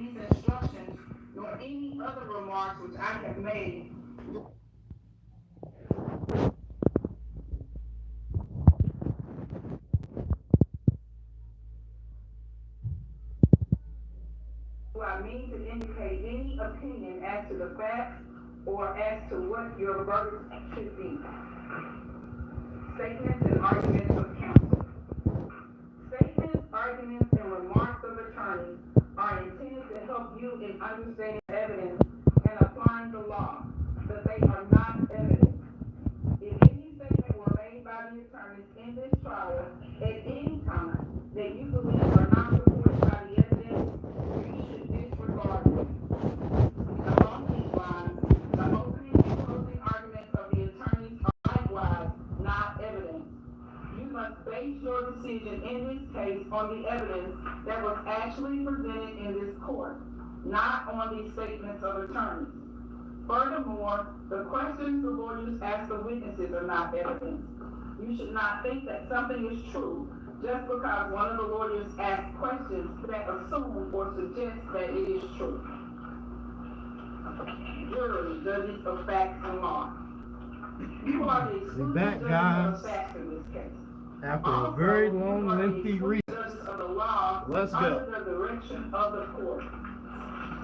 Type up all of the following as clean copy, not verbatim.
these instructions, nor any other remarks which I have made, do I mean to indicate any opinion as to the facts or as to what your verdict should be. Statements and arguments of counsel. Statements, arguments, and remarks of attorneys are intended to help you in understanding evidence and applying the law, but they are not evidence. If any statement were made by the attorneys in this trial at any time that you believe are not supported by the evidence, you should disregard them. Along these lines, the opening and closing arguments of the attorneys are likewise not evidence. You must base your decision in this case on the evidence that was actually presented in this court, not on the statements of attorneys. Furthermore, the questions the lawyers ask the witnesses are not evidence. You should not think that something is true just because one of the lawyers asks questions that assume or suggest that it is true. Jury, judges of facts and law. You are the exclusive judges of facts in this case. After a very long, lengthy read, let's go. Under the direction of the court.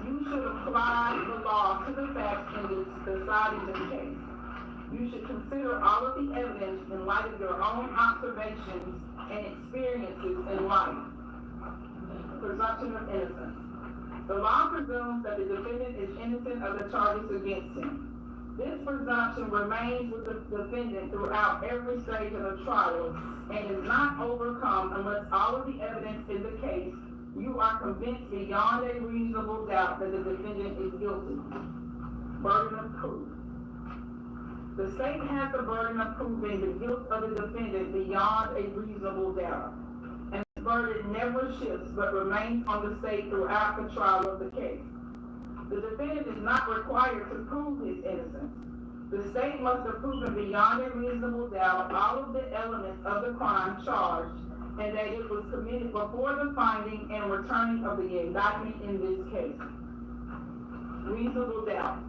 You should apply the law to the facts in deciding the case. You should consider all of the evidence in light of your own observations and experiences in life. Presumption of innocence. The law presumes that the defendant is innocent of the charges against him. This presumption remains with the defendant throughout every stage of the trial and is not overcome unless all of the evidence in the case you are convinced beyond a reasonable doubt that the defendant is guilty. Burden of proof. The state has the burden of proving the guilt of the defendant beyond a reasonable doubt. And this burden never shifts but remains on the state throughout the trial of the case. The defendant is not required to prove his innocence. The state must have proven beyond a reasonable doubt all of the elements of the crime charged and that it was committed before the finding and returning of the indictment in this case. Reasonable doubt.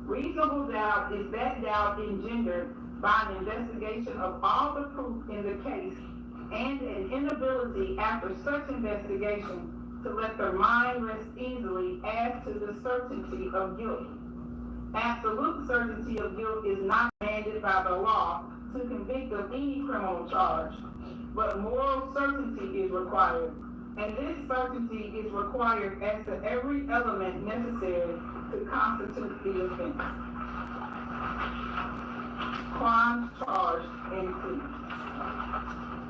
Reasonable doubt is that doubt engendered by an investigation of all the proof in the case and an inability after such investigation to let their mind rest easily as to the certainty of guilt. Absolute certainty of guilt is not demanded by the law to convict of any criminal charge, but moral certainty is required, and this certainty is required as to every element necessary to constitute the offense. Crimes charged and plea.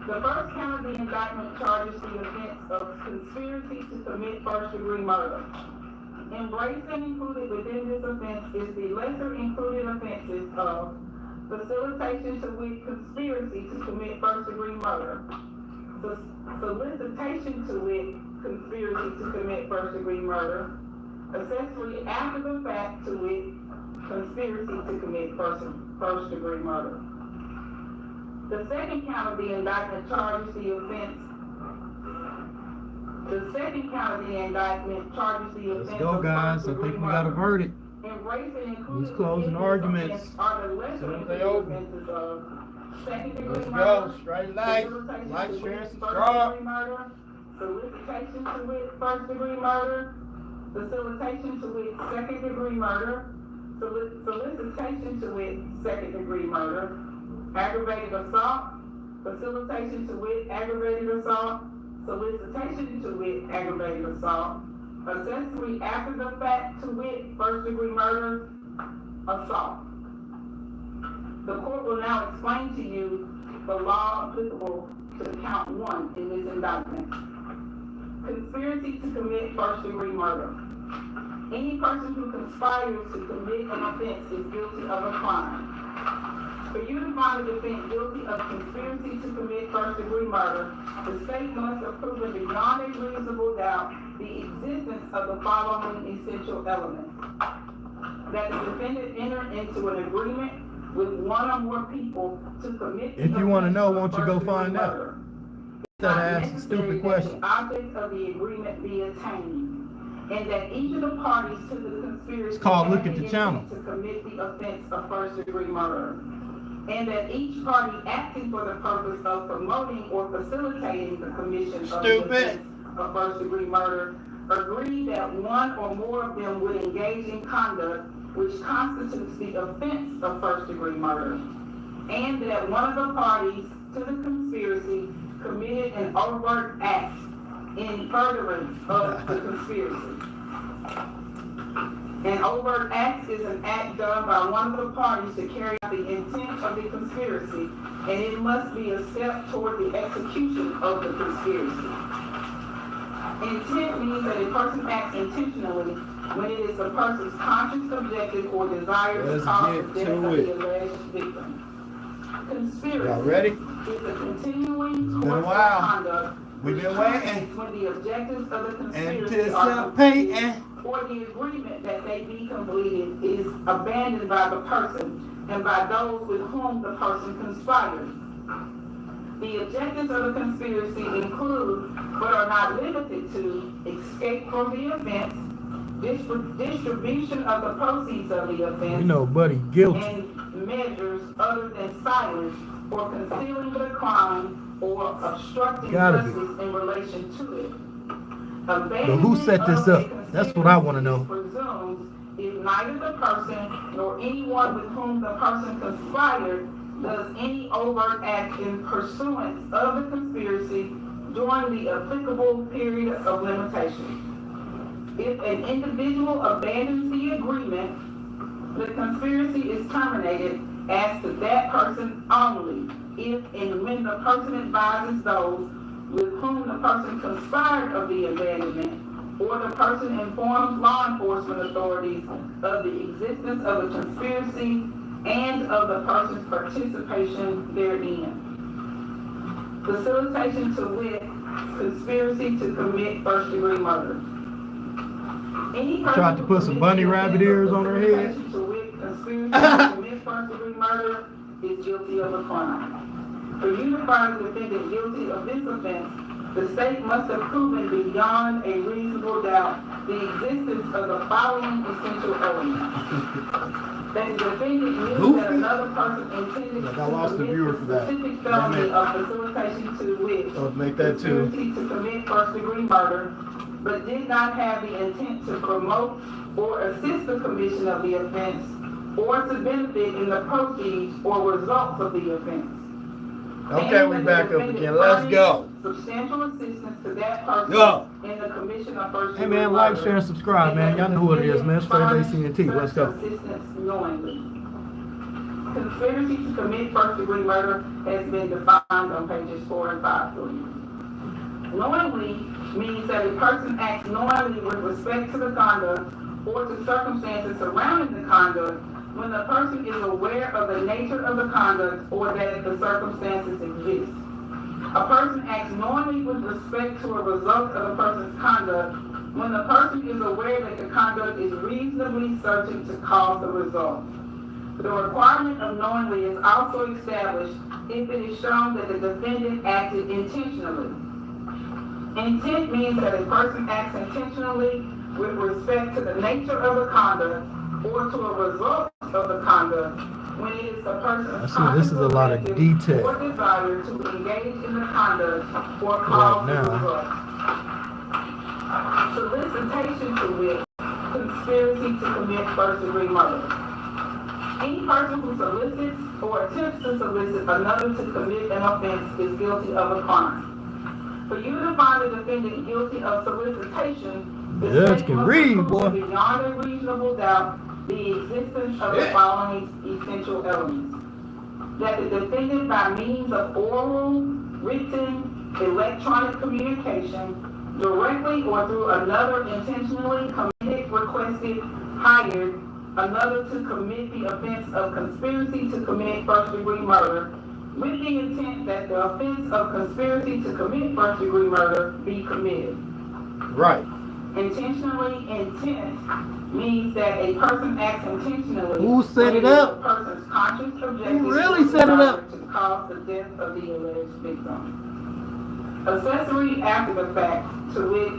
The first count of the indictment charges the offense of conspiracy to commit first-degree murder. Embraced and included within this offense is the lesser included offenses of facilitation to wit conspiracy to commit first-degree murder, solicitation to wit conspiracy to commit first-degree murder, accessory after the fact to wit conspiracy to commit first-degree murder. The second count of the indictment charges the offense. The second count of the indictment charges the offense. Let's go, guys. I think we got a verdict. These closing arguments. Are the lesser offenses of second-degree Let's murder, go. StraightLace. Like, share, subscribe. Murder, solicitation to wit first-degree murder, facilitation to wit second-degree murder, solicitation to wit second-degree murder, aggravated assault, facilitation to wit aggravated assault, solicitation to wit aggravated assault, accessory after the fact to wit first-degree murder, assault. The court will now explain to you the law applicable to count 1 in this indictment. Conspiracy to commit first-degree murder. Any person who conspires to commit an offense is guilty of a crime. For you to find the defendant guilty of conspiracy to commit first-degree murder, the state must have proven beyond a reasonable doubt the existence of the following essential elements. That the defendant entered into an agreement with one or more people to commit the If you want to know, won't you go first-degree find out? murder. Instead of asking stupid questions. The object of the agreement be attained. and that each of the parties to the conspiracy It's called Look had at the the Channel. intent to commit the offense of first-degree murder, and that each party acting for the purpose of promoting or facilitating the commission of the offense of first-degree murder agreed that one or more of them would engage in conduct which constitutes the offense of first-degree murder, and that one of the parties to the conspiracy committed an overt act in furtherance of the conspiracy. An overt act is an act done by one of the parties to carry out the intent of the conspiracy, and it must be a step toward the execution of the conspiracy. Intent means that a person acts intentionally when it is the person's conscious objective or desire to cause the death of the alleged victim. Conspiracy Y'all ready? is a continuing been a course of while. conduct We've which been waiting. terminates when the objectives of the conspiracy are Anticipating. completed, or the agreement that they be completed is abandoned by the person and by those with whom the person conspired. The objectives of the conspiracy include, but are not limited to, escape from the offense, distribution of the proceeds of the offense, You know, buddy, guilty. and measures other than silence for concealing the crime or obstructing Gotta be. justice in relation to it. But who set this up? That's what I want to know. Presumes if neither the person nor anyone with whom the person conspired does any overt act in pursuance of the conspiracy during the applicable period of limitation. If an individual abandons the agreement, the conspiracy is terminated as to that person only, if and when the person advises those with whom the person conspired of the abandonment, or the person informs law enforcement authorities of the existence of a conspiracy and of the person's participation therein. Facilitation to wit, conspiracy to commit first-degree murder. Any person Tried to put some bunny rabbit ears on her head. Facilitation to wit, conspiracy to commit first-degree murder is guilty of a crime. For you to find the defendant guilty of this offense, the state must have proven beyond a reasonable doubt the existence of the following essential elements. That the defendant knew that another person intended Like, to I lost the viewer commit for the that. specific felony of facilitation to wit, I'll make that too. conspiracy to commit first-degree murder, but did not have the intent to promote or assist the commission of the offense, or to benefit in the proceeds or results of the offense. Okay, we back up again. Let's go. Substantial assistance to that person Go. in the commission of first-degree Hey, man, like, murder. share, and subscribe, man. Y'all know who it is, man. StraightLace ENT. Let's go. Assistance knowingly. Conspiracy to commit first-degree murder has been defined on pages 4 and 5 for you. Knowingly means that a person acts knowingly with respect to the conduct or to circumstances surrounding the conduct when the person is aware of the nature of the conduct or that the circumstances exist. A person acts knowingly with respect to a result of a person's conduct when the person is aware that the conduct is reasonably certain to cause the result. The requirement of knowingly is also established if it is shown that the defendant acted intentionally. Intent means that a person acts intentionally with respect to the nature of the conduct or to a result of the conduct when it is the person's This is a lot of detail. or desire to engage in the conduct or cause the now. result. Solicitation to wit, conspiracy to commit first-degree murder. Any person who solicits or attempts to solicit another to commit an offense is guilty of a crime. For you to find the defendant guilty of solicitation, the Judge state can must read, prove boy. beyond a reasonable doubt the existence of the following essential elements. That the defendant, by means of oral, written, electronic communication, directly or through another intentionally committed, requested, hired another to commit the offense of conspiracy to commit first-degree murder, with the intent that the offense of conspiracy to commit first-degree murder be committed. Right. Intentionally intent means that a person acts intentionally. Who set it when is up? the person's conscious objective Who really set it up? to cause the death of the alleged victim. Accessory after the fact, to wit,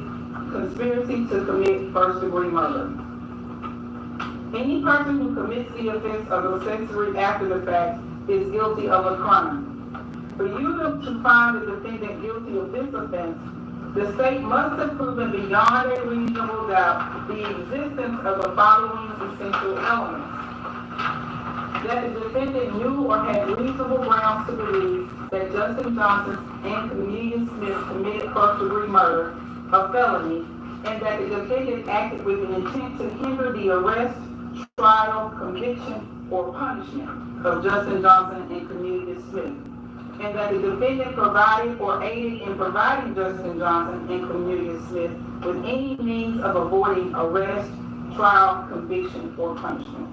conspiracy to commit first-degree murder. Any person who commits the offense of accessory after the fact is guilty of a crime. For you to find the defendant guilty of this offense, the state must have proven beyond a reasonable doubt the existence of the following essential elements: that the defendant knew or had reasonable grounds to believe that Justin Johnson and Cornelia Smith committed first-degree murder, a felony, and that the defendant acted with an intent to hinder the arrest, trial, conviction, or punishment of Justin Johnson and Cornelia Smith, and that the defendant provided or aided in providing Justin Johnson and Cornelia Smith with any means of avoiding arrest, trial, conviction, or punishment.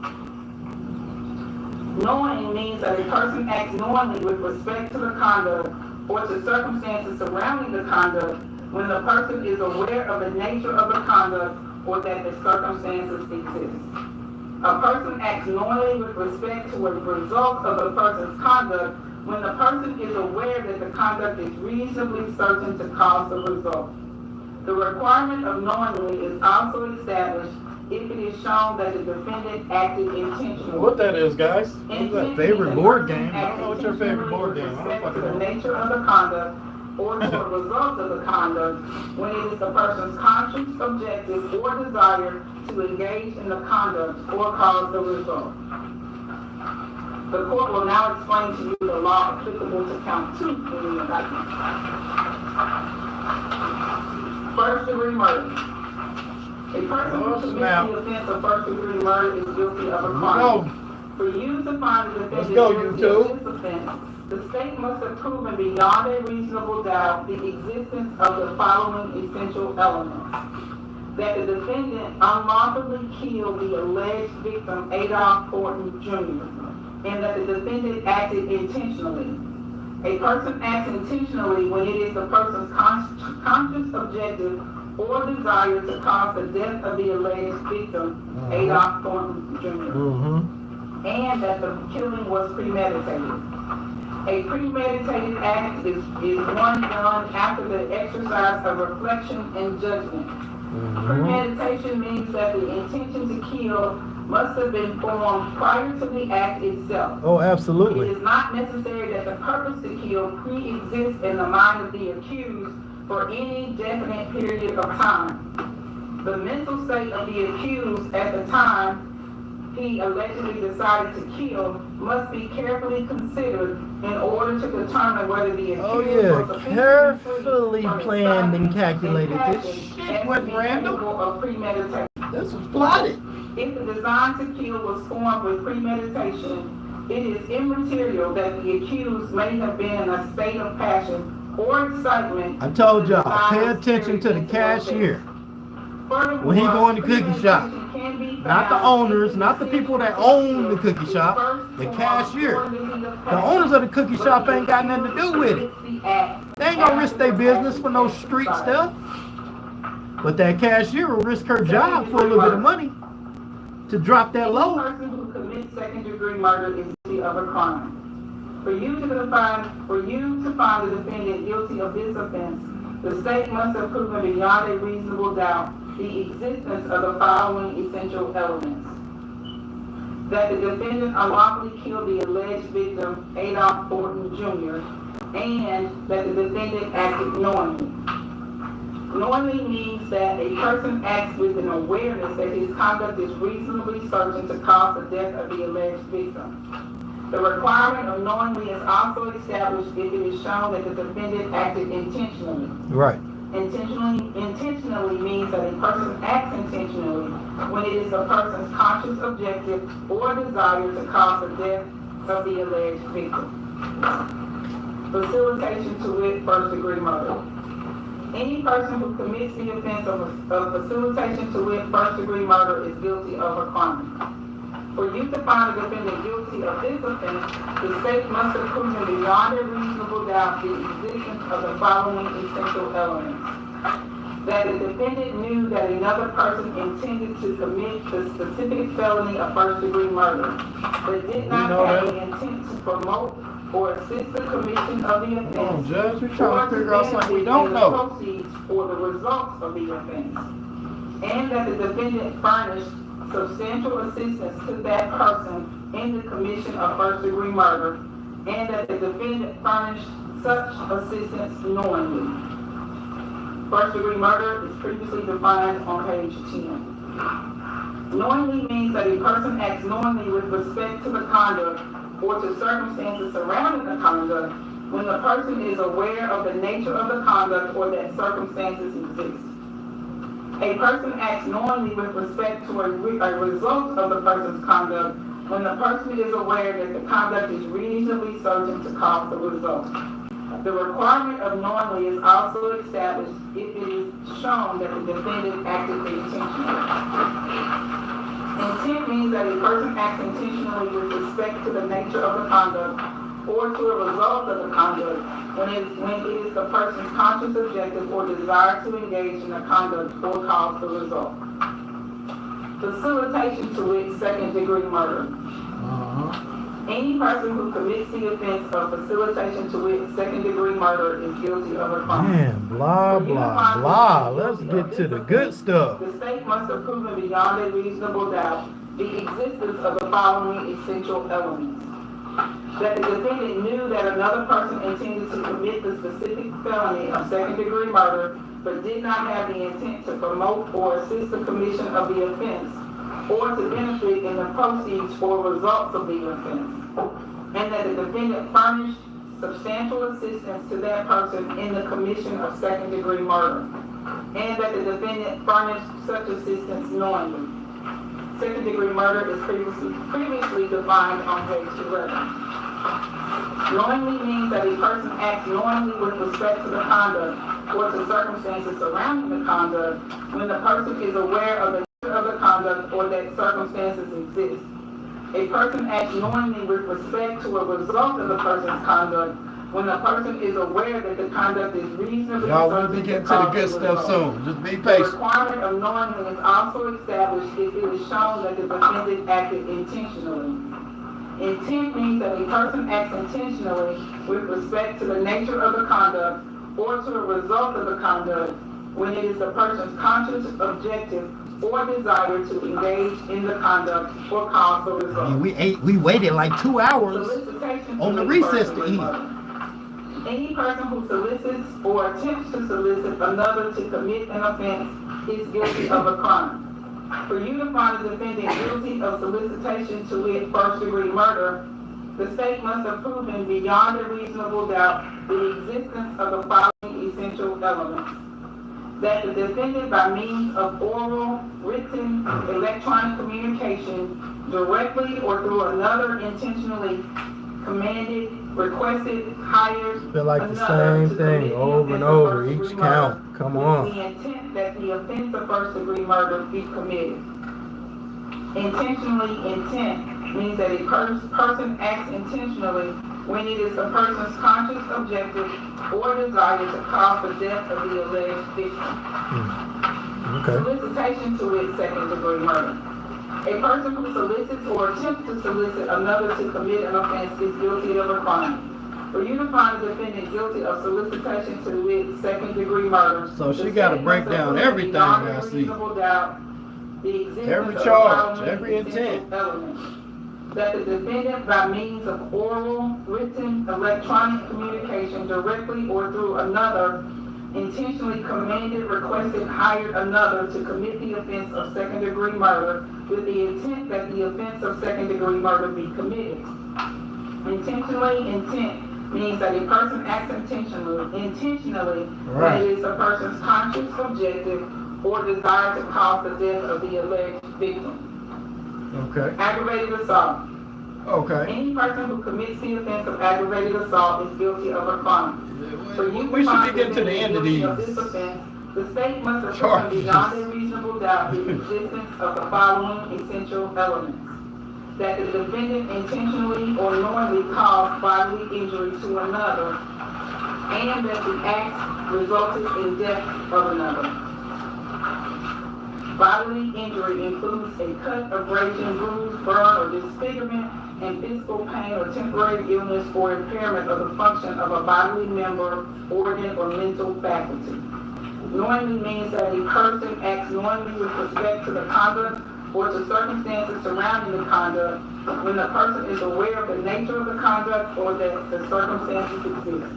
Knowing means that a person acts knowingly with respect to the conduct or to circumstances surrounding the conduct when the person is aware of the nature of the conduct or that the circumstances exist. A person acts knowingly with respect to a result of the person's conduct when the person is aware that the conduct is reasonably certain to cause the result. The requirement of knowingly is also established if it is shown that the defendant acted intentionally. What that is, guys? What's that favorite board game? I don't know what's your favorite board game. I don't fucking The know. nature of the conduct or to a result of the conduct when it is the person's conscious objective or desire to engage in the conduct or cause the result. The court will now explain to you the law applicable to count 2 in the indictment. First-degree murder. A person who commits the offense of first-degree murder is guilty of a crime. For you to find the defendant guilty of this offense, the state must have proven beyond a reasonable doubt the existence of the following essential elements: that the defendant unlawfully killed the alleged victim, Adolph Thornton Jr., and that the defendant acted intentionally. A person acts intentionally when it is the person's conscious objective or desire to cause the death of the alleged victim, Adolph Thornton Jr., and that the killing was premeditated. A premeditated act is one done after the exercise of reflection and judgment. Premeditation means that the intention to kill must have been formed prior to the act itself. Oh, absolutely. It is not necessary that the purpose to kill pre-exists in the mind of the accused for any definite period of time. The mental state of the accused at the time he allegedly decided to kill must be carefully considered in order to determine whether the accused was carefully planned and calculated. This shit wasn't random. Of premeditation. This was plotted. If the design to kill was formed with premeditation, it is immaterial that the accused may have been in a state of passion or excitement. I told y'all, pay attention to the cashier. When he go in the cookie shop, not the owners, not the people that own the cookie shop, the cashier. The owners of the cookie shop ain't got nothing to do with it. They ain't gonna risk their business for no street stuff. But that cashier will risk her job for a little bit of money to drop that load. Any person who commits second-degree murder is guilty of a crime. For you to find the defendant guilty of this offense, the state must have proven beyond a reasonable doubt the existence of the following essential elements: that the defendant unlawfully killed the alleged victim, Adolph Thornton Jr., and that the defendant acted knowingly. Knowingly means that a person acts with an awareness that his conduct is reasonably certain to cause the death of the alleged victim. The requirement of knowingly is also established if it is shown that the defendant acted intentionally. Right. Intentionally means that a person acts intentionally when it is the person's conscious objective or desire to cause the death of the alleged victim. Facilitation to wit first-degree murder. Any person who commits the offense of facilitation to wit first-degree murder is guilty of a crime. For you to find a defendant guilty of this offense, the state must have proven beyond a reasonable doubt the existence of the following essential elements: that the defendant knew that another person intended to commit the specific felony of first-degree murder, but did not have the intent to promote or assist the commission of the offense. Judge, we're trying to figure out something we don't know. Proceeds or the results of the offense, and that the defendant furnished substantial assistance to that person in the commission of first-degree murder, and that the defendant furnished such assistance knowingly. First-degree murder is previously defined on page 10. Knowingly means that a person acts knowingly with respect to the conduct or to circumstances surrounding the conduct when the person is aware of the nature of the conduct or that circumstances exist. A person acts knowingly with respect to a result of the person's conduct when the person is aware that the conduct is reasonably certain to cause the result. The requirement of knowingly is also established if it is shown that the defendant acted intentionally. Intent means that a person acts intentionally with respect to the nature of the conduct or to a result of the conduct when it is the person's conscious objective or desire to engage in the conduct or cause the result. Facilitation to wit, second-degree murder. Any person who commits the offense of facilitation to wit, second-degree murder is guilty of a crime. Man, blah, blah, blah. Let's get to the good stuff. The state must have proven beyond a reasonable doubt the existence of the following essential elements. That the defendant knew that another person intended to commit the specific felony of second-degree murder, but did not have the intent to promote or assist the commission of the offense, or to benefit in the proceeds or results of the offense, and that the defendant furnished substantial assistance to that person in the commission of second-degree murder, and that the defendant furnished such assistance knowingly. Second-degree murder is previously defined on page 11. Knowingly means that a person acts knowingly with respect to the conduct or to circumstances surrounding the conduct when the person is aware of the nature of the conduct or that circumstances exist. A person acts knowingly with respect to a result of the person's conduct when the person is aware that the conduct is reasonably Y'all will be getting to the good stuff soon. Just be The patient. requirement of knowingly is also established if it is shown that the defendant acted intentionally. Intent means that a person acts intentionally with respect to the nature of the conduct or to a result of the conduct when it is the person's conscious objective or desire to engage in the conduct or cause the result. I mean, we waited like 2 hours Solicitation on the to recess to first-degree eat. murder. Any person who solicits or attempts to solicit another to commit an offense is guilty of a crime. For you to find a defendant guilty of solicitation to wit first-degree murder, the state must have proven beyond a reasonable doubt the existence of the following essential elements. That the defendant, by means of oral, written, electronic communication, directly or through another intentionally commanded, requested, hired, Feel like the another same to thing commit the over and offense of over, first-degree each murder count. Come with on. the intent that the offense of first-degree murder be committed. Intentionally intent means that a person acts intentionally when it is the person's conscious objective or desire to cause the death of the alleged victim. Okay. Solicitation to wit, second-degree murder. A person who solicits or attempts to solicit another to commit an offense is guilty of a crime. For you to find a defendant guilty of solicitation to wit, second-degree murder, So she the got to state break must have down proven everything beyond a I see. reasonable doubt the existence Every of the charge, following every essential intent. elements. That the defendant, by means of oral, written, electronic communication, directly or through another, intentionally commanded, requested, hired another to commit the offense of second-degree murder with the intent that the offense of second-degree murder be committed. Intentionally intent means that a person acts intentionally when it is a person's conscious objective or desire to cause the death of the alleged victim. Okay. Aggravated assault. Okay. Any person who commits the offense of aggravated assault is guilty of a crime. For you We to should find be getting to the defendant end of guilty these this offense, the state must have charges. proven beyond a reasonable doubt the existence of the following essential elements. That the defendant intentionally or knowingly caused bodily injury to another, and that the act resulted in death of another. Bodily injury includes a cut, abrasion, bruise, burn, or disfigurement, and physical pain or temporary illness or impairment of the function of a bodily member, organ, or mental faculty. Knowingly means that a person acts knowingly with respect to the conduct or to circumstances surrounding the conduct when the person is aware of the nature of the conduct or that the circumstances exist.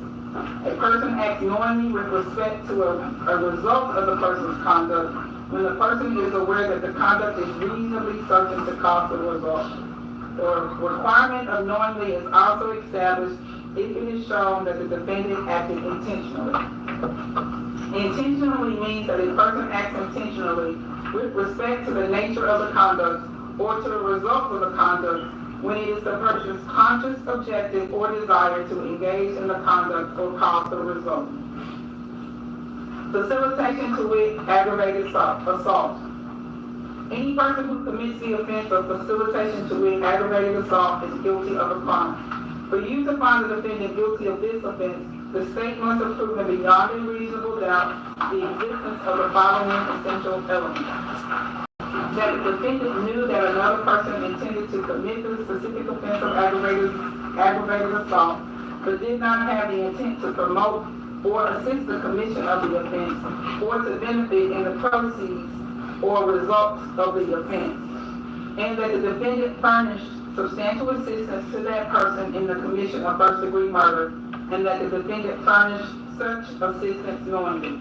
A person acts knowingly with respect to a result of the person's conduct when the person is aware that the conduct is reasonably certain to cause the result. The requirement of knowingly is also established if it is shown that the defendant acted intentionally. Intentionally means that a person acts intentionally with respect to the nature of the conduct or to the result of the conduct when it is the person's conscious objective or desire to engage in the conduct or cause the result. Facilitation to wit, aggravated assault. Any person who commits the offense of facilitation to wit, aggravated assault is guilty of a crime. For you to find the defendant guilty of this offense, the state must have proven beyond a reasonable doubt the existence of the following essential elements. That the defendant knew that another person intended to commit the specific offense of aggravated assault, but did not have the intent to promote or assist the commission of the offense, or to benefit in the proceeds or results of the offense, and that the defendant furnished substantial assistance to that person in the commission of first-degree murder, and that the defendant furnished such assistance knowingly.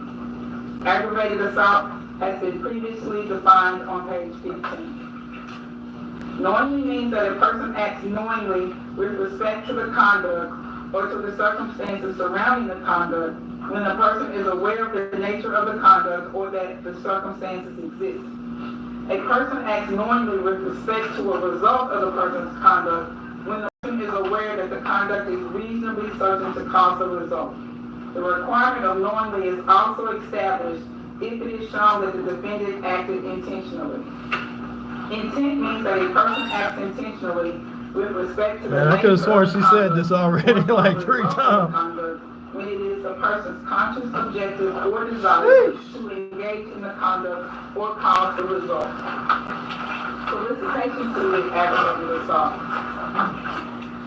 Aggravated assault has been previously defined on page 15. Knowingly means that a person acts knowingly with respect to the conduct or to the circumstances surrounding the conduct when the person is aware of the nature of the conduct or that the circumstances exist. A person acts knowingly with respect to a result of the person's conduct when the person is aware that the conduct is reasonably certain to cause the result. The requirement of knowingly is also established if it is shown that the defendant acted intentionally. Intent means that a person acts intentionally with respect to the Man, I could have sworn she said this already like 3 times. When it is the person's conscious objective or desire to engage in the conduct or cause the result. Solicitation to wit, aggravated assault.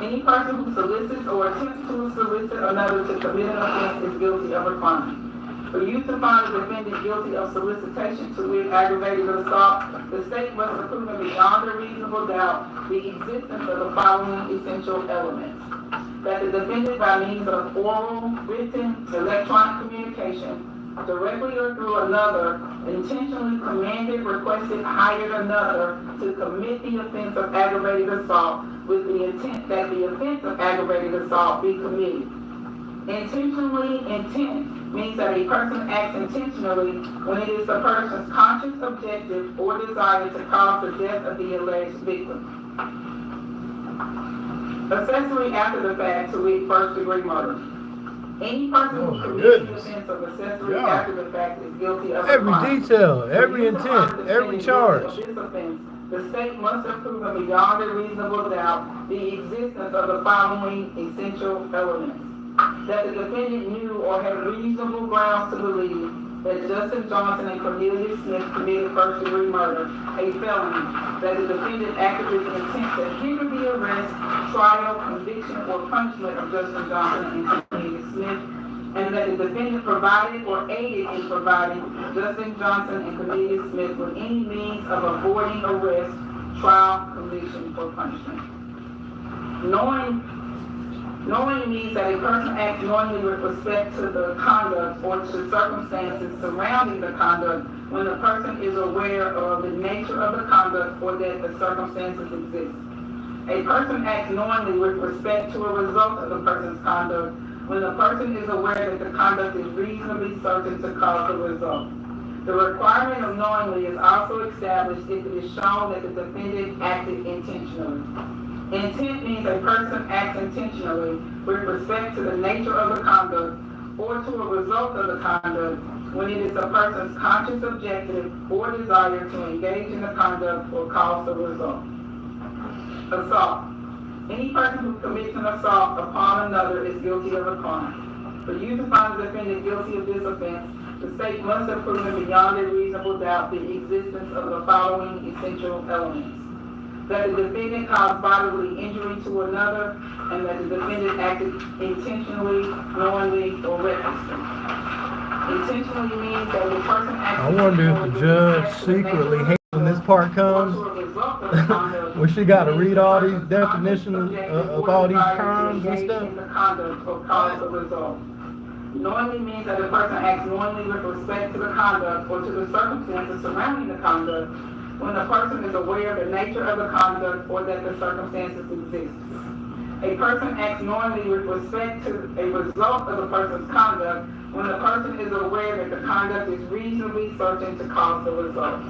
Any person who solicits or attempts to solicit another to commit an offense is guilty of a crime. For you to find a defendant guilty of solicitation to wit, aggravated assault, the state must have proven beyond a reasonable doubt the existence of the following essential elements. That the defendant, by means of oral, written, electronic communication, directly or through another, intentionally commanded, requested, hired another to commit the offense of aggravated assault with the intent that the offense of aggravated assault be committed. Intentionally intent means that a person acts intentionally when it is the person's conscious objective or desire to cause the death of the alleged victim. Accessory after the fact to wit, first-degree murder. Any person who commits the offense of accessory after the fact is guilty of every crime. detail, every intent, every charge. The state must have proven beyond a reasonable doubt the existence of the following essential elements. That the defendant knew or had reasonable grounds to believe that Justin Johnson and Cornelius Smith committed first-degree murder, a felony, that the defendant acted with the intent to hinder the arrest, trial, conviction, or punishment of Justin Johnson and Cornelius Smith, and that the defendant provided or aided in providing Justin Johnson and Cornelius Smith with any means of avoiding arrest, trial, conviction, or punishment. Knowing means that a person acts knowingly with respect to the conduct or to circumstances surrounding the conduct when the person is aware of the nature of the conduct or that the circumstances exist. A person acts knowingly with respect to a result of the person's conduct when the person is aware that the conduct is reasonably certain to cause the result. The requirement of knowingly is also established if it is shown that the defendant acted intentionally. Intent means a person acts intentionally with respect to the nature of the conduct or to a result of the conduct when it is the person's conscious objective or desire to engage in the conduct or cause the result. Assault. Any person who commits an assault upon another is guilty of a crime. For you to find the defendant guilty of this offense, the state must have proven beyond a reasonable doubt the existence of the following essential elements. That the defendant caused bodily injury to another, and that the defendant acted intentionally, knowingly, or recklessly. Intentionally means that the person acts I wonder if the judge secretly hates when this part comes, where she got to read all these definitions of all these terms and stuff. Knowingly means that a person acts knowingly with respect to the conduct or to the circumstances surrounding the conduct when the person is aware of the nature of the conduct or that the circumstances exist. A person acts knowingly with respect to a result of the person's conduct when the person is aware that the conduct is reasonably certain to cause the result.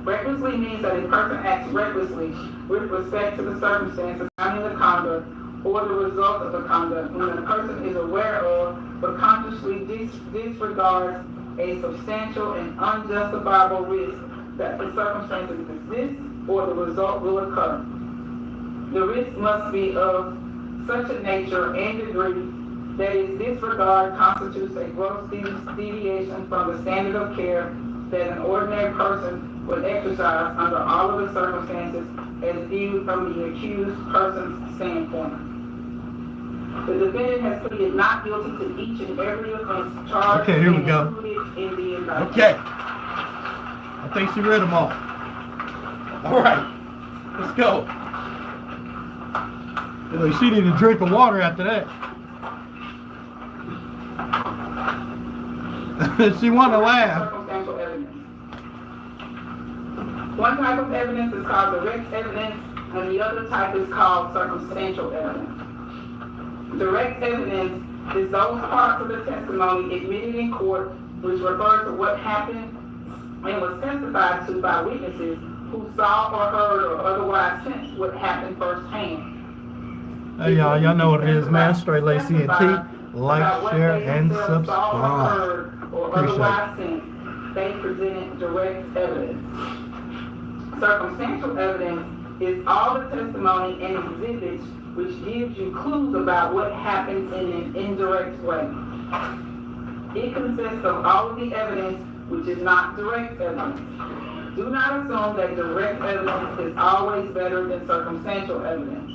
Recklessly means that a person acts recklessly with respect to the circumstances surrounding the conduct or the result of the conduct when the person is aware of but consciously disregards a substantial and unjustifiable risk that the circumstances exist or the result will occur. The risk must be of such a nature and degree that its disregard constitutes a gross deviation from the standard of care that an ordinary person would exercise under all of the circumstances as viewed from the accused person's standpoint. The defendant has pleaded not guilty to each and every offense charged Okay, here we go. included in the indictment. Okay. I think she read them all. All right. Let's go. She needed a drink of water after that. She wanted to laugh. Circumstantial evidence. One type of evidence is called direct evidence, and the other type is called circumstantial evidence. Direct evidence is those parts of the testimony admitted in court which refer to what happened and was testified to by witnesses who saw or heard or otherwise sensed what happened firsthand. Hey y'all know what it is, man. StraightLace ENT. Like, share, and subscribe. Appreciate it. They presented direct evidence. Circumstantial evidence is all the testimony and exhibits which gives you clues about what happened in an indirect way. It consists of all of the evidence which is not direct evidence. Do not assume that direct evidence is always better than circumstantial evidence.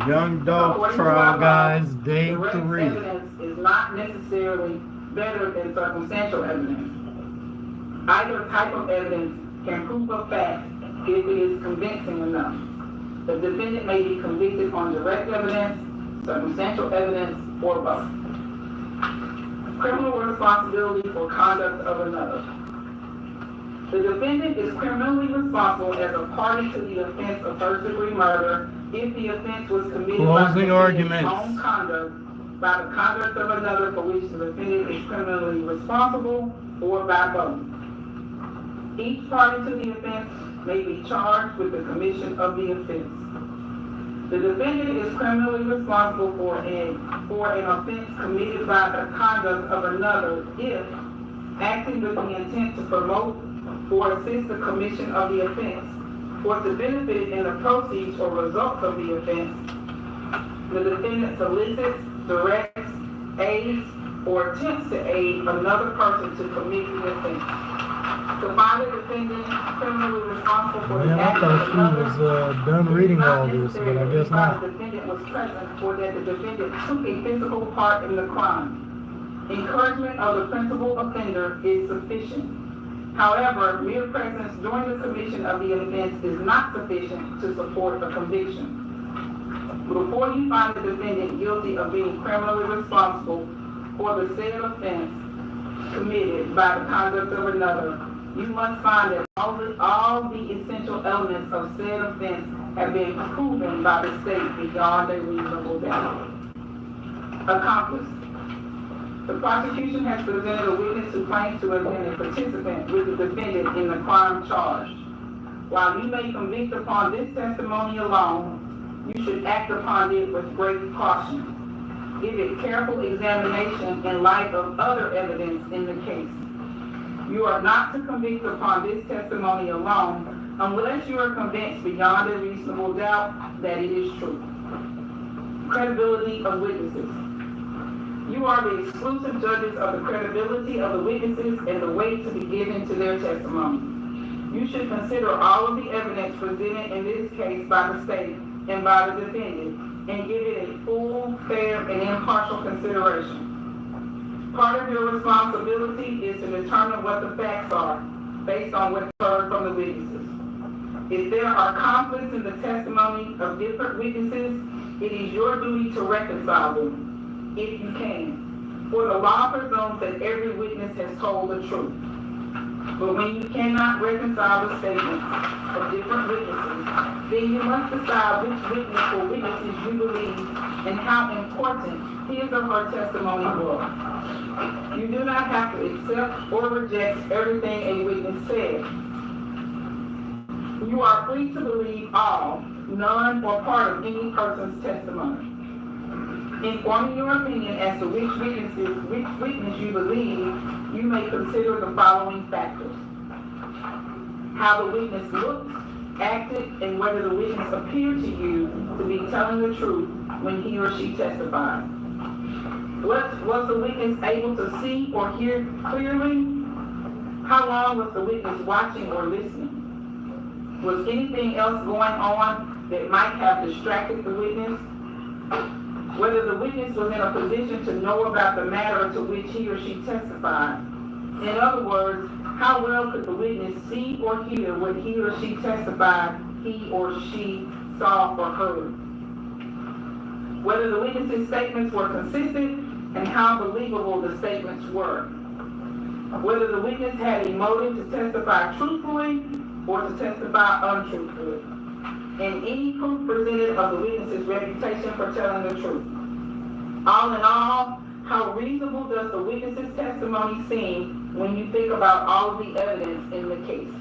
Young Dolph trial, guys, day 3. Direct evidence is not necessarily better than circumstantial evidence. Either type of evidence can prove a fact if it is convincing enough. The defendant may be convicted on direct evidence, circumstantial evidence, or both. Criminal responsibility for conduct of another. The defendant is criminally responsible as a party to the offense of first-degree murder if the offense was committed by the defendant's own conduct, by the conduct of another for which the defendant is criminally responsible, or by both. Each party to the offense may be charged with the commission of the offense. The defendant is criminally responsible for an offense committed by the conduct of another if, acting with the intent to promote or assist the commission of the offense, or to benefit in the proceeds or results of the offense, the defendant solicits, directs, aids, or attempts to aid another person to commit the offense. To find the defendant criminally responsible for the act of another, I thought she was done reading all this, but I guess not. The defendant was present or that the defendant took a physical part in the crime. Encouragement of the principal offender is sufficient. However, mere presence during the commission of the offense is not sufficient to support a conviction. Before you find the defendant guilty of being criminally responsible for the said offense committed by the conduct of another, you must find that all the essential elements of said offense have been proven by the state beyond a reasonable doubt. Accomplice. The prosecution has presented a witness who claims to have been a participant with the defendant in the crime charged. While you may convict upon this testimony alone, you should act upon it with great caution. Give it careful examination in light of other evidence in the case. You are not to convict upon this testimony alone unless you are convinced beyond a reasonable doubt that it is true. Credibility of witnesses. You are the exclusive judges of the credibility of the witnesses and the weight to be given to their testimony. You should consider all of the evidence presented in this case by the state and by the defendant and give it a full, fair, and impartial consideration. Part of your responsibility is to determine what the facts are based on what you heard from the witnesses. If there are conflicts in the testimony of different witnesses, it is your duty to reconcile them, if you can. For the law presumes that every witness has told the truth. But when you cannot reconcile the statements of different witnesses, then you must decide which witness or witnesses you believe and how important his or her testimony was. You do not have to accept or reject everything a witness said. You are free to believe all, none, or part of any person's testimony. In forming your opinion as to which witness you believe, you may consider the following factors: how the witness looked, acted, and whether the witness appeared to you to be telling the truth when he or she testified. Was the witness able to see or hear clearly? How long was the witness watching or listening? Was anything else going on that might have distracted the witness? Whether the witness was in a position to know about the matter to which he or she testified. In other words, how well could the witness see or hear what he or she testified he or she saw or heard? Whether the witness's statements were consistent and how believable the statements were. Whether the witness had a motive to testify truthfully or to testify untruthfully. And any proof presented of the witness's reputation for telling the truth. All in all, how reasonable does the witness's testimony seem when you think about all of the evidence in the case?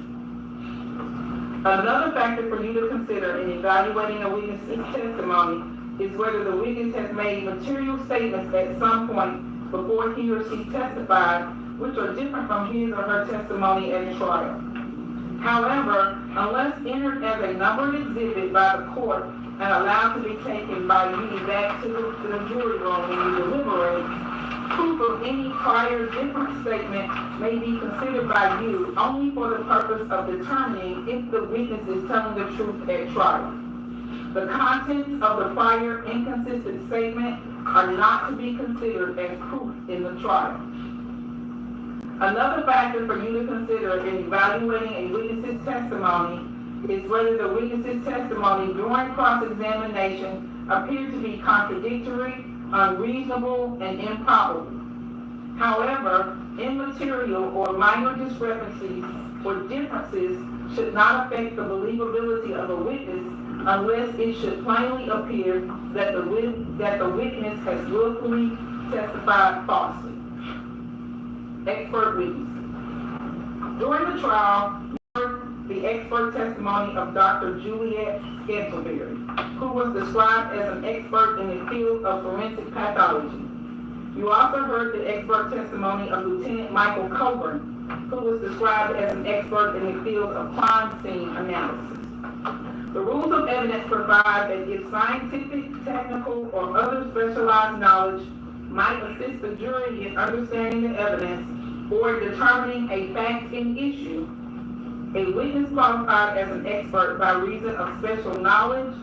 Another factor for you to consider in evaluating a witness's testimony is whether the witness has made material statements at some point before he or she testified, which are different from his or her testimony at trial. However, unless entered as a numbered exhibit by the court and allowed to be taken by you back to the jury room when you deliberate, proof of any prior different statement may be considered by you only for the purpose of determining if the witness is telling the truth at trial. The contents of the prior inconsistent statement are not to be considered as proof in the trial. Another factor for you to consider in evaluating a witness's testimony is whether the witness's testimony during cross-examination appeared to be contradictory, unreasonable, and improbable. However, immaterial or minor discrepancies or differences should not affect the believability of a witness unless it should plainly appear that the witness has willfully testified falsely. Expert witness. During the trial, you heard the expert testimony of Dr. Juliet Scantleberry, who was described as an expert in the field of forensic pathology. You also heard the expert testimony of Lieutenant Michael Coburn, who was described as an expert in the field of crime scene analysis. The rules of evidence provide that if scientific, technical, or other specialized knowledge might assist the jury in understanding the evidence or determining a fact in issue, a witness qualified as an expert by reason of special knowledge,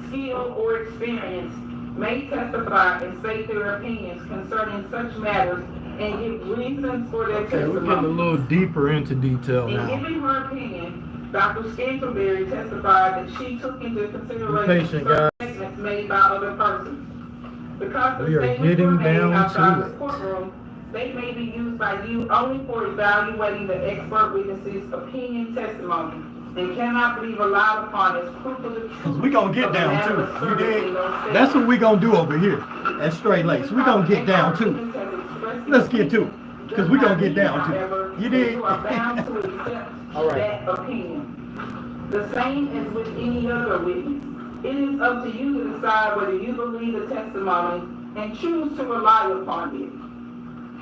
skill, or experience may testify and state their opinions concerning such matters and give reasons for their testimony. We're getting a little deeper into detail now. In giving her opinion, Dr. Scantleberry testified that she took into consideration certain statements made by other persons. Because the statements were made outside the courtroom, they may be used by you only for evaluating the expert witness's opinion testimony and cannot be relied upon as proof of the truth. Because we're going to get down to it. You dig? That's what we're going to do over here at Straight Lace. We're going to get down to it. Let's get to it. Because we're going to get down to it. You dig? You are bound to accept that opinion. The same as with any other witness. It is up to you to decide whether you believe the testimony and choose to rely upon it.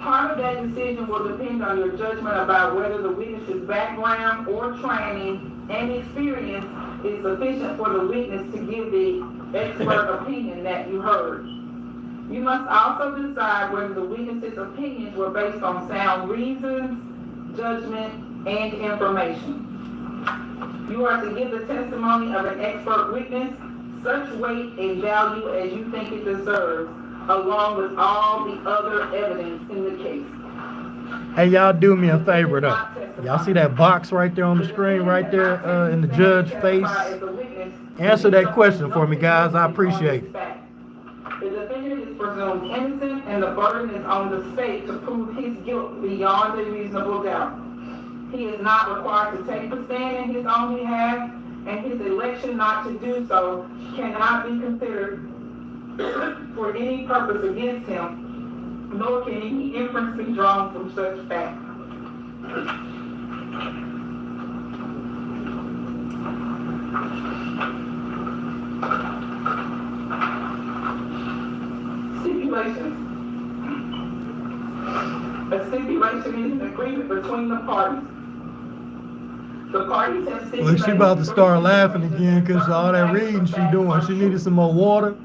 Part of that decision will depend on your judgment about whether the witness's background or training and experience is sufficient for the witness to give the expert opinion that you heard. You must also decide whether the witness's opinions were based on sound reasons, judgment, and information. You are to give the testimony of an expert witness such weight and value as you think it deserves, along with all the other evidence in the case. Hey, y'all do me a favor though. Y'all see that box right there on the screen, right there in the judge's face? Answer that question for me, guys. I appreciate it. The defendant is presumed innocent, and the burden is on the state to prove his guilt beyond a reasonable doubt. He is not required to take the stand in his own behalf, and his election not to do so cannot be considered for any purpose against him, nor can any inference be drawn from such fact. Stipulations. A stipulation is an agreement between the parties. The parties have stipulated. Look, she about to start laughing again because all that reading she doing. She needed some more water.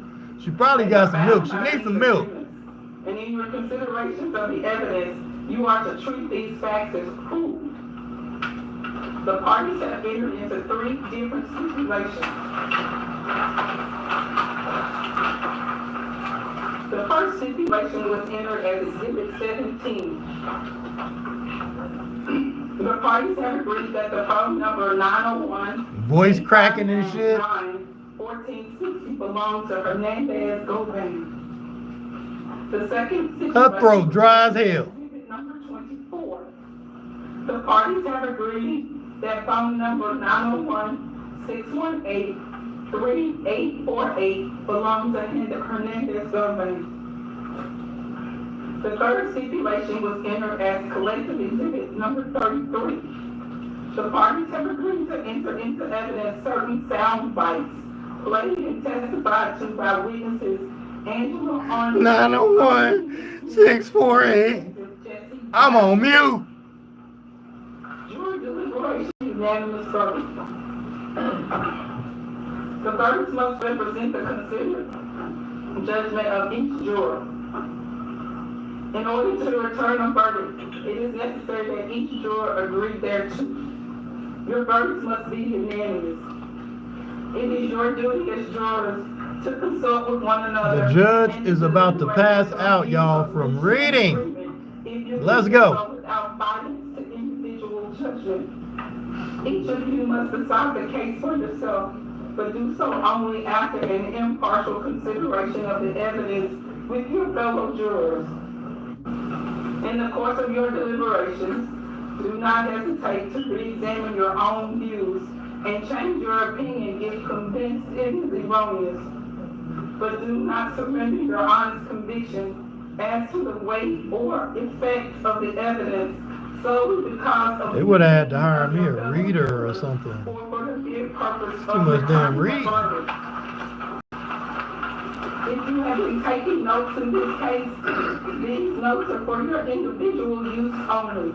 She probably got some milk. She needs some milk. And in your considerations of the evidence, you are to treat these facts as proved. The parties have entered into 3 different stipulations. The first stipulation was entered as Exhibit 17. The parties have agreed that the phone number 901 voice cracking and shit. 1460 belonged to Hernandez Govan. The second stipulation, Her throat dry as hell. Exhibit number 24. The parties have agreed that phone number 901-618-3848 belongs to Hernandez Govan. The third stipulation was entered as collective exhibit number 33. The parties have agreed to enter into evidence certain sound bites played and testified to by witnesses Angela Arnold. 901-648. I'm on mute. Jury deliberation unanimous verdict. The verdicts must represent the considered judgment of each juror. In order to return a verdict, it is necessary that each juror agree thereto. Your verdicts must be unanimous. It is your duty as jurors to consult with one another. The judge is about to pass out, y'all, from reading. Let's go. Without violence to individual judgment. Each of you must decide the case for yourself, but do so only after an impartial consideration of the evidence with your fellow jurors. In the course of your deliberations, do not hesitate to re-examine your own views and change your opinion if convinced it is erroneous. But do not surrender your honest conviction as to the weight or effects of the evidence solely because of. They would have had to hire me a reader or something. Too much damn reading. If you have been taking notes in this case, these notes are for your individual use only.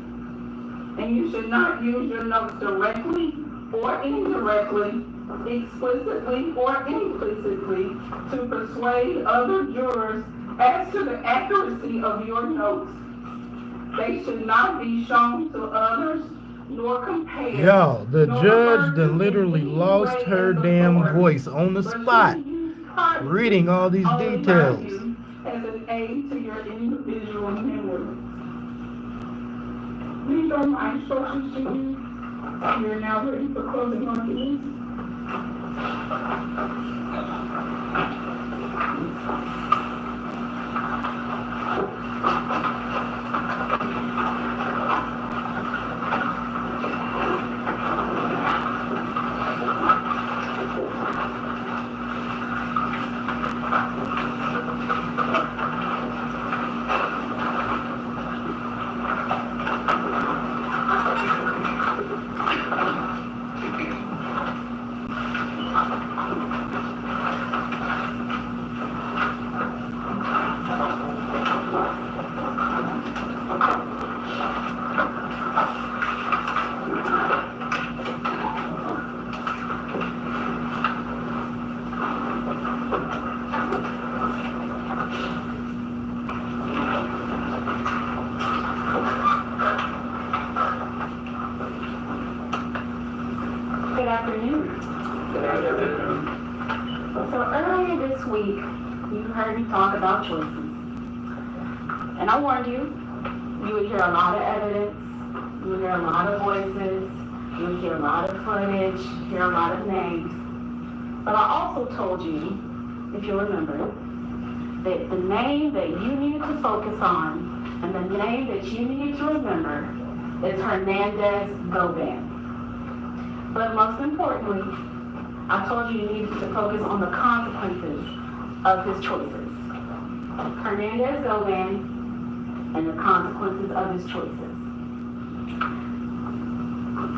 And you should not use your notes directly or indirectly, explicitly or implicitly, to persuade other jurors as to the accuracy of your notes. They should not be shown to others nor compared. Yo, the judge that literally lost her damn voice on the spot, reading all these details. As an aid to your individual memory. These are my instructions to you. We are now ready for closing arguments. Good afternoon. So earlier this week, you heard me talk about choices. And I warned you, you would hear a lot of evidence, you would hear a lot of voices, you would hear a lot of footage, hear a lot of names. But I also told you, if you remember, that the name that you needed to focus on and the name that you needed to remember is Hernandez Govan. But most importantly, I told you needed to focus on the consequences of his choices. Hernandez Govan and the consequences of his choices.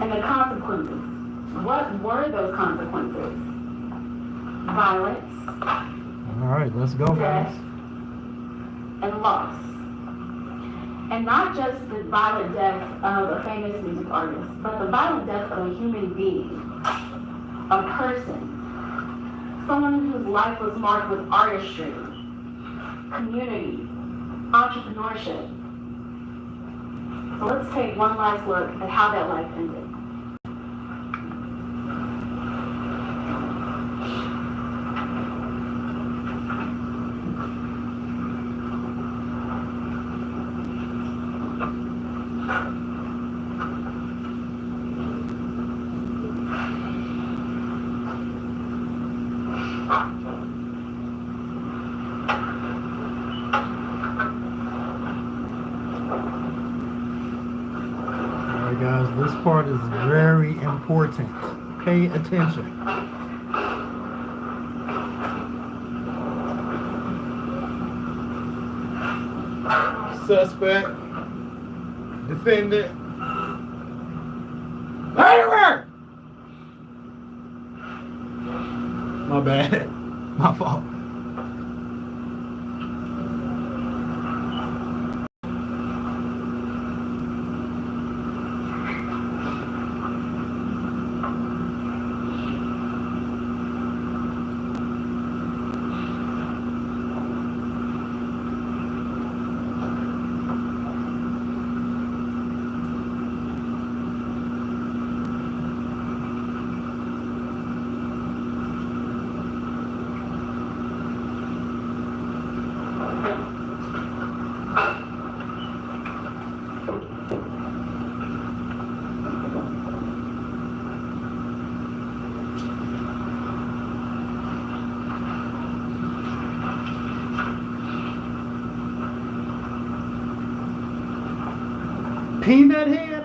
And the consequences. What were those consequences? Violence. All right, let's go, guys. Death and loss. And not just the violent death of a famous music artist, but the violent death of a human being, a person, someone whose life was marked with artistry, community, entrepreneurship. So let's take one last look at how that life ended. Guys, this part is very important. Pay attention. Suspect, defendant, murderer! My bad. My fault. Peanut head?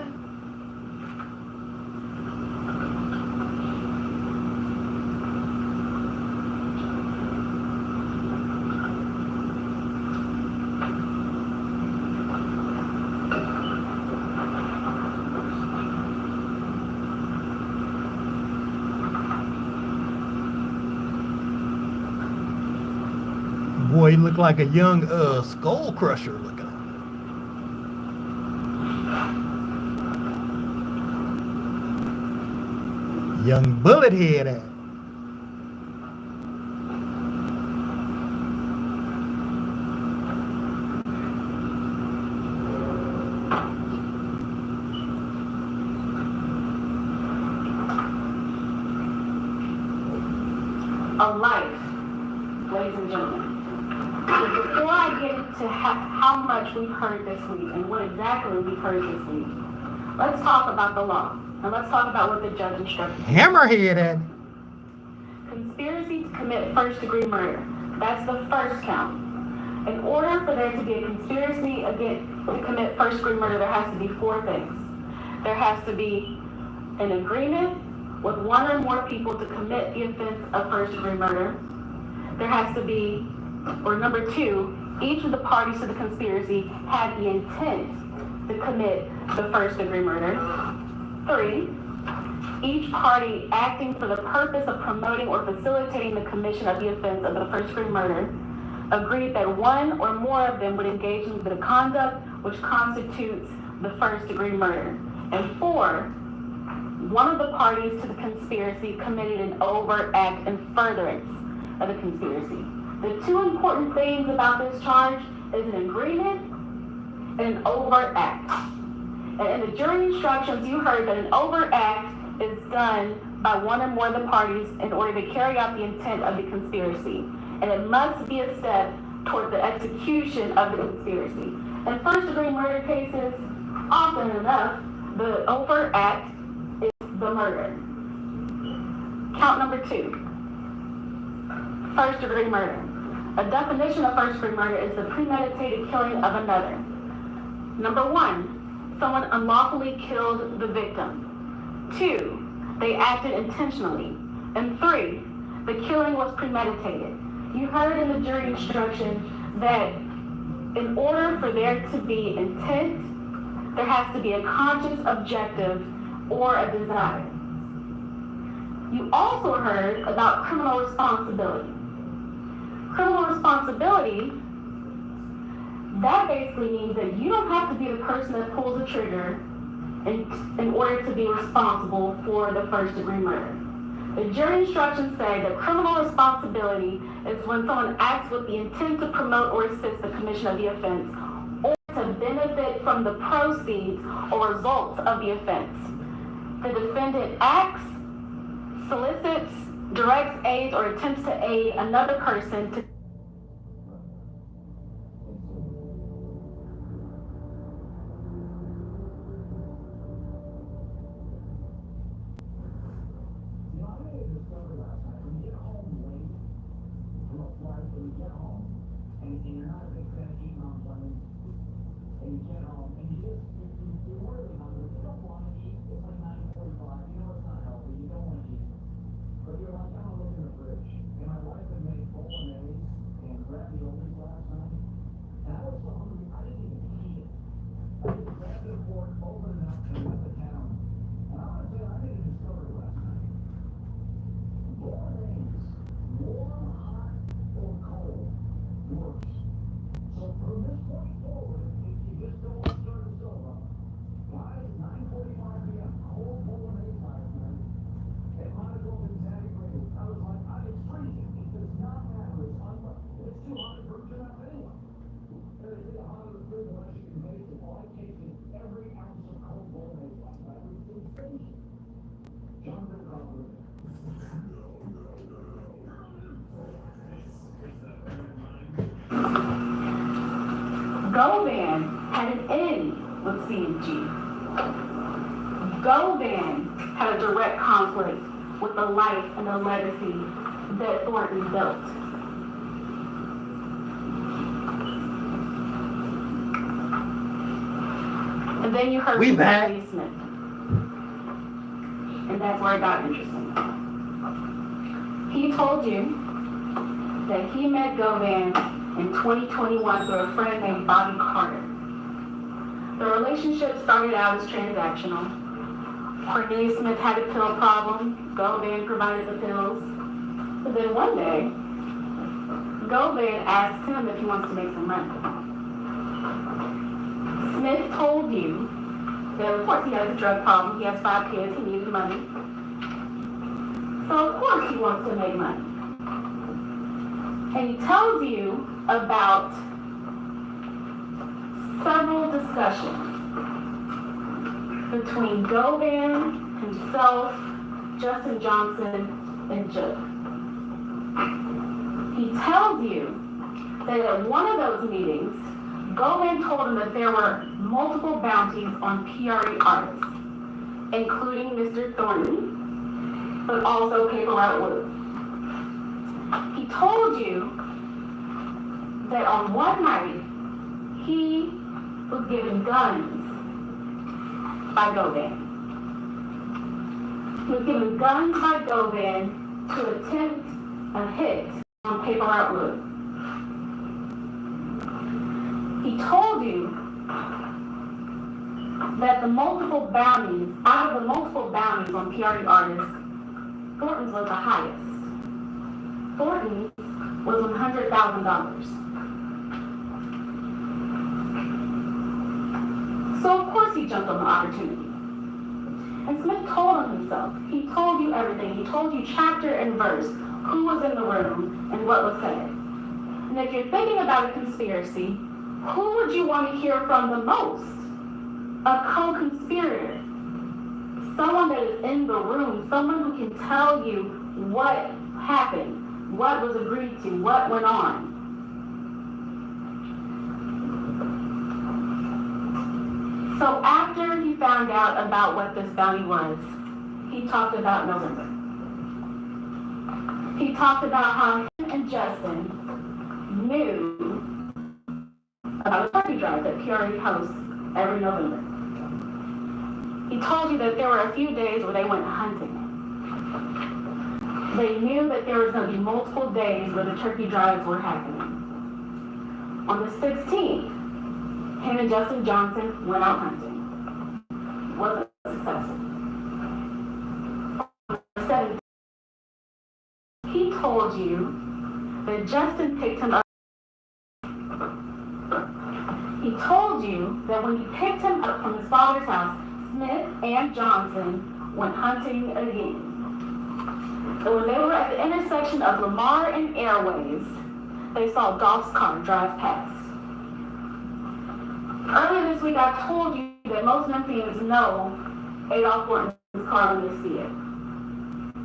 Boy, he looked like a young skull crusher looking. Young bullet head at. A life, ladies and gentlemen. But before I get to how much we've heard this week and what exactly we've heard this week, let's talk about the law. And let's talk about what the judge instructed. Hammerhead at. Conspiracy to commit first-degree murder. That's the first count. In order for there to be a conspiracy to commit first-degree murder, there has to be four things. There has to be an agreement with one or more people to commit the offense of first-degree murder. There has to be, or number two, each of the parties to the conspiracy had the intent to commit the first-degree murder. 3, each party acting for the purpose of promoting or facilitating the commission of the offense of the first-degree murder agreed that one or more of them would engage in the conduct which constitutes the first-degree murder. And 4, one of the parties to the conspiracy committed an overt act in furtherance of the conspiracy. The two important things about this charge is an agreement and an overt act. And in the jury instructions, you heard that an overt act is done by one or more of the parties in order to carry out the intent of the conspiracy. and it must be a step toward the execution of the conspiracy. In first-degree murder cases, often enough, the overt act is the murder. Count number 2, first-degree murder. A definition of first-degree murder is the premeditated killing of another. Number 1, someone unlawfully killed the victim. 2, they acted intentionally. And 3, the killing was premeditated. You heard in the jury instruction that in order for there to be intent, there has to be a conscious objective or a desire. You also heard about criminal responsibility. Criminal responsibility, that basically means that you don't have to be the person that pulls the trigger in order to be responsible for the first-degree murder. The jury instructions say that criminal responsibility is when someone acts with the intent to promote or assist the commission of the offense or to benefit from the proceeds or results of the offense. The defendant acts, solicits, directs, aids, or attempts to aid another person to Govan had an in with C&G. Govan had a direct conflict with the life and the legacy that Thornton built. And then you heard from Lee Smith. And that's where it got interesting. He told you that he met Govan in 2021 through a friend named Bobby Carter. The relationship started out as transactional. Cornelius Smith had a pill problem. Govan provided the pills. But then one day, Govan asked him if he wants to make some money. Smith told you that of course he has a drug problem. He has 5 kids. He needs money. So of course he wants to make money. And he tells you about several discussions between Govan, himself, Justin Johnson, and Joe. He tells you that at one of those meetings, Govan told him that there were multiple bounties on PRE artists, including Mr. Thornton, but also Paper Route Wood. He told you that on one night, he was given guns by Govan. He was given guns by Govan to attempt a hit on Paper Route Wood. He told you that the multiple bounties, out of the multiple bounties on PRE artists, Thornton's was the highest. Thornton's was $100,000. So of course he jumped on the opportunity. And Smith told him himself. He told you everything. He told you chapter and verse, who was in the room and what was said. And if you're thinking about a conspiracy, who would you want to hear from the most? A co-conspirator. Someone that is in the room, someone who can tell you what happened, What was agreed to? What went on? So after he found out about what this bounty was, he talked about November. He talked about how him and Justin knew about a turkey drive that Peoria hosts every November. He told you that there were a few days where they went hunting. They knew that there was going to be multiple days where the turkey drives were happening. On the 16th, him and Justin Johnson went out hunting. Wasn't successful. On the 17th, he told you that Justin picked him up. He told you that when he picked him up from his father's house, Smith and Johnson went hunting again. And when they were at the intersection of Lamar and Airways, they saw Dolph's car drive past. Earlier this week, I told you that most Memphians know Adolph Gordon's car when they see it.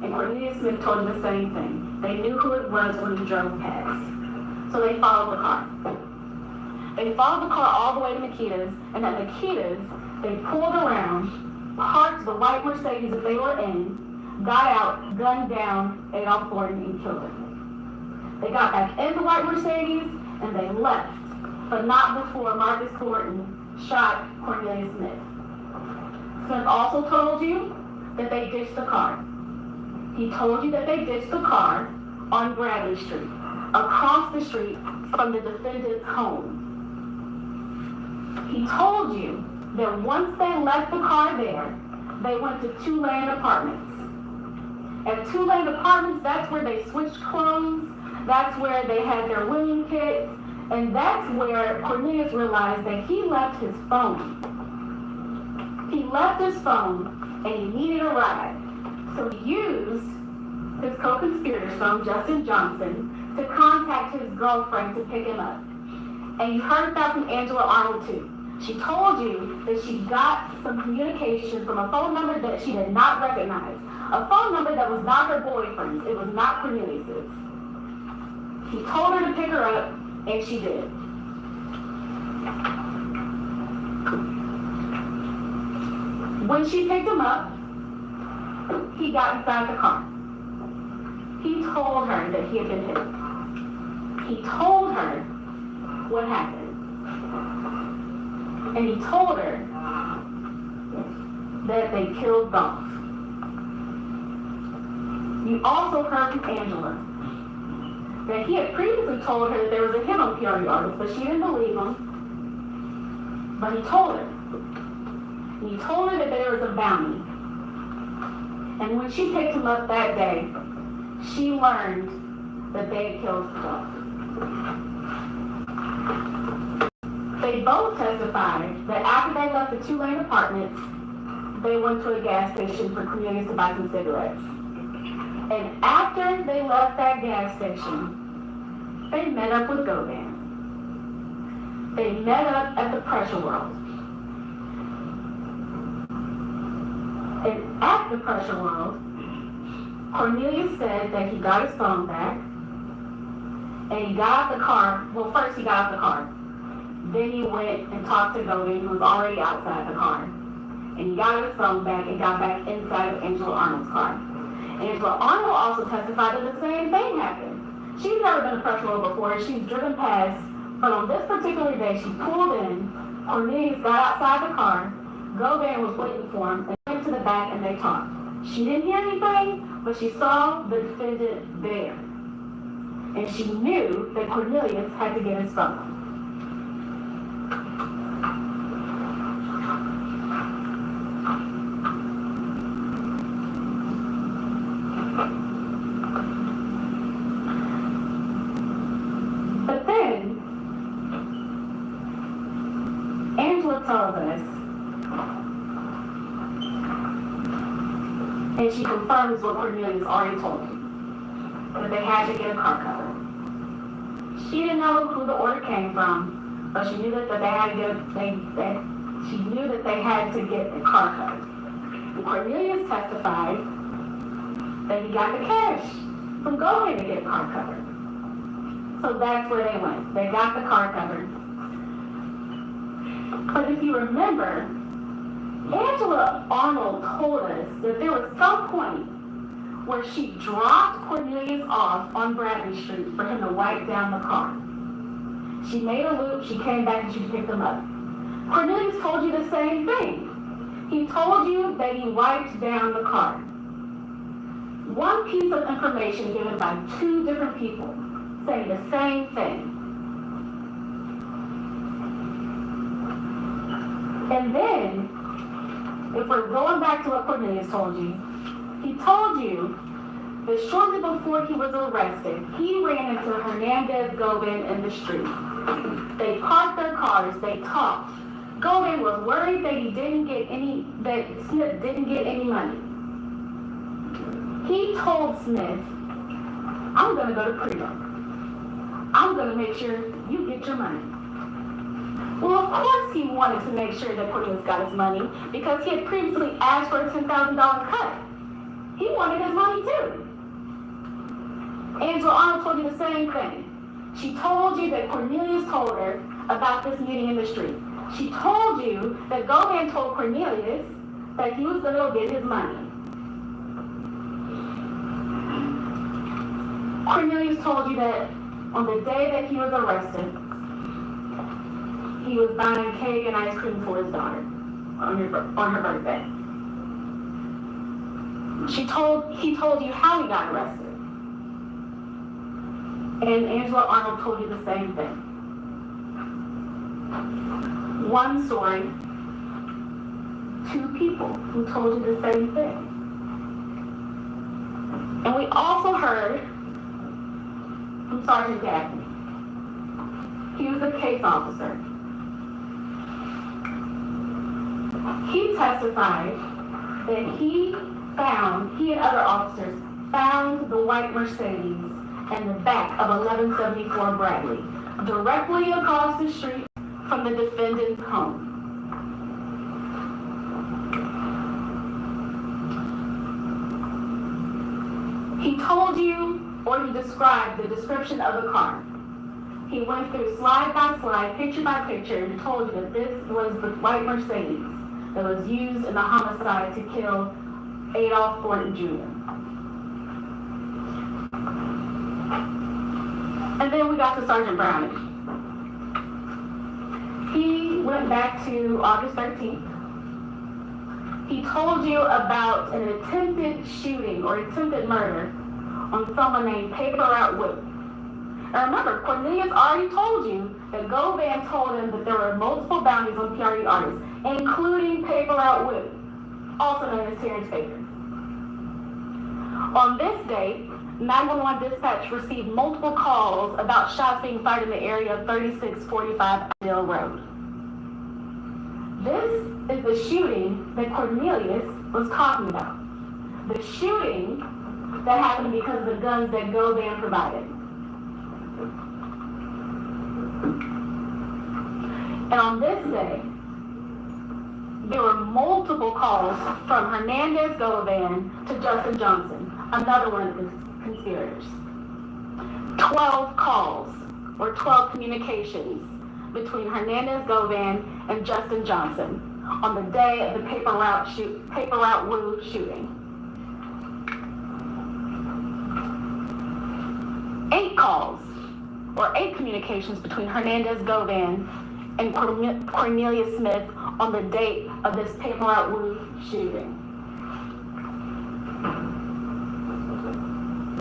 And Cornelius Smith told him the same thing. They knew who it was when he drove past. So they followed the car. They followed the car all the way to Makita's, and at Makita's, they pulled around, parked the white Mercedes that they were in, got out, gunned down Adolph Gordon, and killed him. They got back in the white Mercedes, and they left, but not before Marcus Gordon shot Cornelius Smith. Smith also told you that they ditched the car. He told you that they ditched the car on Bradley Street, across the street from the defendant's home. He told you that once they left the car there, they went to two-lane apartments. At two-lane apartments, that's where they switched clothes, that's where they had their willing kits, and that's where Cornelius realized that he left his phone. He left his phone, and he needed a ride. So he used his co-conspirator's phone, Justin Johnson, to contact his girlfriend to pick him up. And you heard that from Angela Arnold, too. She told you that she got some communication from a phone number that she did not recognize. A phone number that was not her boyfriend's. It was not Cornelius's. He told her to pick her up, and she did. When she picked him up, he got inside the car. He told her that he had been hit. He told her what happened. And he told her that they killed Dolph. You also heard from Angela that he had previously told her that there was a hit on Peoria artist, but she didn't believe him. But he told her. And he told her that there was a bounty. And when she picked him up that day, she learned that they had killed Dolph. They both testified that after they left the two-lane apartments, they went to a gas station for Cornelius to buy some cigarettes. And after they left that gas station, they met up with Govan. They met up at the Pressure World. And at the Pressure World, Cornelius said that he got his phone back, and he got out the car. Well, first he got out the car. Then he went and talked to Govan, who was already outside the car. And he got his phone back and got back inside of Angela Arnold's car. Angela Arnold also testified that the same thing happened. She's never been to Pressure World before. She's driven past, but on this particular day, she pulled in. Cornelius got outside the car. Govan was waiting for him and went to the back and they talked. She didn't hear anything, but she saw the defendant there. And she knew that Cornelius had to get his phone. But then, Angela tells us, and she confirms what Cornelius already told him, that they had to get a car cover. She didn't know who the order came from, but she knew that they had to get she knew that they had to get a car cover. And Cornelius testified that he got the cash. from going to get a car covered. So that's where they went. They got the car covered. But if you remember, Angela Arnold told us that there was some point where she dropped Cornelius off on Bradley Street for him to wipe down the car. She made a loop, she came back and she picked him up. Cornelius told you the same thing. He told you that he wiped down the car. One piece of information given by two different people saying the same thing. And then, if we're going back to what Cornelius told you, he told you that shortly before he was arrested, he ran into Hernandez Govan in the street. They parked their cars, they talked. Govan was worried that Smith didn't get any money. He told Smith, I'm gonna go to prison. I'm gonna make sure you get your money. Well, of course he wanted to make sure that Cornelius got his money because he had previously asked for a $10,000 cut. He wanted his money too. Angela Arnold told you the same thing. She told you that Cornelius told her about this meeting in the street. She told you that Govan told Cornelius that he was going to go get his money. Cornelius told you that on the day that he was arrested, he was buying cake and ice cream for his daughter on her birthday. He told you how he got arrested. And Angela Arnold told you the same thing. One story, two people who told you the same thing. And we also heard from Sergeant Gaffney. He was a case officer. He testified that he and other officers found the white Mercedes in the back of 1174 Bradley, directly across the street from the defendant's home. He told you, or he described the description of the car. He went through slide by slide, picture by picture, and told you that this was the white Mercedes that was used in the homicide to kill Adolph Thornton Jr. And then we got to Sergeant Browning. He went back to August 13th. He told you about an attempted shooting or attempted murder on someone named Paper Route Wood. Now remember, Cornelius already told you that Govan told him that there were multiple bounties on PRE artists, including Paper Route Wood, also known as Terrence Baker. On this date, 911 dispatch received multiple calls about shots being fired in the area of 3645 Dale Road. This is the shooting that Cornelius was talking about. The shooting that happened because of the guns that Govan provided. And on this day, there were multiple calls from Hernandez Govan to Justin Johnson, another one of the conspirators. 12 calls, or 12 communications, between Hernandez Govan and Justin Johnson on the day of the Paper Route Woo shooting. 8 calls, or 8 communications between Hernandez Govan and Cornelius Smith on the date of this Paper Route Woo shooting.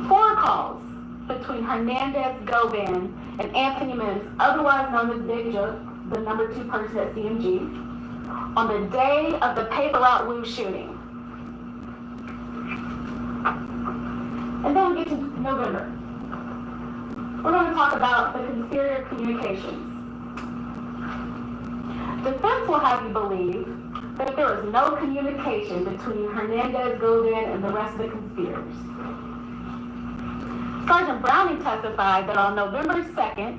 4 calls between Hernandez Govan and Anthony Mims, otherwise known as Big Joe, the number 2 person at CMG, on the day of the Paper Route Woo shooting. And then we get to November. We're going to talk about the conspirator communications. Defense will have you believe that there was no communication between Hernandez Govan and the rest of the conspirators. Sergeant Browning testified that on November 2nd,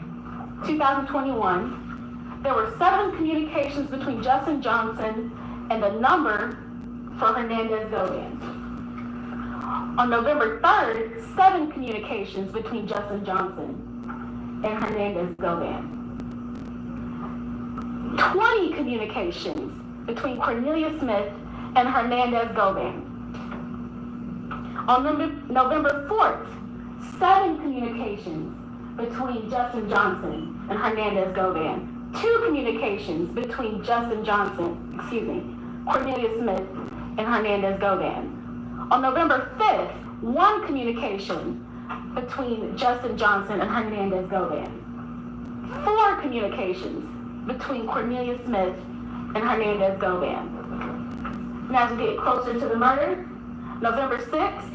2021, there were 7 communications between Justin Johnson and the number for Hernandez Govan. On November 3rd, 7 communications between Justin Johnson and Hernandez Govan. 20 communications between Cornelius Smith and Hernandez Govan. On November 4th, 7 communications between Justin Johnson and Hernandez Govan. 2 communications between Cornelius Smith and Hernandez Govan. On November 5th, 1 communication between Justin Johnson and Hernandez Govan. 4 communications between Cornelius Smith and Hernandez Govan. And as we get closer to the murder, November 6th,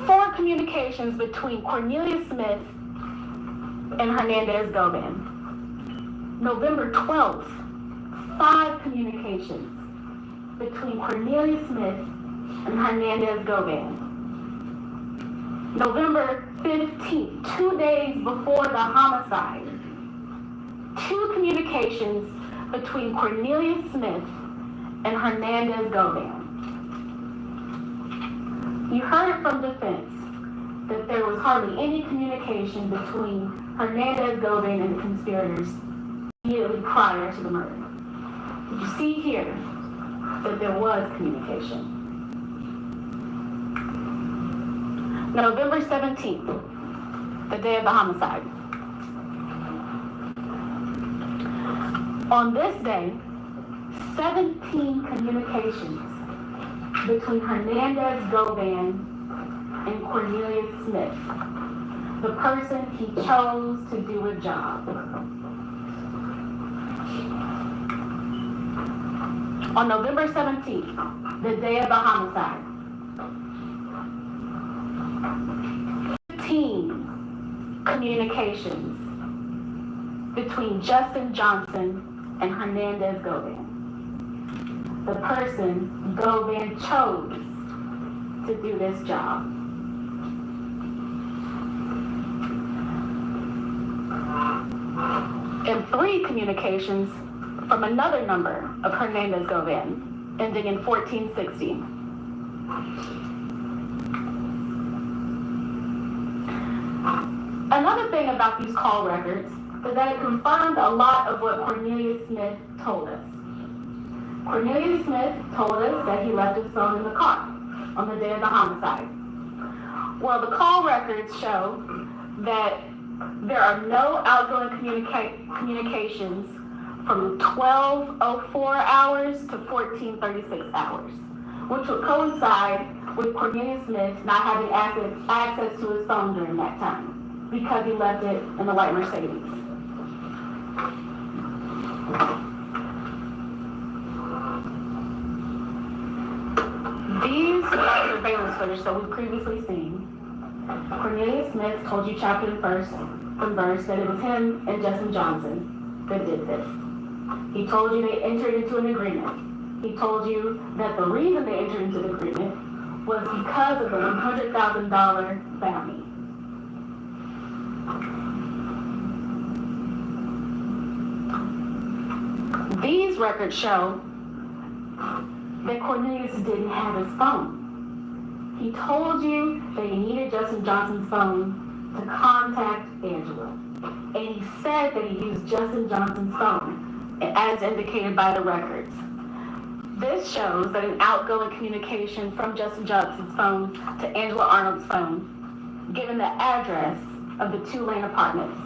4 communications between Cornelius Smith and Hernandez Govan. November 12th, 5 communications between Cornelius Smith and Hernandez Govan. November 15th, 2 days before the homicide, 2 communications between Cornelius Smith and Hernandez Govan. You heard it from defense that there was hardly any communication between Hernandez Govan and the conspirators immediately prior to the murder. Did you see here that there was communication? November 17th, the day of the homicide. On this day, 17 communications between Hernandez Govan and Cornelius Smith, the person he chose to do a job. On November 17th, the day of the homicide, 15 communications between Justin Johnson and Hernandez Govan, the person Govan chose to do this job. And 3 communications from another number of Hernandez Govan, ending in 1460. Another thing about these call records is that it confirmed a lot of what Cornelius Smith told us. Cornelius Smith told us that he left his phone in the car on the day of the homicide. Well, the call records show that there are no outgoing communications from 12:04 hours to 14:36 hours, which would coincide with Cornelius Smith not having access to his phone during that time because he left it in the white Mercedes. These are surveillance footage that we've previously seen. Cornelius Smith told you chapter and verse that it was him and Justin Johnson that did this. He told you they entered into an agreement. He told you that the reason they entered into the agreement was because of the $100,000 bounty. These records show that Cornelius didn't have his phone. He told you that he needed Justin Johnson's phone to contact Angela. And he said that he used Justin Johnson's phone, as indicated by the records. This shows that an outgoing communication from Justin Johnson's phone to Angela Arnold's phone, given the address of the 2-lane apartments.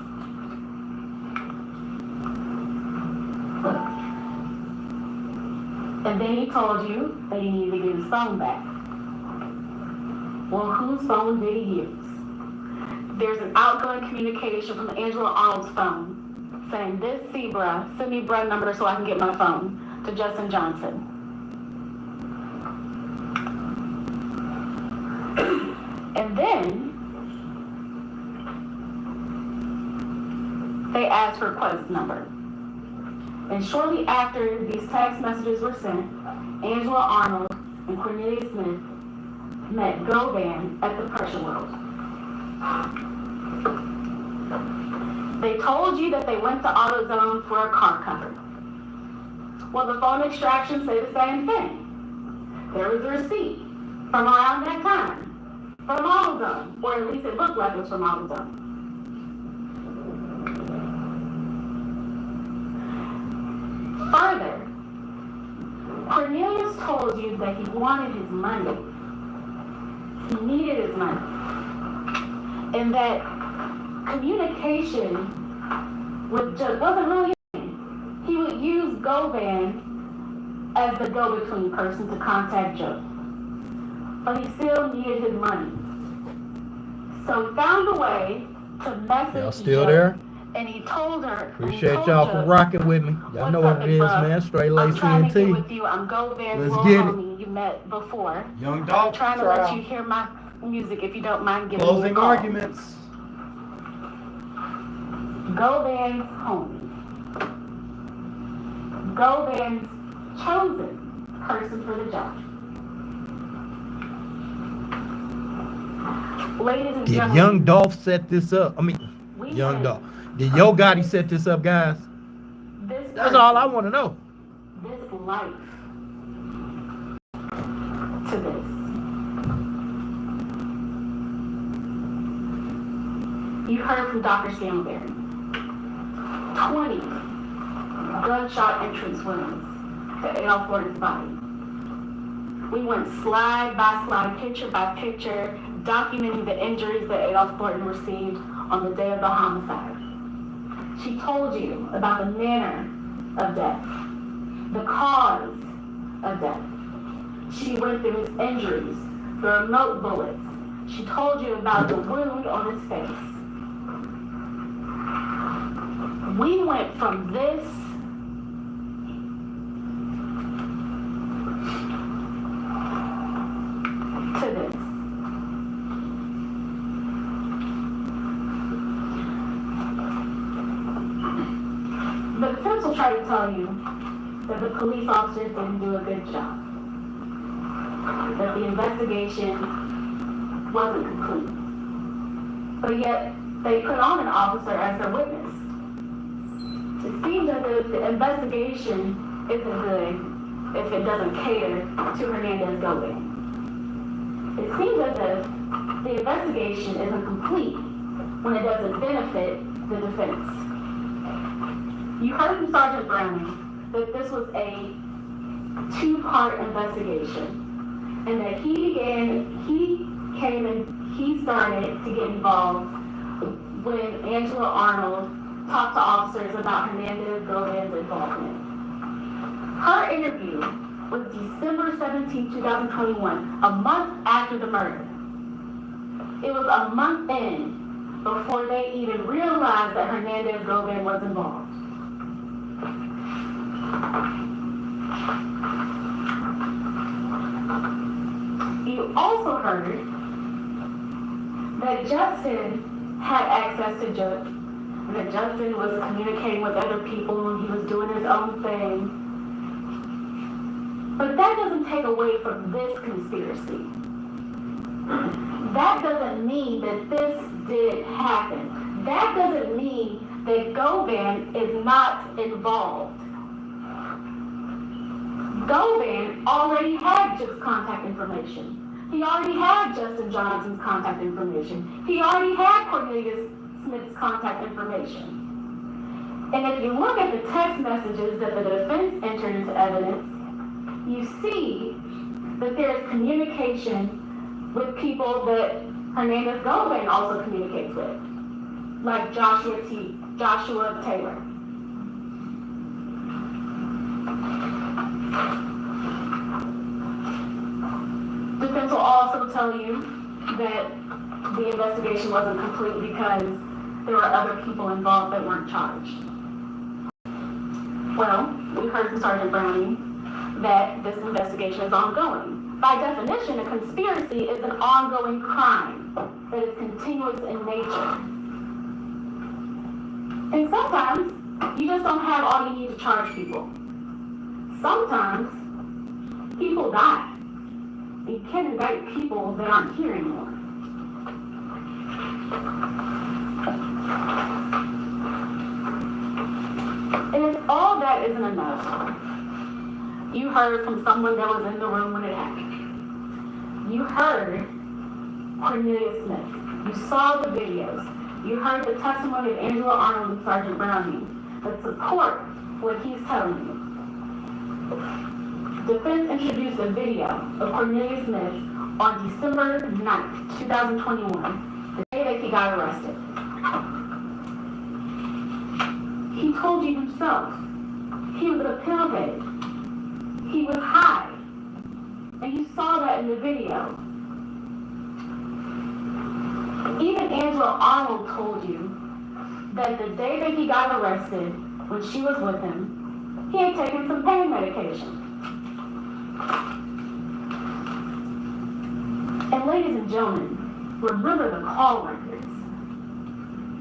And then he told you that he needed to get his phone back. Well, whose phone did he use? There's an outgoing communication from Angela Arnold's phone saying, "This Zebra, send me bruh number so I can get my phone," to Justin Johnson. And then they asked for a quest number. And shortly after these text messages were sent, Angela Arnold and Cornelius Smith met Govan at the Pressure World. They told you that they went to AutoZone for a car cover. Well, the phone extractions say the same thing. There was a receipt from around that time, from AutoZone, or at least it looked like it was from AutoZone. Further, Cornelius told you that he wanted his money. He needed his money. And that communication wasn't really him. He would use Govan as the go-between person to contact Joe. But he still needed his money. So he found a way to message Y'all still Joe, there? and he told her. Appreciate y'all for rocking with me. Y'all know what it is, man. StraightLace I'm trying to get ENT. with you. I'm Govan's Let's little get it. homie you met before. Young I'm Dolph. trying to let you hear my music if you don't mind giving me Closing a call. arguments. Govan's homie. Govan's chosen person for the job. Ladies and Did gentlemen, Young Dolph set this up? I mean, we Young say Dolph. Did Yo Gotti set this up, guys? this That's person, all I want to know. this life to this. You heard from Dr. Scantleberry. 20 gunshot entrance wounds to Adolph Gordon's body. We went slide by slide, picture by picture, documenting the injuries that Adolph Gordon received on the day of the homicide. She told you about the manner of death, the cause of death. She went through his injuries, the remote bullets. She told you about the wound on his face. We went from this to this. The defense will try to tell you that the police officers didn't do a good job, that the investigation wasn't complete, but yet they put on an officer as their witness. It seems as if the investigation isn't good if it doesn't cater to Hernandez Govan. It seems as if the investigation isn't complete when it doesn't benefit the defense. You heard from Sergeant Browning that this was a two-part investigation, and that he came and he started to get involved when Angela Arnold talked to officers about Hernandez Govan's involvement. Her interview was December 17, 2021, a month after the murder. It was a month in before they even realized that Hernandez Govan was involved. You also heard that Justin had access to Joe, and that Justin was communicating with other people and he was doing his own thing. But that doesn't take away from this conspiracy. That doesn't mean that this did happen. That doesn't mean that Govan is not involved. Govan already had Chip's contact information. He already had Justin Johnson's contact information. He already had Cornelius Smith's contact information. And if you look at the text messages that the defense entered into evidence, you see that there is communication with people that Hernandez Govan also communicates with, like Joshua Taylor. Defense will also tell you that the investigation wasn't complete because there were other people involved that weren't charged. Well, we heard from Sergeant Browning that this investigation is ongoing. By definition, a conspiracy is an ongoing crime that is continuous in nature. And sometimes you just don't have all you need to charge people. Sometimes people die. You can't indict people that aren't here anymore. And if all that isn't enough, you heard from someone that was in the room when it happened, You heard Cornelius Smith. You saw the videos. You heard the testimony of Angela Arnold and Sergeant Browning that support what he's telling you. Defense introduced a video of Cornelius Smith on December 9th, 2021, the day that he got arrested. He told you himself, he was a pillhead. He was high. And you saw that in the video. Even Angela Arnold told you that the day that he got arrested, when she was with him, he had taken some pain medication. And ladies and gentlemen, remember the call records.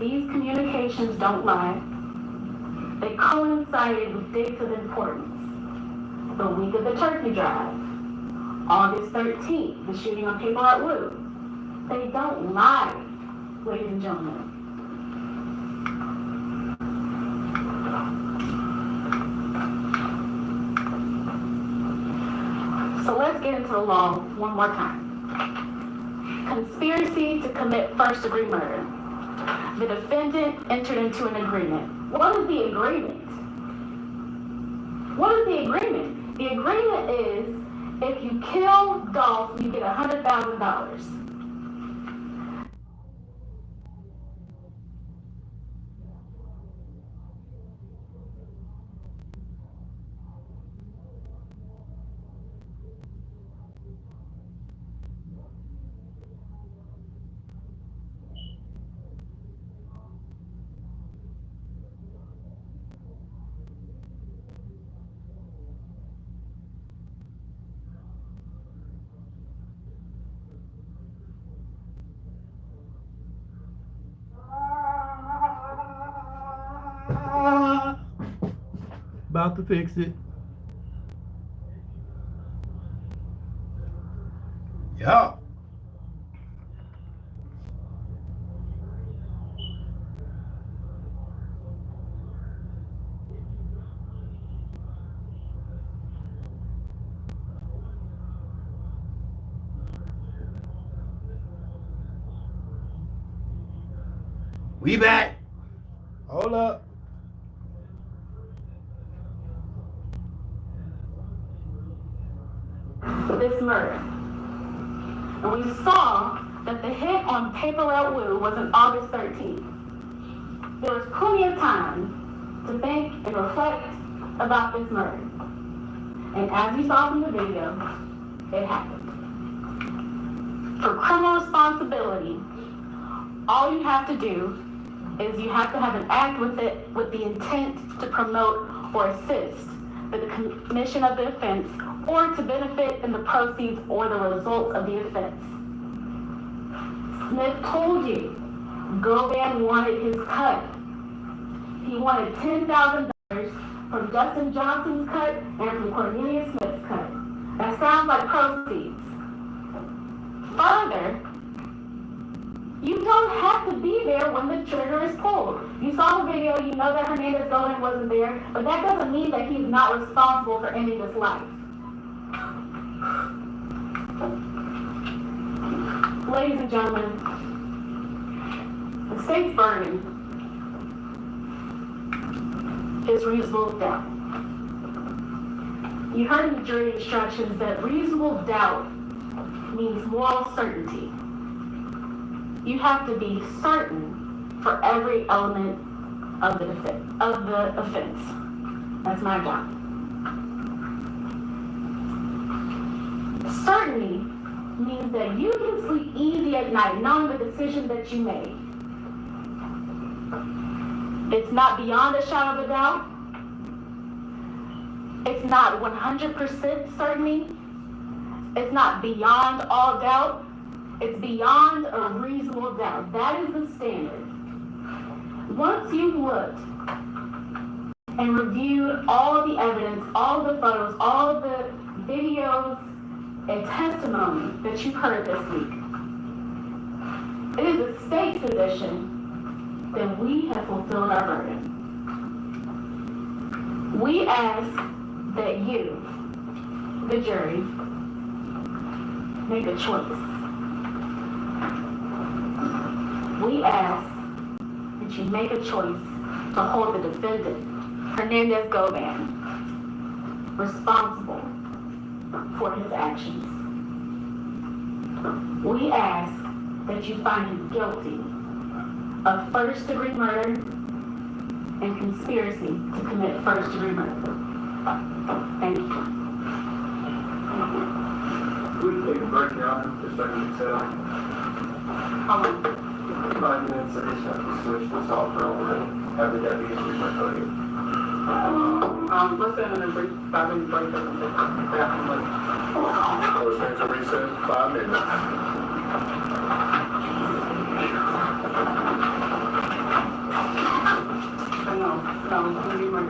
These communications don't lie. They coincided with dates of importance. The week of the turkey drive, August 13th, the shooting on Paper Art Woo. They don't lie, ladies and gentlemen. So let's get into the law one more time. Conspiracy to commit first-degree murder. The defendant entered into an agreement. What is the agreement? What is the agreement? The agreement is, if you kill Dolph, you get $100,000. About to fix it. Yeah. We back. Hold up. This murder. And we saw that the hit on Paper Route Woo was on August 13th. There was plenty of time to think and reflect about this murder. And as you saw from the video, it happened. For criminal responsibility, all you have to do is you have to have an act with the intent to promote or assist the commission of the offense or to benefit in the proceeds or the results of the offense. Smith told you Govan wanted his cut. He wanted $10,000 from Justin Johnson's cut and from Cornelius Smith's cut. That sounds like proceeds. Further, you don't have to be there when the trigger is pulled. You saw the video, you know that Hernandez-Govan wasn't there, but that doesn't mean that he's not responsible for ending his life. Ladies and gentlemen, the state's burden is reasonable doubt. You heard in the jury instructions that reasonable doubt means moral certainty. You have to be certain for every element of the offense. That's my job. Certainty means that you can sleep easy at night knowing the decision that you made. It's not beyond a shadow of a doubt. It's not 100% certainty. It's not beyond all doubt. It's beyond a reasonable doubt. That is the standard. Once you've looked and reviewed all the evidence, all the photos, all the videos and testimony that you've heard this week, it is the state's position that we have fulfilled our burden. We ask that you, the jury, make a choice. We ask that you make a choice to hold the defendant, Hernandez-Govan, responsible for his actions. We ask that you find him guilty of first-degree murder and conspiracy to commit first-degree murder. Thank you. We can take a break, Your Honor, just so I can settle. How long? 5 minutes, I just have to switch this off for a little bit. Have the deputies read my podium. Let's end in a brief 5-minute break. Motion to recess, 5 minutes. No, it's gonna be my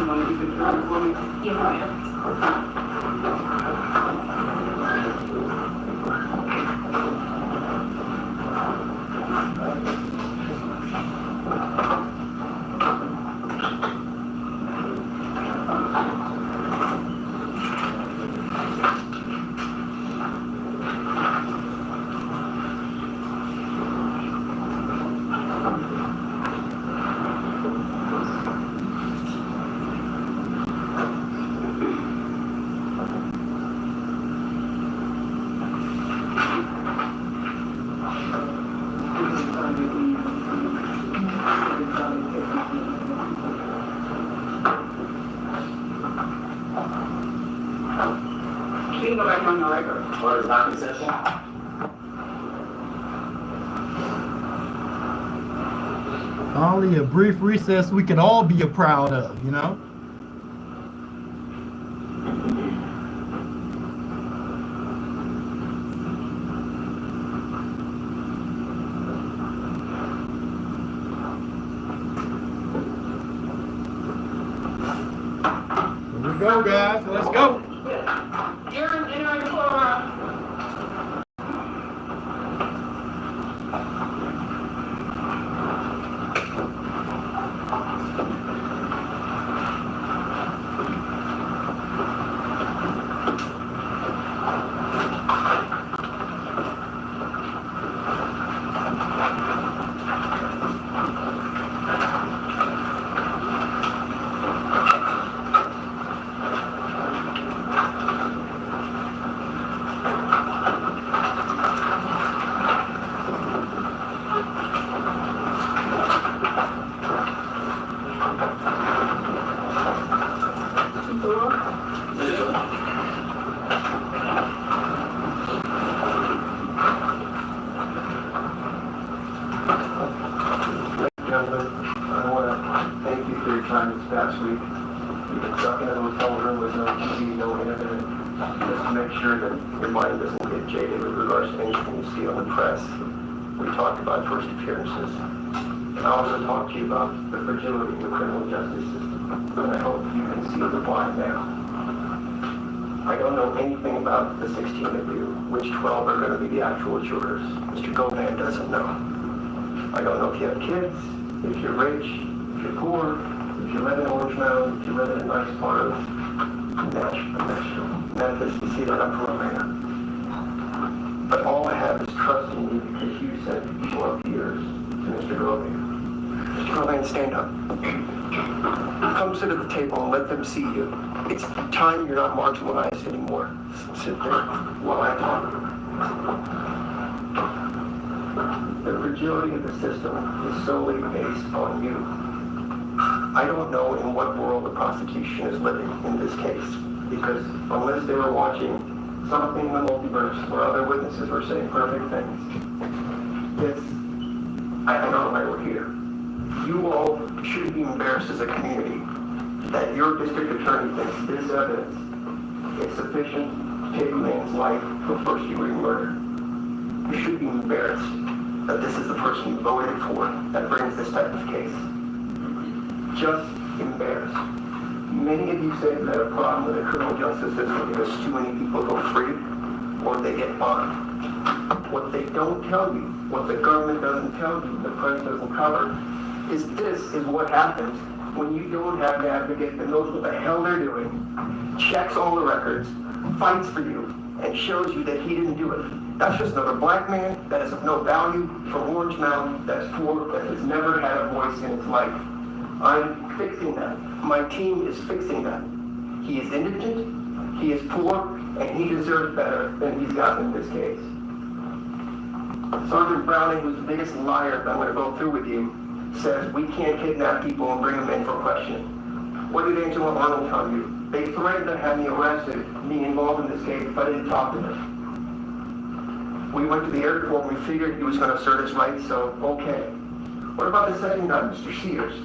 You want to keep it short for me? Yes, ma'am. You can go back on the record. What is not in session? Only a brief recess we can all be proud of, you know? Here we go, guys. Let's go. Aaron, entering the courtroom. Gentlemen, I want to thank you for your time this past week. You've been stuck in a hotel room with no TV, no internet, just to make sure that your mind doesn't get jaded with regards to anything you see on the press. We talked about first appearances. I also talked to you about the fragility of the criminal justice system, and I hope you can see the why now. I don't know anything about the 16 of you, which 12 are going to be the actual jurors. Mr. Govan doesn't know. I don't know if you have kids, if you're rich, if you're poor, if you live in Orange Mound, if you live in a nice part of Memphis, you see that I'm from there. But all I have is trust in you because you said you are peers to Mr. Govan. Mr. Govan, stand up. Come sit at the table and let them see you. It's time you're not marginalized anymore. Sit there while I talk. The fragility of the system is solely based on you. I don't know in what world the prosecution is living in this case, because unless they were watching something in the multiverse where other witnesses were saying perfect things, I don't know why we're here. You all should be embarrassed as a community that your district attorney thinks this evidence is sufficient to take a man's life for first-degree murder. You should be embarrassed that this is the person you voted for that brings this type of case. Just embarrassed. Many of you say that a problem with the criminal justice system because too many people go free or they get fined. What they don't tell you, what the government doesn't tell you, the press doesn't cover, is this is what happens when you don't have an advocate that knows what the hell they're doing, checks all the records, fights for you, and shows you that he didn't do it. That's just another black man that is of no value from Orange Mound, that's poor, that has never had a voice in his life. I'm fixing that. My team is fixing that. He is indigent, he is poor, and he deserves better than he's gotten in this case. Sergeant Browning, who's the biggest liar that I'm going to go through with you, says we can't kidnap people and bring them in for questioning. What did Angela Arnold tell you? They threatened to have me arrested, me involved in this case, but I didn't talk to them. We went to the airport and we figured he was going to assert his rights, so okay. What about the second guy, Mr. Sears?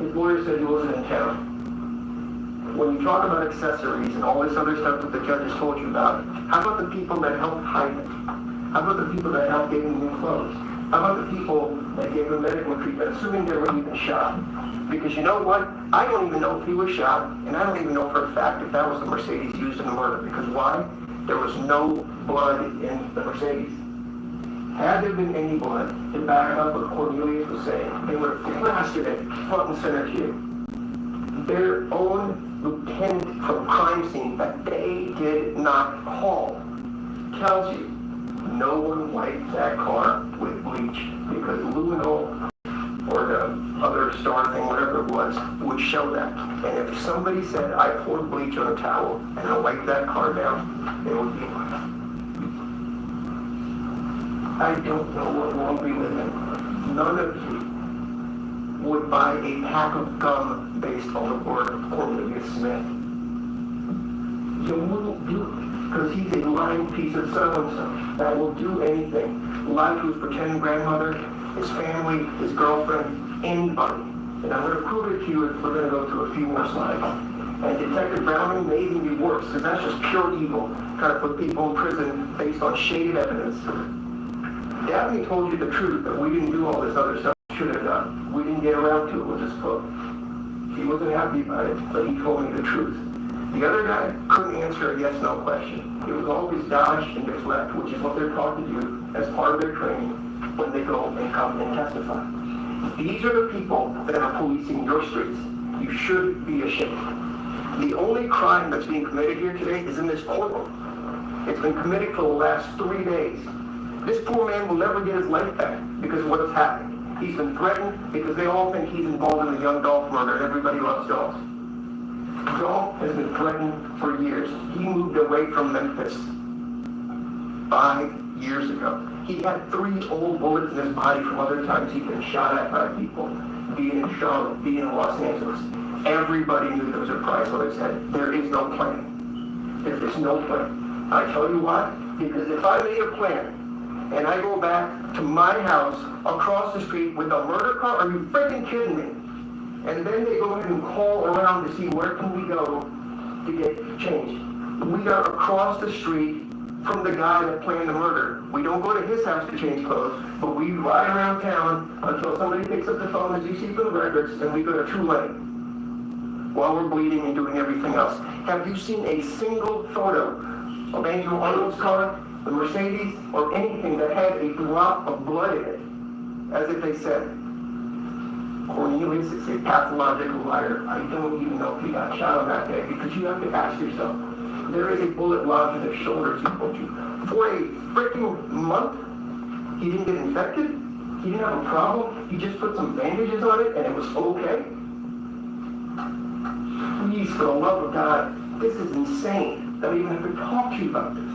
His lawyer said he wasn't in town. When you talk about accessories and all this other stuff that the judges told you about, how about the people that helped hide him? How about the people that helped give him new clothes? How about the people that gave him medical treatment, assuming they were even shot? Because you know what? I don't even know if he was shot, and I don't even know for a fact if that was the Mercedes used in the murder. Because why? There was no blood in the Mercedes. Had there been any blood to back up what Cornelius was saying, they would have plastered it front and center to you. Their own lieutenant from crime scene that they did not haul tells you no one wiped that car with bleach because luminol or the other star thing, whatever it was, would show that. And if somebody said, I poured bleach on a towel and I wiped that car down, it would be lying. I don't know what world we live in. None of you would buy a pack of gum based on the word of Cornelius Smith. You wouldn't do it because he's a lying piece of so-and-so that will do anything. Lie to his pretend grandmother, his family, his girlfriend, anybody. And I'm going to prove it to you if we're going to go through a few more slides. And Detective Browning may even be worse because that's just pure evil, trying to put people in prison based on shaded evidence. Dabney told you the truth that we didn't do all this other stuff we should have done. We didn't get around to it with this book. He wasn't happy about it, but he told me the truth. The other guy couldn't answer a yes-no question. It was always dodge and deflect, which is what they're taught to do as part of their training when they go and come and testify. These are the people that are policing your streets. You should be ashamed. The only crime that's being committed here today is in this courtroom. It's been committed for the last 3 days. This poor man will never get his life back because of what has happened. He's been threatened because they all think he's involved in the young Dolph murder and everybody loves Dolph. Dolph has been threatened for years. He moved away from Memphis 5 years ago. He had 3 old bullets in his body from other times he'd been shot at by people, being in Charlotte, being in Los Angeles. Everybody knew there was a price on his head. There is no plan. There is no plan. I tell you why? Because if I made a plan and I go back to my house across the street with a murder car, are you freaking kidding me? And then they go ahead and call around to see where can we go to get changed. We are across the street from the guy that planned the murder. We don't go to his house to change clothes, but we ride around town until somebody picks up the phone, as you see from the records, and we go to True Lane while we're bleeding and doing everything else. Have you seen a single photo of Angel Arnold's car, the Mercedes, or anything that had a drop of blood in it? As if they said, Cornelius is a pathological liar. I don't even know if he got shot on that day, because you have to ask yourself, there is a bullet lodged in his shoulder, as he told you. For a freaking month, he didn't get infected. He didn't have a problem. He just put some bandages on it, and it was okay. Please, for the love of God, this is insane that we even have to talk to you about this.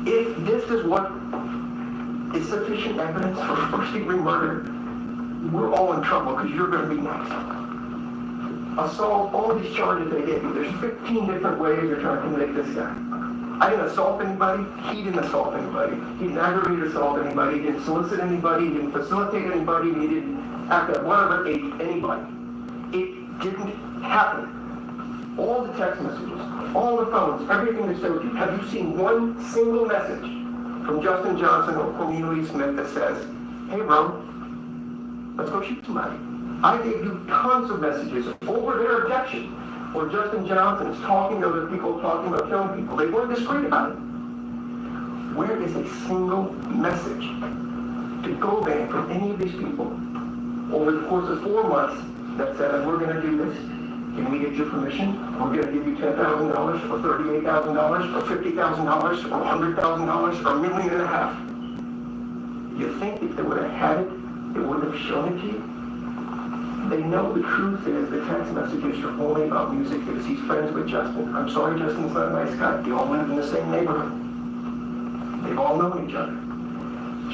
If this is what is sufficient evidence for first-degree murder, we're all in trouble because you're going to be next. Assault, all these charges they gave you. There's 15 different ways they're trying to convict this guy. I didn't assault anybody. He didn't assault anybody. He didn't aggravate assault anybody. He didn't solicit anybody. He didn't facilitate anybody. He didn't act at whatever age anybody. It didn't happen. All the text messages, all the phones, everything they showed you. Have you seen one single message from Justin Johnson or Cornelius Smith that says, hey bro, let's go shoot somebody? I gave you tons of messages over their objection where Justin Johnson is talking to other people, talking about killing people. They weren't discreet about it. Where is a single message to go ban from any of these people over the course of 4 months that said, we're going to do this? Can we get your permission? We're going to give you $10,000 or $38,000 or $50,000 or $100,000 or $1.5 million. You think if they would have had it, they wouldn't have shown it to you? They know the truth is the text messages are only about music because he's friends with Justin. I'm sorry Justin's not a nice guy. They all live in the same neighborhood. They've all known each other.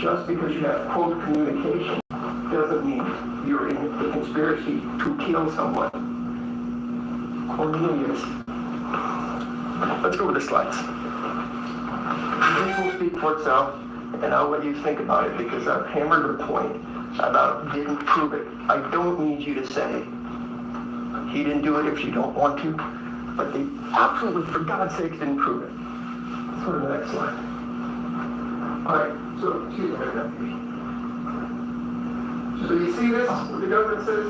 Just because you have quote communication doesn't mean you're in a conspiracy to kill someone. Cornelius. Let's go with the slides. This will speak for itself, and I'll let you think about it because I've hammered the point about didn't prove it. I don't need you to say he didn't do it if you don't want to, but they absolutely, for God's sake, didn't prove it. Let's go to the next slide. Alright, so, excuse me, so you see this, what the government says?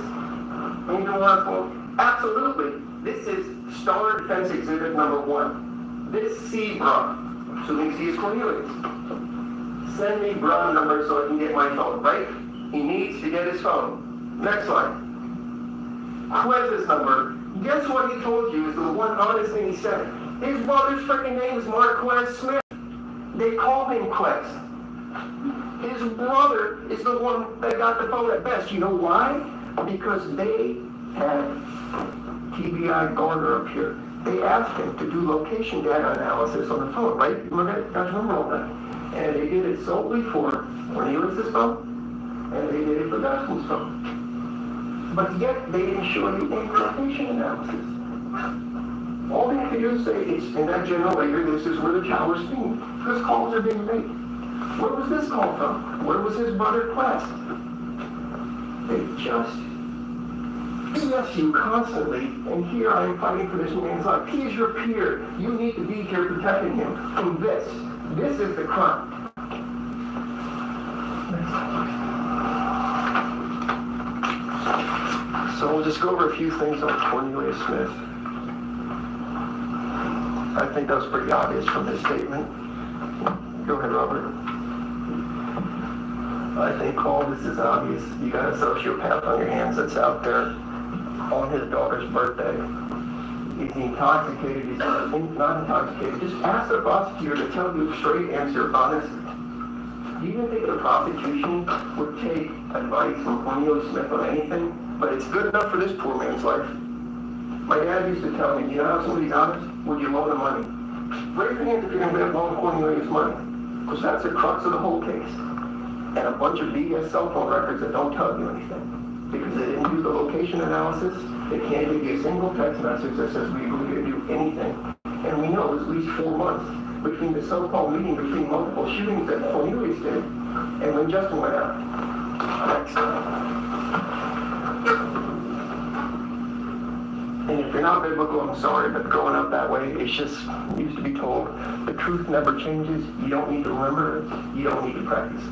Angel on phone? Absolutely. This is Star Defense Exhibit number 1. This C, bruh, assuming C is Cornelius. Send me bruh number so I can get my phone, right? He needs to get his phone. Next slide. Quez's number. Guess what he told you is the one honest thing he said. His brother's freaking name is Marquez Smith. They call him Quez. His brother is the one that got the phone at best. You know why? Because they had TBI Garner up here. They asked him to do location data analysis on the phone, right? Remember all that? And they did it solely for Cornelius' phone, and they did it for Dustin's phone. But yet, they didn't show you any location analysis. All they have to do is say, it's in that general area, this is where the tower's being. Because calls are being made. Where was this call from? Where was his brother Quest? They just BS you constantly, and here I am fighting for this man's life. He is your peer. You need to be here protecting him from this. This is the crime. So we'll just go over a few things on Cornelius Smith. I think that was pretty obvious from his statement. Go ahead, Robert. I think all this is obvious. You got a sociopath on your hands that's out there on his daughter's birthday. Is he intoxicated? He's not intoxicated. Just ask the prosecutor to tell you a straight answer, honest. Do you think the prosecution would take advice from Cornelius Smith on anything? But it's good enough for this poor man's life. My dad used to tell me, you know how somebody's honest? Would you loan them money? Raise your hands if you're going to loan Cornelius money. Because that's the crux of the whole case. And a bunch of BS cell phone records that don't tell you anything. Because they didn't do the location analysis. They can't give you a single text message that says we agree to do anything. And we know it was at least 4 months between the so-called meeting between multiple shootings that Cornelius did and when Justin went out. Next. And if you're not biblical, I'm sorry, but growing up that way, it's just used to be told, the truth never changes, you don't need to remember it, you don't need to practice.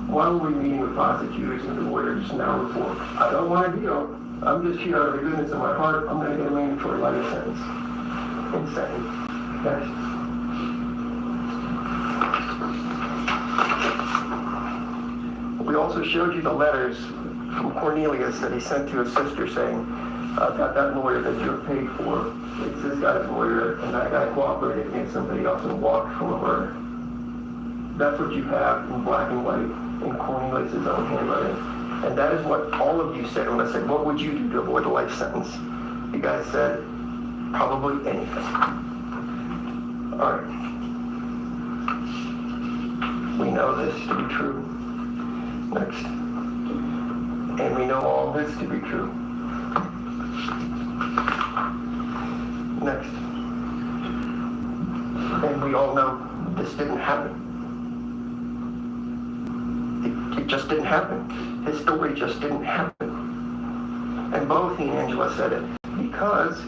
Why were we meeting with prosecutors and lawyers now before? I don't want to deal. I'm just here out of the goodness of my heart. I'm going to get a mandatory life sentence. Insane. Next. We also showed you the letters from Cornelius that he sent to his sister saying, I've got that lawyer that you're paid for. It's this guy's lawyer, and that guy cooperated against somebody else and walked from a murder. That's what you have in black and white in Cornelius' own handwriting. And that is what all of you said when I said, what would you do to avoid a life sentence? You guys said, probably anything. All right. We know this to be true. Next. And we know all this to be true. Next. And we all know this didn't happen. It just didn't happen. His story just didn't happen. And both he and Angela said it because,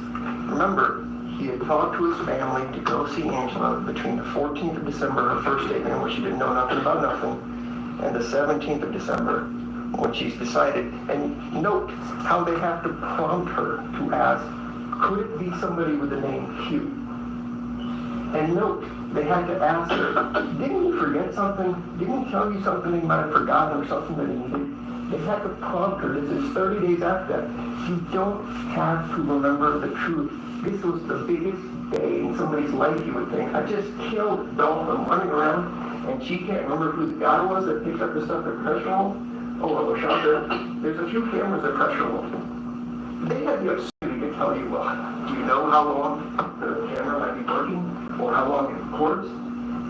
remember, he had talked to his family to go see Angela between the 14th of December, her first statement in which she didn't know nothing about nothing, and the 17th of December, when she's decided. And note how they have to prompt her to ask, could it be somebody with the name Hugh? And note, they had to ask her, didn't he forget something? Didn't he tell you something he might have forgotten or something that he needed? They had to prompt her. This is 30 days after that. You don't have to remember the truth. This was the biggest day in somebody's life, you would think. I just killed Dolph. I'm running around, and she can't remember who the guy was that picked up the stuff at pressure roll. Oh, well, we're shot there. There's a few cameras at pressure roll. They had the opportunity to tell you, well, do you know how long the camera might be working? Or how long it records?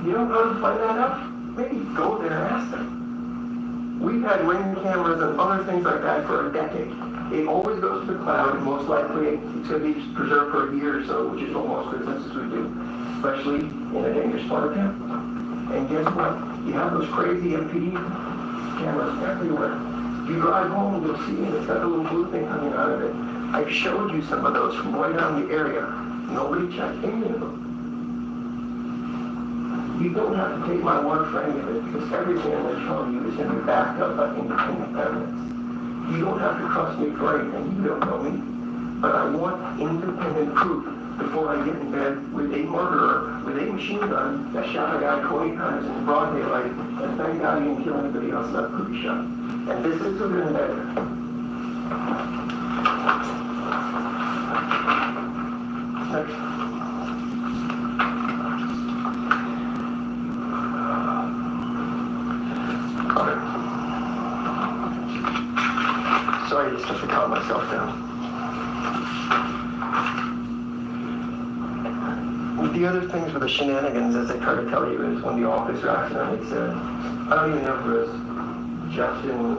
You don't know how to find that out? Maybe go there and ask them. We've had Ring cameras and other things like that for a decade. It always goes to the cloud, and most likely it's going to be preserved for a year or so, which is what most businesses would do, especially in a dangerous part of town. And guess what? You have those crazy MPD cameras everywhere. You drive home, you'll see it. It's got a little blue thing coming out of it. I've showed you some of those from right around the area. Nobody checked any of them. You don't have to take my word for any of it, because everything I'm going to tell you is going to be backed up by independent evidence. You don't have to trust me for anything. You don't know me. But I want independent proof before I get in bed with a murderer with a machine gun that shot a guy 20 times in broad daylight, and thank God he didn't kill anybody else in that cookie shop. And this is a vendetta. Next. Sorry, just have to calm myself down. The other things with the shenanigans, as they try to tell you, is when the officer accidentally said, I don't even know who it was, Justin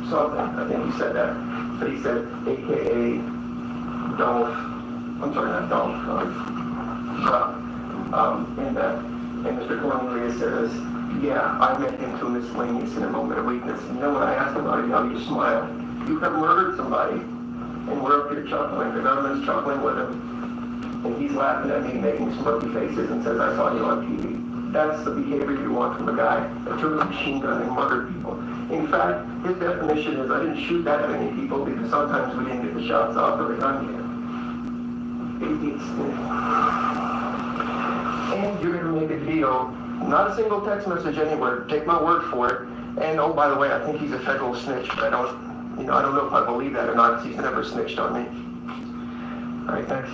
something, I think he said that, but he said, AKA Dolph, I'm sorry, not Dolph, and Mr. Cornelius says, yeah, I met him too miscellaneous in a moment of weakness. And then when I asked him about it, how you smile, you have murdered somebody, and we're up here chuckling, the government's chuckling with him. And he's laughing at me, making smirky faces, and says, I saw you on TV. That's the behavior you want from a guy that took a machine gun and murdered people. In fact, his definition is, I didn't shoot that many people because sometimes we didn't get the shots off of the gun here. And you're going to make a deal, not a single text message anywhere, take my word for it. And oh, by the way, I think he's a federal snitch, but I don't know if I believe that or not, because he's never snitched on me. All right, next.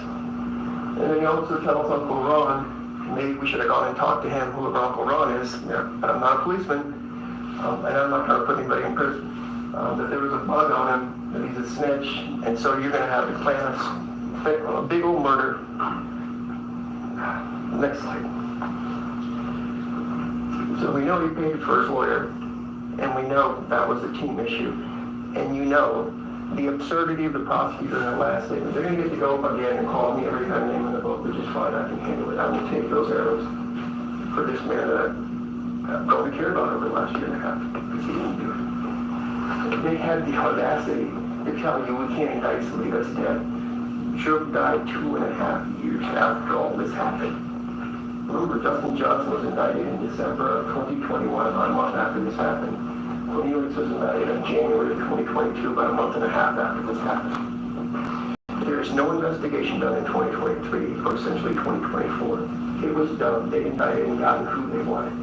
And then he also tells Uncle Ron, maybe we should have gone and talked to him, whoever Uncle Ron is. Yeah, I'm not a policeman, and I'm not trying to put anybody in prison. That there was a bug on him, that he's a snitch, and so you're going to have to plan a big old murder. Next slide. So we know he paid for his lawyer, and we know that was a team issue, and you know the absurdity of the prosecutor in the last statement. They're going to get to go up again and call me every time name in the book, which is fine, I can handle it. I will take those arrows for this man that I've probably cared about over the last year and a half, because he didn't do it. They had the audacity to tell you we can't indict Salinas dead. Shook died 2.5 years after all this happened. Remember, Justin Johnson was indicted in December of 2021, about a month after this happened. Cornelius was indicted in January of 2022, about a month and a half after this happened. There is no investigation done in 2023, or essentially 2024. It was done, they indicted and gotten who they wanted.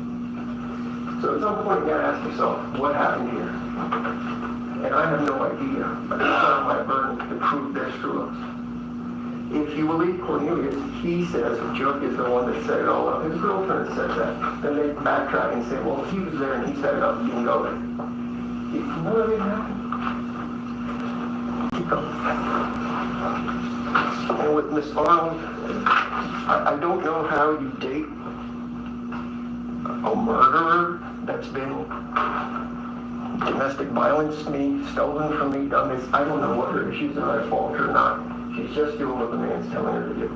So at some point you gotta ask yourself, what happened here? And I have no idea, but it's not my burden to prove their screw-ups. If you believe Cornelius, he says Jook is the one that set it all up. His girlfriend said that. Then they backtrack and say, well, he was there and he set it up, he didn't go there. None of it happened. Keep going. And with Miss Arnold, I don't know how you date a murderer that's been domestic violence to me, stolen from me, done this. I don't know what her issues are at fault or not. She's just doing what the man's telling her to do.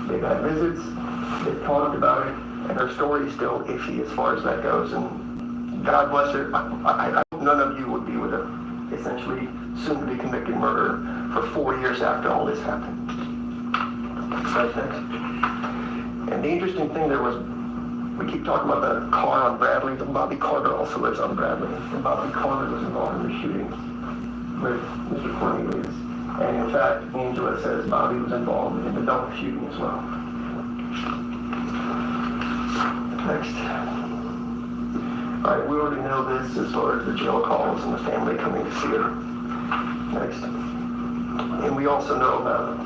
They've had visits, they've talked about it, and her story is still iffy as far as that goes. And God bless her, I hope none of you would be with a essentially soon-to-be convicted murderer for 4 years after all this happened. Right, next. And the interesting thing there was, we keep talking about the car on Bradley, but Bobby Carter also lives on Bradley, and Bobby Carter was involved in the shooting with Mr. Cornelius. And in fact, Angela says Bobby was involved in the Dolph shooting as well. Next. All right, we already know this as far as the jail calls and the family coming to see her. Next. And we also know about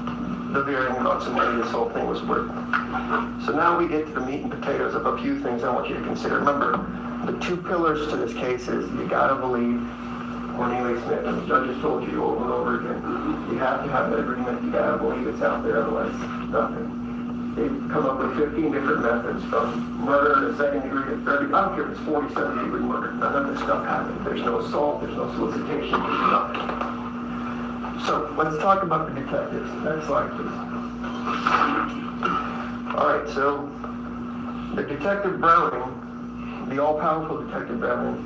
the varying amounts of money this whole thing was worth. So now we get to the meat and potatoes of a few things I want you to consider. Remember, the two pillars to this case is you gotta believe Cornelius Smith, and the judge has told you over and over again, you have to have that agreement, you gotta believe it's out there, otherwise nothing. They've come up with 15 different methods, from murder to second degree to third degree. I don't care if it's 47 degree murder, none of this stuff happened. There's no assault, there's no solicitation, there's nothing. So let's talk about the detectives. Next slide, please. All right, so the Detective Browning, the all-powerful Detective Browning,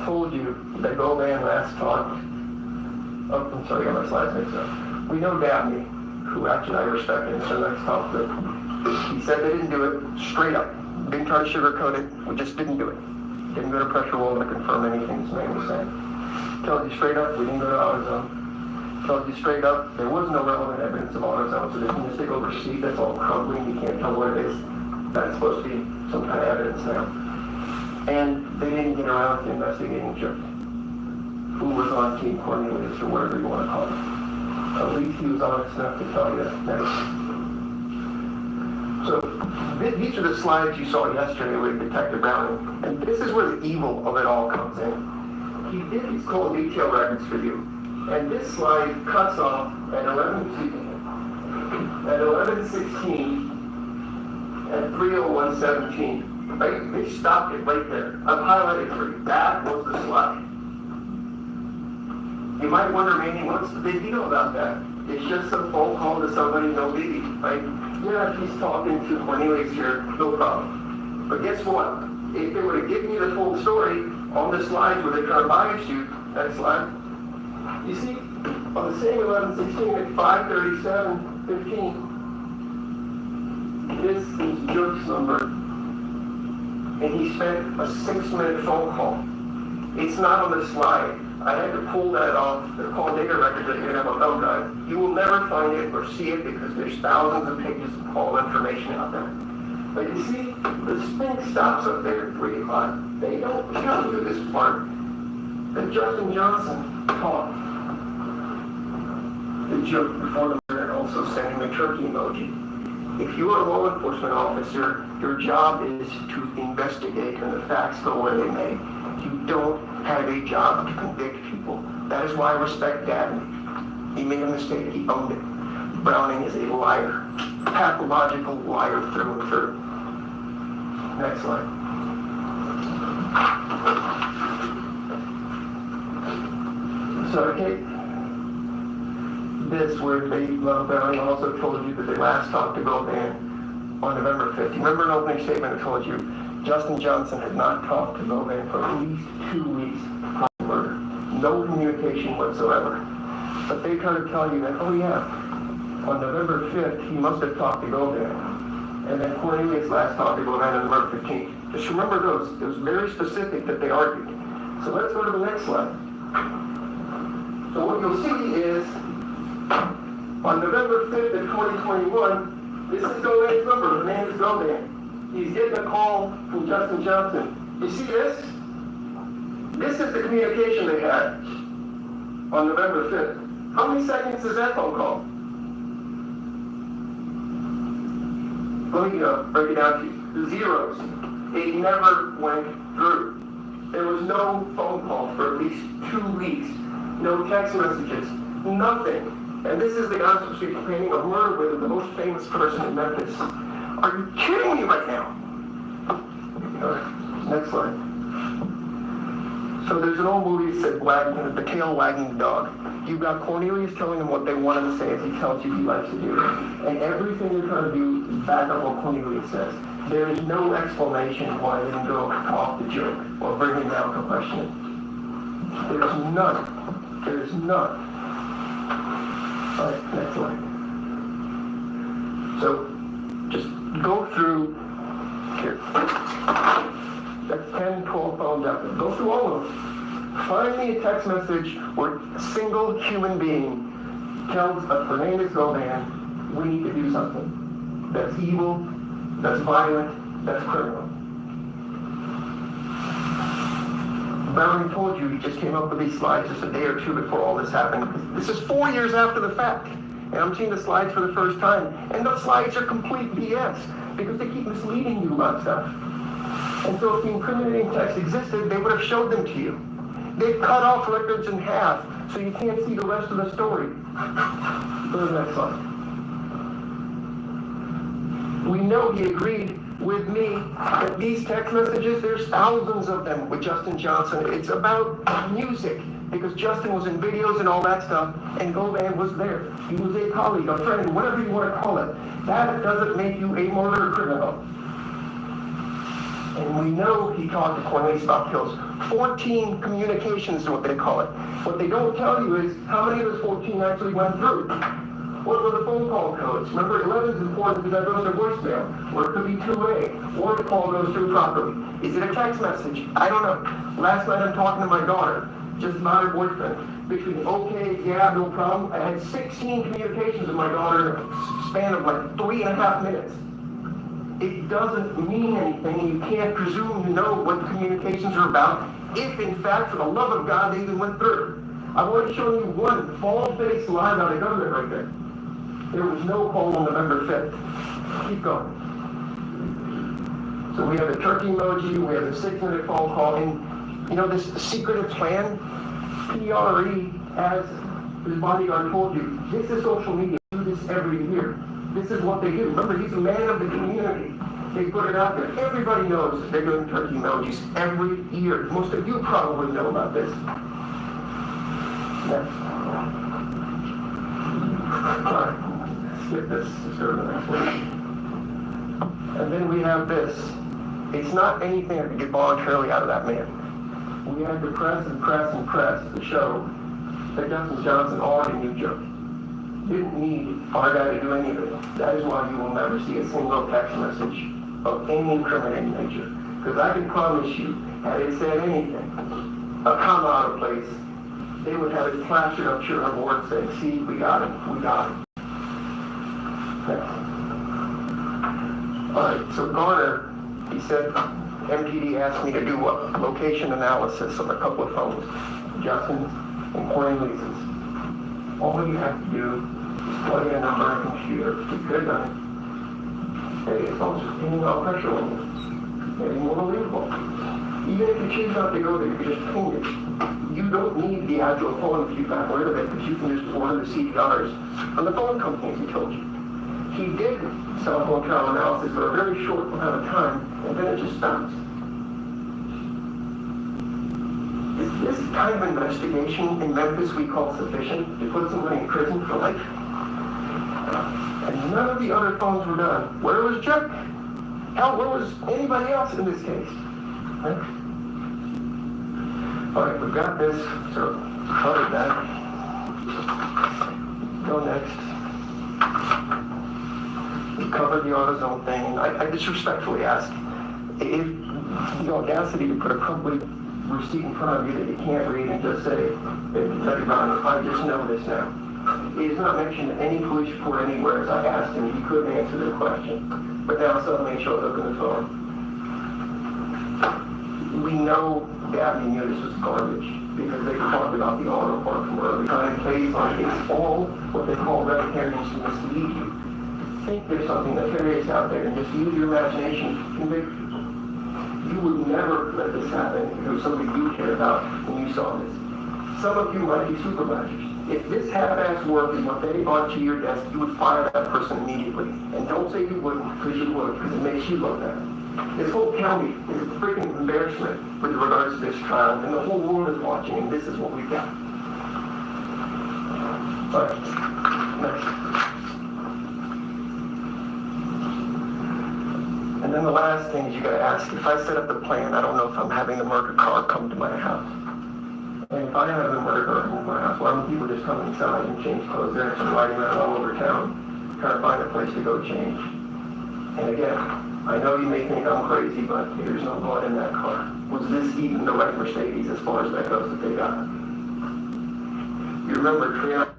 told you that old man last talked. Oh, I'm sorry, I got my slides mixed up. We know Dabney, who actually I respect him, so let's talk to him. He said they didn't do it straight up. Didn't try to sugarcoat it. We just didn't do it. Didn't go to pressure roll to confirm anything this man was saying. Tells you straight up, we didn't go to AutoZone. Tells you straight up, there was no relevant evidence of AutoZone, so they can just take over receipt that's all crumbling, you can't tell what it is. That's supposed to be some kind of evidence now. And they didn't get around to investigating Jerk, who was on Team Cornelius, or whatever you want to call it. At least he was honest enough to tell you never. So, these are the slides you saw yesterday with Detective Browning, and this is where the evil of it all comes in. He did these cold detail records for you, and this slide cuts off at 11:16 and 3:01:17. Right? They stopped it right there. I've highlighted for you. That was the slide. You might wonder, Manny, what's the big deal about that? It's just a phone call to somebody, no biggie, right? Yeah, he's talking to Cornelius here, no problem. But guess what? If they were to give me the full story on the slides where they're trying to bias you, that slide, you see, on the same 11:16 at 5:37:15, this is Jerk's number, and he spent a 6-minute phone call. It's not on the slide. I had to pull that off. They're called data records that you have on thumb drive. You will never find it or see it because there's thousands of pages of call information out there. But you see, the sphinx stops up there at 3 o'clock. They don't tell you this part that Justin Johnson taught the joke before the murder and also sending the turkey emoji. If you are a law enforcement officer, your job is to investigate and the facts go where they may. You don't have a job to convict people. That is why I respect Dabney. He made a mistake, he owned it. Browning is a liar. Pathological liar through and through. Next slide. So, okay. This where Browning also told you that they last talked to Govan on November 5th. You remember an opening statement that told you Justin Johnson had not talked to Govan for at least 2 weeks prior to murder. No communication whatsoever. But they try to tell you that, oh yeah, on November 5th, he must have talked to Govan. And then Cornelius last talked to Govan on November 15th. Just remember those. It was very specific that they argued. So let's go to the next slide. So what you'll see is, on November 5th of 2021, this is Govan's number. The name is Govan. He's getting a call from Justin Johnson. You see this? This is the communication they had on November 5th. How many seconds is that phone call? Let me break it down to you. Zeros. It never went through. There was no phone call for at least 2 weeks. No text messages. Nothing. And this is the guy supposed to be painting a murder with the most famous person in Memphis. Are you kidding me right now? Next slide. So there's an old movie that said the tail wagging the dog. You've got Cornelius telling him what they want him to say as he tells you he likes to do. And everything they're trying to do is back up what Cornelius says. There is no explanation why they didn't go talk to Jerk or bring him down to question it. There's none. There's none. All right, next slide. So just go through here. That's 10, 12 phones out there. Go through all of them. Find me a text message where a single human being tells Hernandez Govan, we need to do something. That's evil, that's violent, that's criminal. Browning told you he just came up with these slides just a day or two before all this happened. This is 4 years after the fact. And I'm seeing the slides for the first time. And the slides are complete BS because they keep misleading you about stuff. And so if the incriminating text existed, they would have showed them to you. They've cut off records in half so you can't see the rest of the story. Go to the next slide. We know he agreed with me that these text messages, there's thousands of them with Justin Johnson. It's about music because Justin was in videos and all that stuff, and Govan was there. He was a colleague, a friend, whatever you want to call it. That doesn't make you a murder criminal. And we know he talked to Cornelius about kills. 14 communications is what they call it. What they don't tell you is how many of those 14 actually went through. What were the phone call codes? Remember, 11 is important because that goes to voicemail, or it could be 2A, or the call goes through properly. Is it a text message? I don't know. Last night I'm talking to my daughter, just about her boyfriend. Between okay, yeah, no problem, I had 16 communications with my daughter in a span of like 3.5 minutes. It doesn't mean anything. You can't presume you know what the communications are about, if in fact, for the love of God, they even went through. I've already shown you one bald-faced lie about a government right there. There was no call on November 5th. Keep going. So we have the turkey emoji, we have the 6-minute phone call, and you know this secretive plan, PRE, as his bodyguard told you, this is social media. They do this every year. This is what they do. Remember, he's a man of the community. They put it out there. Everybody knows they're doing turkey emojis every year. Most of you probably know about this. Next. Alright, skip this. Let's go to the next one. And then we have this. It's not anything that could get voluntarily out of that man. We had to press and press and press to show that Justice Johnson already knew Joe. Didn't need our guy to do anything. That is why you will never see a single text message of any incriminating nature. Because I can promise you, had it said anything, a comma out of place, they would have it plastered up to her board saying, see, we got him, we got him. Next. Alright, so Garner, he said, MPD asked me to do what? Location analysis on a couple of phones. Justin's and Corey Lee's. All you have to do is plug in a number on a computer. You could have done it. Hey, it's also pinging out pressure levels. Maybe more believable. Even if you choose not to go there, you just ping it. You don't need the actual phone if you got rid of it, because you can just order the CDRs from the phone companies, he told you. He did cell phone trial analysis for a very short amount of time, and then it just stops. Is this kind of investigation in Memphis we call sufficient to put somebody in prison for life? And none of the other phones were done. Where was Chuck? Hell, where was anybody else in this case? Right? Alright, we've got this, so covered that. Go next. We covered the AutoZone thing, and I disrespectfully ask if the audacity to put a complete receipt in front of you that you can't read and just say, I just know this now. He has not mentioned any police report anywhere, as I asked him, he couldn't answer the question. But now suddenly it shows up in the phone. We know Gabby knew this was garbage, because they talked about the auto part from early time plays on it's all what they call red herrings to mislead you. Think there's something nefarious out there and just use your imagination to convict people. You would never let this happen if it was somebody you cared about when you saw this. Some of you might be supervisors. If this half-ass work is what they brought to your desk, you would fire that person immediately. And don't say you wouldn't, because you would, because it makes you look bad. This whole county is a freaking embarrassment with regards to this trial, and the whole world is watching, and this is what we've got. All right, next. And then the last thing is you gotta ask, if I set up the plan, I don't know if I'm having the murder car come to my house. And if I have the murder car come to my house, why don't people just come inside and change clothes? They're actually riding around all over town, trying to find a place to go change. And again, I know you may think I'm crazy, but there's no blood in that car. Was this even the right Mercedes as far as that goes that they got? You remember Triana?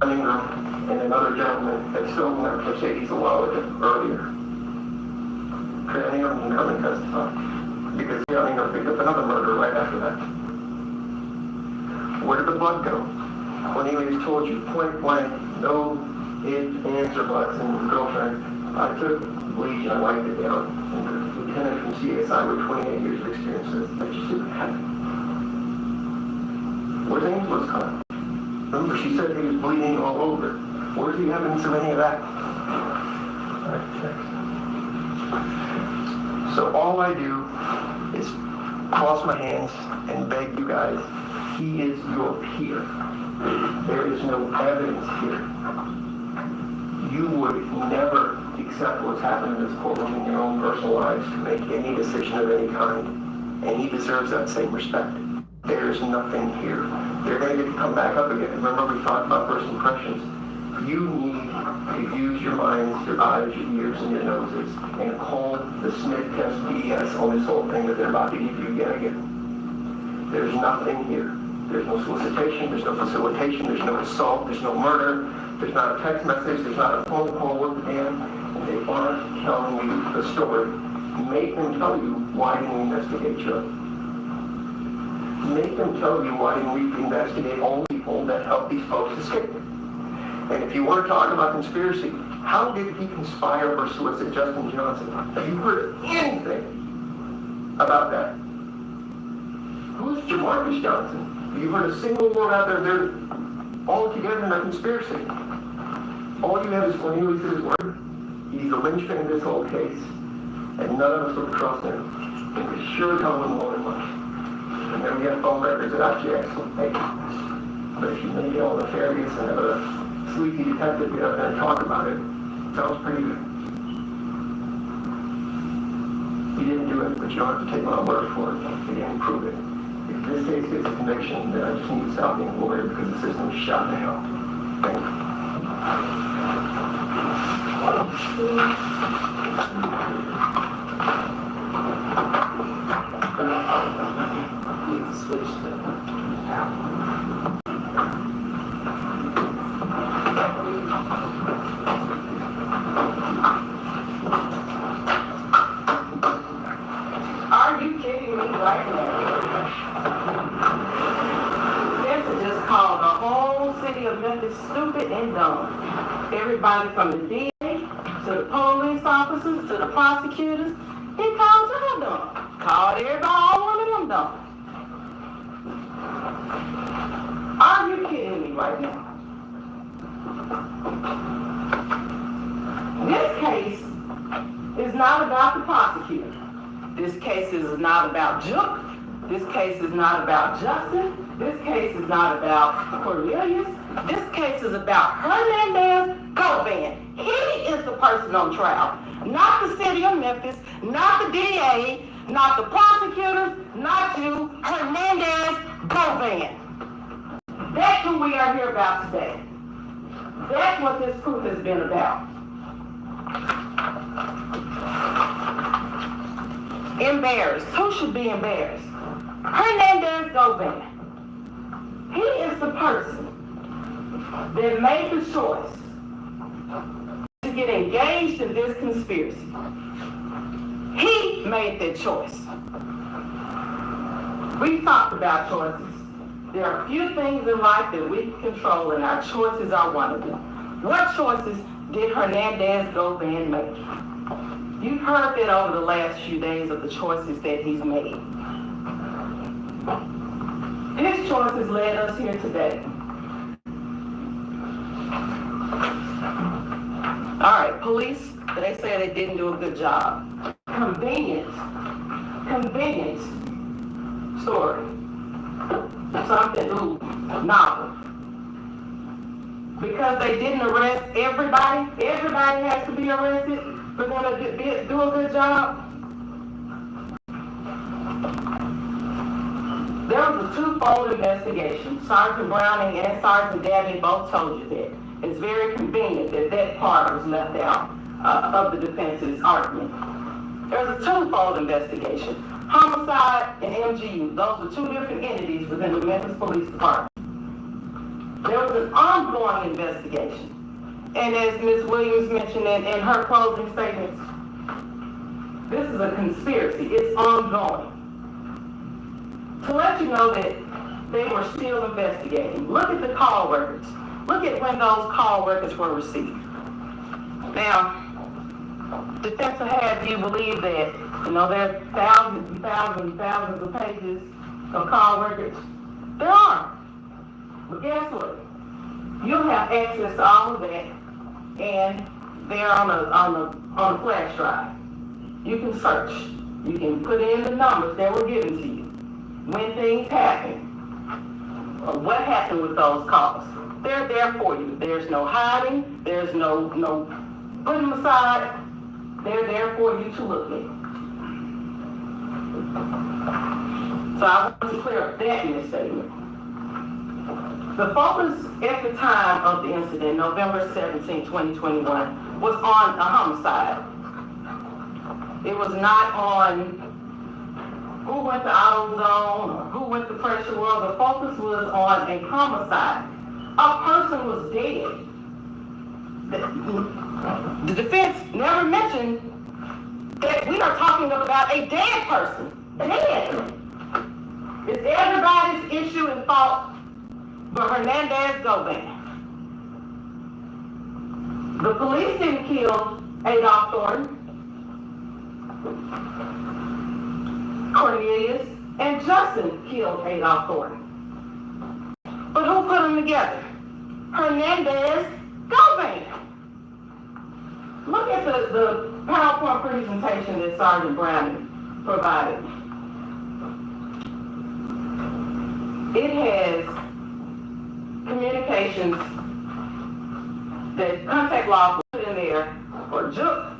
And another gentleman had stolen that Mercedes a while earlier. Triana can come and testify, because Triana picked up another murder right after that. Where did the blood go? Cornelius told you point blank, no ifs, ands, or buts, and his girlfriend. I took bleach and I wiped it down. And the lieutenant from CSI with 28 years of experience says that just didn't happen. Where's Angela's car? Remember, she said he was bleeding all over. Where's the evidence of any of that? All right, next. So all I do is cross my hands and beg you guys, he is your peer. There is no evidence here. you would never accept what's happened in this courtroom in your own personal lives to make any decision of any kind. And he deserves that same respect. There's nothing here. They're going to get to come back up again. Remember, we talked about first impressions. You need to use your minds, your eyes, your ears, and your noses, and call the Smith test BS on this whole thing that they're about to give you again. There's nothing here. There's no solicitation, there's no facilitation, there's no assault, there's no murder, there's not a text message, there's not a phone call with the man, and they aren't telling you the story. Make them tell you why didn't we investigate you. Make them tell you why didn't we investigate all the people that helped these folks escape. And if you want to talk about conspiracy, how did he conspire or solicit Justin Johnson? Have you heard anything about that? Who's Jamarcus Johnson? Have you heard a single word out there? They're all together in a conspiracy. All you have is Cornelius' word. He's the linchpin in this whole case. And none of us would trust him. And we sure as hell wouldn't want him much. And then we have phone records that actually excellent things. But if you make all the nefarious and have a sleepy detective get up there and talk about it, sounds pretty good. He didn't do it, but you don't have to take my word for it. He didn't prove it. If this case gets a conviction, then I just need to stop being a lawyer because the system is shot to hell. Thank you. Are you kidding me right now? This is just called the whole city of Memphis stupid and dumb. Everybody from the DA to the police officers to the prosecutors, he called y'all dumb. Called everybody, all one of them dumb. Are you kidding me right now? This case is not about the prosecutor. This case is not about Juke. This case is not about Justin. This case is not about Cornelius. This case is about Hernandez Govan. He is the person on trial. Not the city of Memphis, not the DA, not the prosecutors, not you, Hernandez Govan. That's who we are here about today. That's what this proof has been about. Embarrassed. Who should be embarrassed? Hernandez Govan. He is the person that made the choice to get engaged in this conspiracy. He made that choice. We talked about choices. There are a few things in life that we can control, and our choices are one of them. What choices did Hernandez Govan make? You've heard that over the last few days of the choices that he's made. His choices led us here today. All right, police, they say they didn't do a good job. Convenient story. Something novel. Because they didn't arrest everybody has to be arrested for them to do a good job. There was a twofold investigation. Sergeant Browning and Sergeant Dabney both told you that. It's very convenient that that part was left out of the defense's argument. There was a twofold investigation. Homicide and MGU, those were two different entities within the Memphis Police Department. There was an ongoing investigation. And as Ms. Williams mentioned in her closing statements, this is a conspiracy. It's ongoing. To let you know that they were still investigating. Look at the call records. Look at when those call records were received. Now, defense will have you believe that, there are thousands and thousands and thousands of pages of call records. There are. But guess what? You'll have access to all of that, and they're on a flash drive. You can search. You can put in the numbers that were given to you when things happen. what happened with those calls. They're there for you. There's no hiding. There's no putting them aside. They're there for you to look at. So I want to clear up that misstatement. The focus at the time of the incident, November 17, 2021, was on a homicide. It was not on who went to AutoZone or who went to Pressure World. The focus was on a homicide. A person was dead. The defense never mentioned that we are talking about a dead person. Dead. It's everybody's issue and fault but Hernandez-Govan. The police didn't kill Adolph Thornton. Cornelius and Justin killed Adolph Thornton. But who put them together? Hernandez-Govan. Look at the PowerPoint presentation that Sergeant Brown provided. It has communications that contact log was put in there for Juke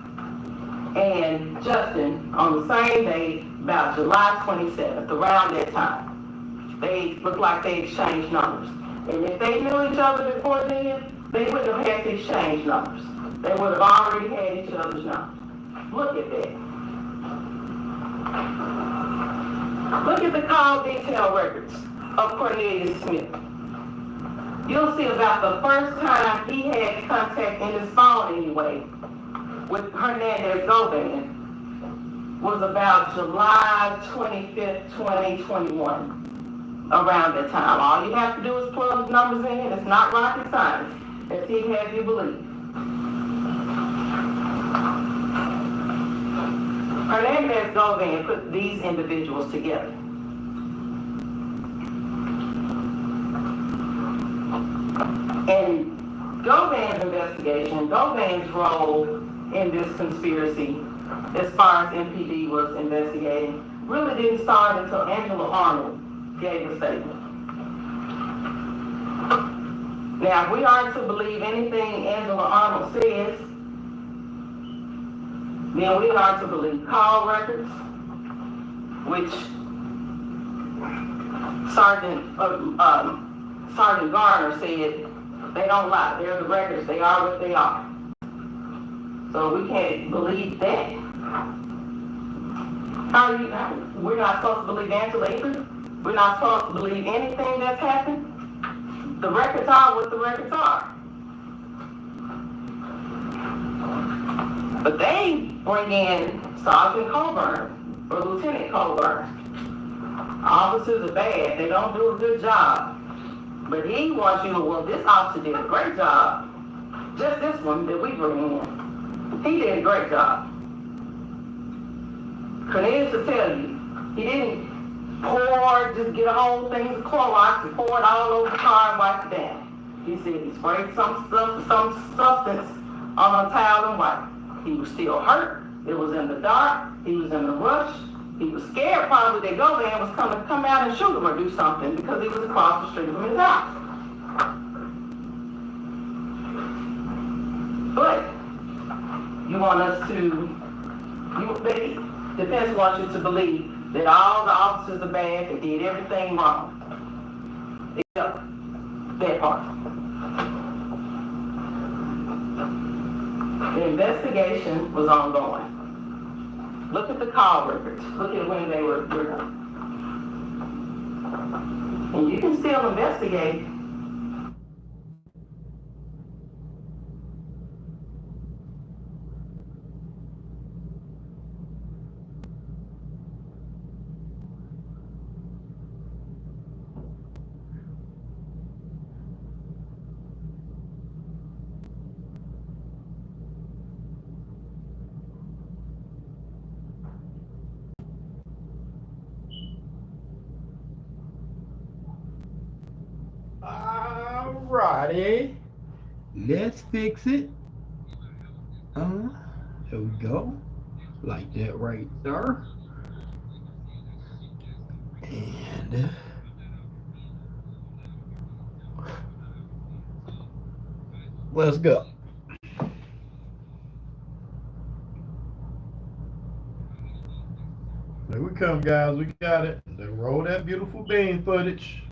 and Justin on the same day, about July 27th, around that time. They looked like they exchanged numbers. And if they knew each other before then, they wouldn't have had to exchange numbers. They would have already had each other's numbers. Look at that. Look at the call detail records of Cornelius Smith. You'll see about the first time he had contact in his phone anyway with Hernandez-Govan was about July 25th, 2021. Around that time. All you have to do is plug the numbers in. It's not rocket science, as he'd have you believe. Hernandez-Govan put these individuals together. And Govan's investigation, Govan's role in this conspiracy, as far as MPD was investigating, really didn't start until Angela Arnold gave a statement. Now, if we are to believe anything Angela Arnold says, then we are to believe call records, which Sergeant Garner said they don't lie. They're the records. They are what they are. So we can't believe that. We're not supposed to believe Angela either. We're not supposed to believe anything that's happened. The records are what the records are. But they bring in Sergeant Coburn or Lieutenant Coburn. Officers are bad. They don't do a good job. But he wants you to, well, this officer did a great job. Just this one that we bring in. He did a great job. Cornelius will tell you, he didn't just get a whole thing of Clorox and pour it all over the car and wipe it down. He said he sprayed some substance on a towel and wiped. He was still hurt. It was in the dark. He was in a rush. He was scared probably that Govan was coming to come out and shoot him or do something because he was across the street from his house. But you want us to, the defense wants you to believe that all the officers are bad, they did everything wrong. Except that part. The investigation was ongoing. Look at the call records. Look at when they were done. And you can still investigate. Alrighty, let's fix it. There we go, like that right there. And Let's go. There we come, guys. We got it. They roll that beautiful bean footage.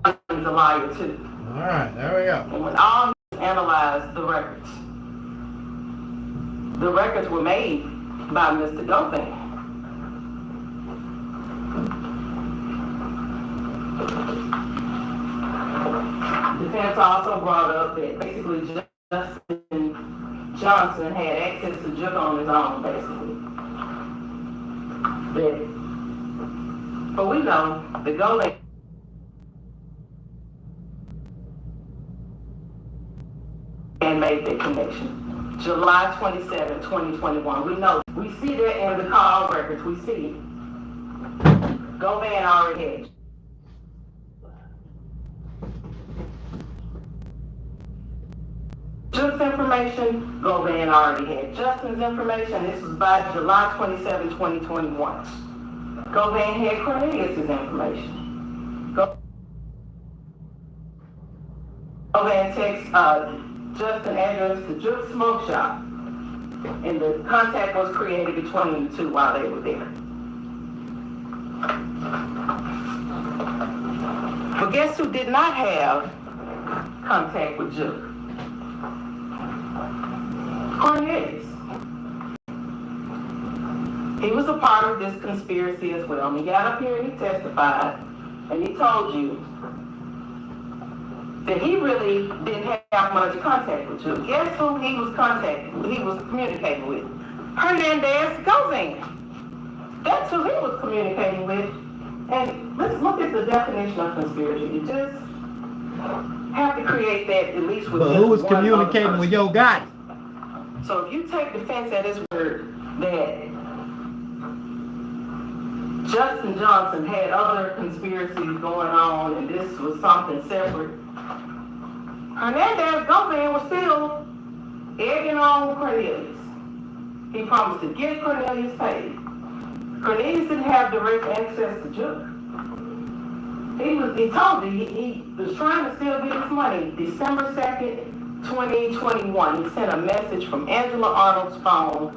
He's a liar too. All right, there we go. And when all analyzed the records were made by Mr. Dolph. Defense also brought up that basically Justin Johnson had access to Juke on his own, basically. But we know the Golan and made that connection. July 27, 2021. We see that in the call records. We see it. Govan already had Juke's information. Govan already had Justin's information. This was by July 27, 2021. Govan had Cornelius' information. Govan texts Justin address to Juke's smoke shop, and the contact was created between the two while they were there. But guess who did not have contact with Juke? Cornelius. He was a part of this conspiracy as well. And he got up here and he testified, and he told you that he really didn't have much contact with Juke. Guess who he was communicating with? Hernandez Govan. That's who he was communicating with. And let's look at the definition of conspiracy. You just have to create that at least with. But who was communicating with Yo Gotti? So if you take defense at his word that Justin Johnson had other conspiracies going on and this was something separate, Hernandez Govan was still egging on Cornelius. He promised to get Cornelius paid. Cornelius didn't have direct access to Juke. He told you he was trying to still get his money. December 2nd, 2021, he sent a message from Angela Arnold's phone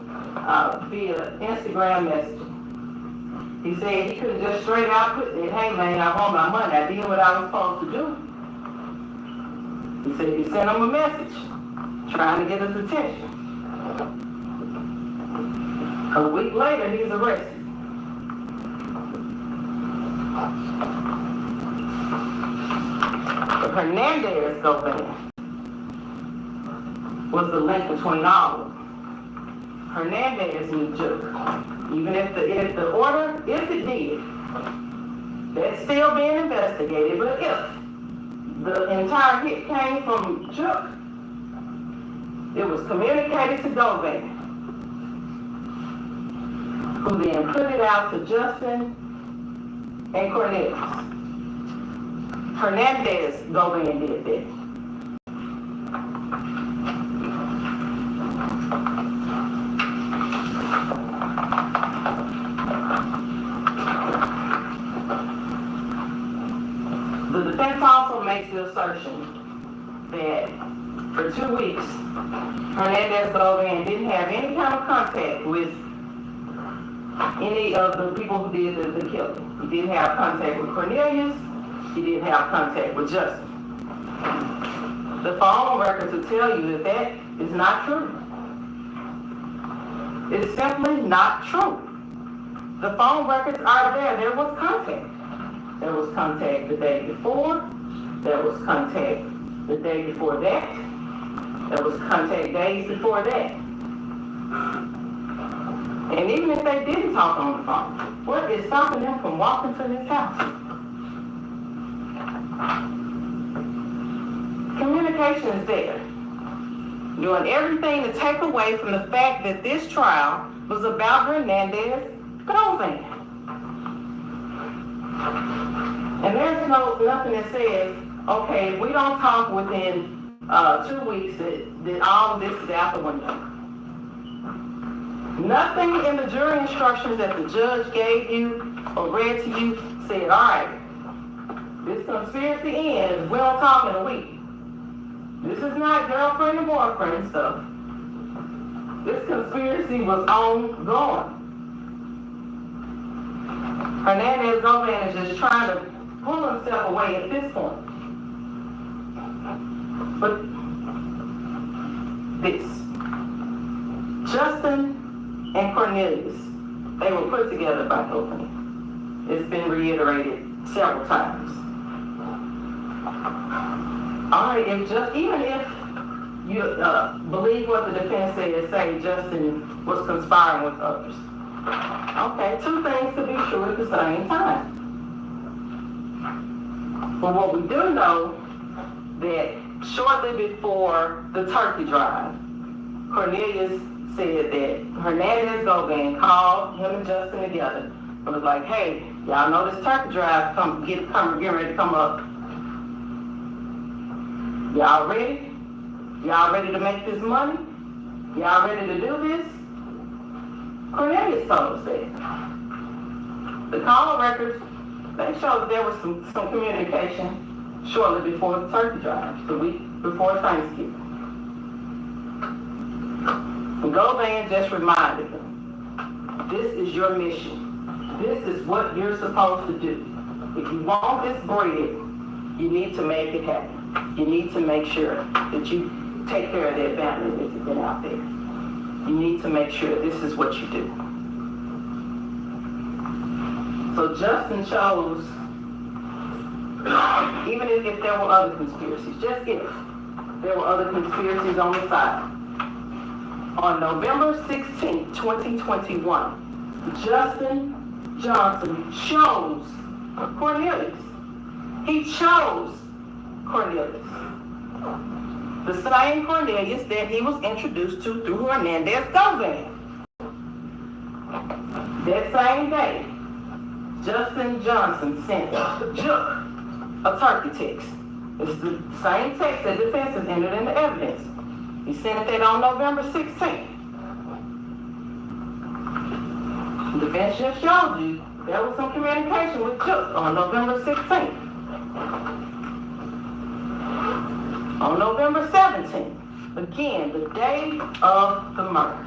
via Instagram message. He said he could have just straight out put it, hey man, I want my money. I did what I was supposed to do. He said he sent him a message trying to get his attention. A week later, he's arrested. But Hernandez Govan was the link between all of them. Hernandez knew Juke. Even if the order, if it did, that's still being investigated, but if the entire hit came from Juke, it was communicated to Govan, who then put it out to Justin and Cornelius. Hernandez Govan did that. The defense also makes the assertion that for 2 weeks, Hernandez Govan didn't have any kind of contact with any of the people who did the killing. He didn't have contact with Cornelius. He didn't have contact with Justin. The phone records will tell you that that is not true. It's simply not true. The phone records are there. There was contact. There was contact the day before. There was contact the day before that. There was contact days before that. And even if they didn't talk on the phone, what is stopping them from walking to this house? Communication is there. Doing everything to take away from the fact that this trial was about Hernandez Govan. And there's nothing that says, okay, if we don't talk within 2 weeks, that all of this is out the window. Nothing in the jury instructions that the judge gave you or read to you said, all right, this conspiracy ends, we don't talk in a week. This is not girlfriend and boyfriend stuff. This conspiracy was ongoing. Hernandez Gomez is just trying to pull himself away at this point. But this, Justin and Cornelius, they were put together by Hilton. It's been reiterated several times. All right, even if you believe what the defense says, say Justin was conspiring with others. Okay, two things to be true at the same time. But what we do know that shortly before the turkey drive, Cornelius said that Hernandez Govan called him and Justin together and was like, hey, y'all know this turkey drive getting ready to come up. Y'all ready? Y'all ready to make this money? Y'all ready to do this? Cornelius told us that. The call records, they show that there was some communication shortly before the turkey drive, the week before Thanksgiving. And Govan just reminded them, this is your mission. This is what you're supposed to do. If you want this bread, you need to make it happen. You need to make sure that you take care of that family that's been out there. You need to make sure this is what you do. So Justin chose, even if there were other conspiracies, just if there were other conspiracies on the side, on November 16, 2021, Justin Johnson chose Cornelius. He chose Cornelius. The same Cornelius that he was introduced to through Hernandez Govan. That same day, Justin Johnson sent Jook a turkey text. It's the same text that defense has entered into evidence. He sent it on November 16th. The defense just showed you there was some communication with Jook on November 16th. On November 17th, again, the day of the murder,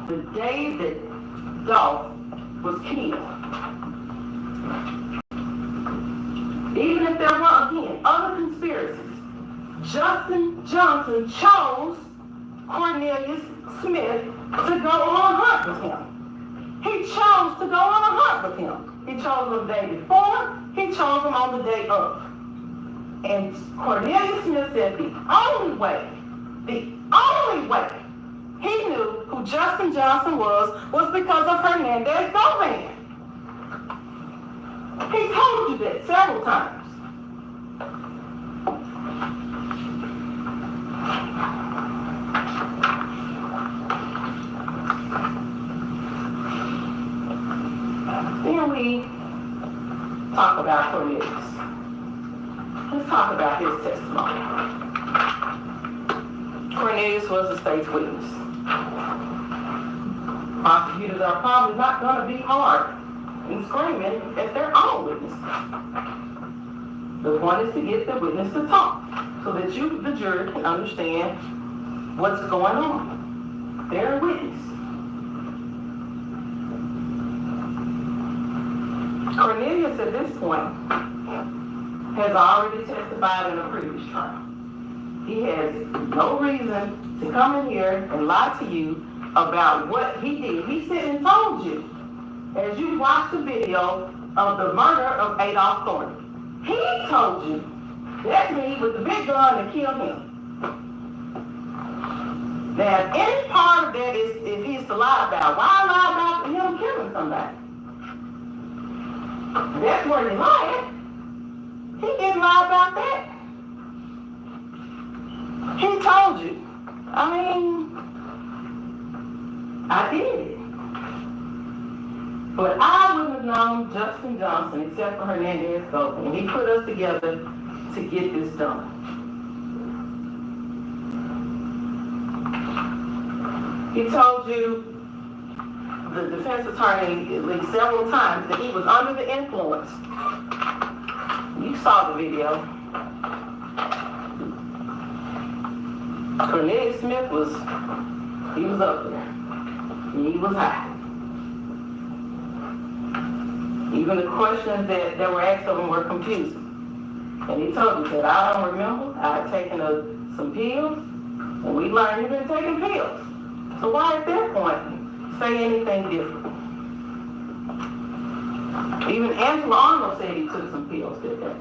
the day that Dolph was killed. Even if there were, again, other conspiracies, Justin Johnson chose Cornelius Smith to go on a hunt with him. He chose to go on a hunt with him. He chose him the day before, he chose him on the day of. And Cornelius Smith said the only way he knew who Justin Johnson was because of Hernandez Govan. He told you that several times. Then we talk about Cornelius. Let's talk about his testimony. Cornelius was the state's witness. Prosecutors are probably not going to be hard and screaming at their own witness. The point is to get the witness to talk so that you, the jury, can understand what's going on. They're a witness. Cornelius, at this point, has already testified in a previous trial. He has no reason to come in here and lie to you about what he did. He said and told you, as you watched the video of the murder of Adolph Thornton. He told you, that's me with the big gun that killed him. Now, any part of that is if he's to lie about, why lie about him killing somebody? That's where he lied. He didn't lie about that. He told you. I mean, I did. But I wouldn't have known Justin Johnson except for Hernandez Govan. He put us together to get this done. He told you, the defense attorney, at least several times, that he was under the influence. You saw the video. Cornelius Smith was up there. He was high. Even the questions that were asked of him were confusing. And he told me, said, I don't remember. I had taken some pills, and we learned you've been taking pills. So why at that point say anything different? Even Angela Arnold said he took some pills that day.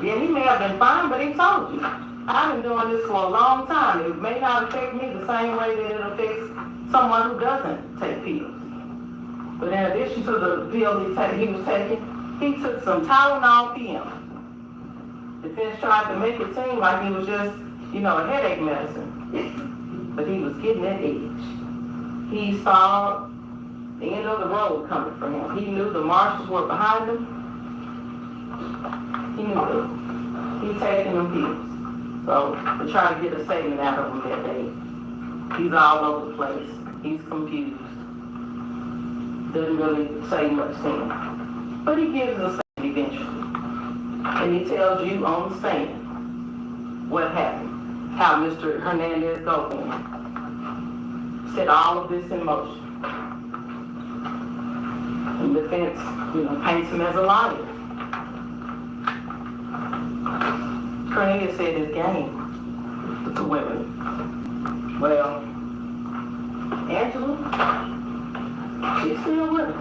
Yeah, he may have been fine, but he told you. I've been doing this for a long time. It may not affect me the same way that it affects someone who doesn't take pills. But in addition to the pills he was taking, he took some Tylenol PM. Defense tried to make it seem like he was just, a headache medicine. But he was getting that edge. He saw the end of the road coming for him. He knew the marshals were behind him. He knew it. He's taking them pills. So to try to get a statement out of him that day, he's all over the place. He's confused. Doesn't really say much to him. But he gives a statement eventually. And he tells you on the stand what happened. How Mr. Hernandez Gomez set all of this in motion. And defense, paints him as a liar. Cornelius said his game with the women. Well, Angela, she's still with him.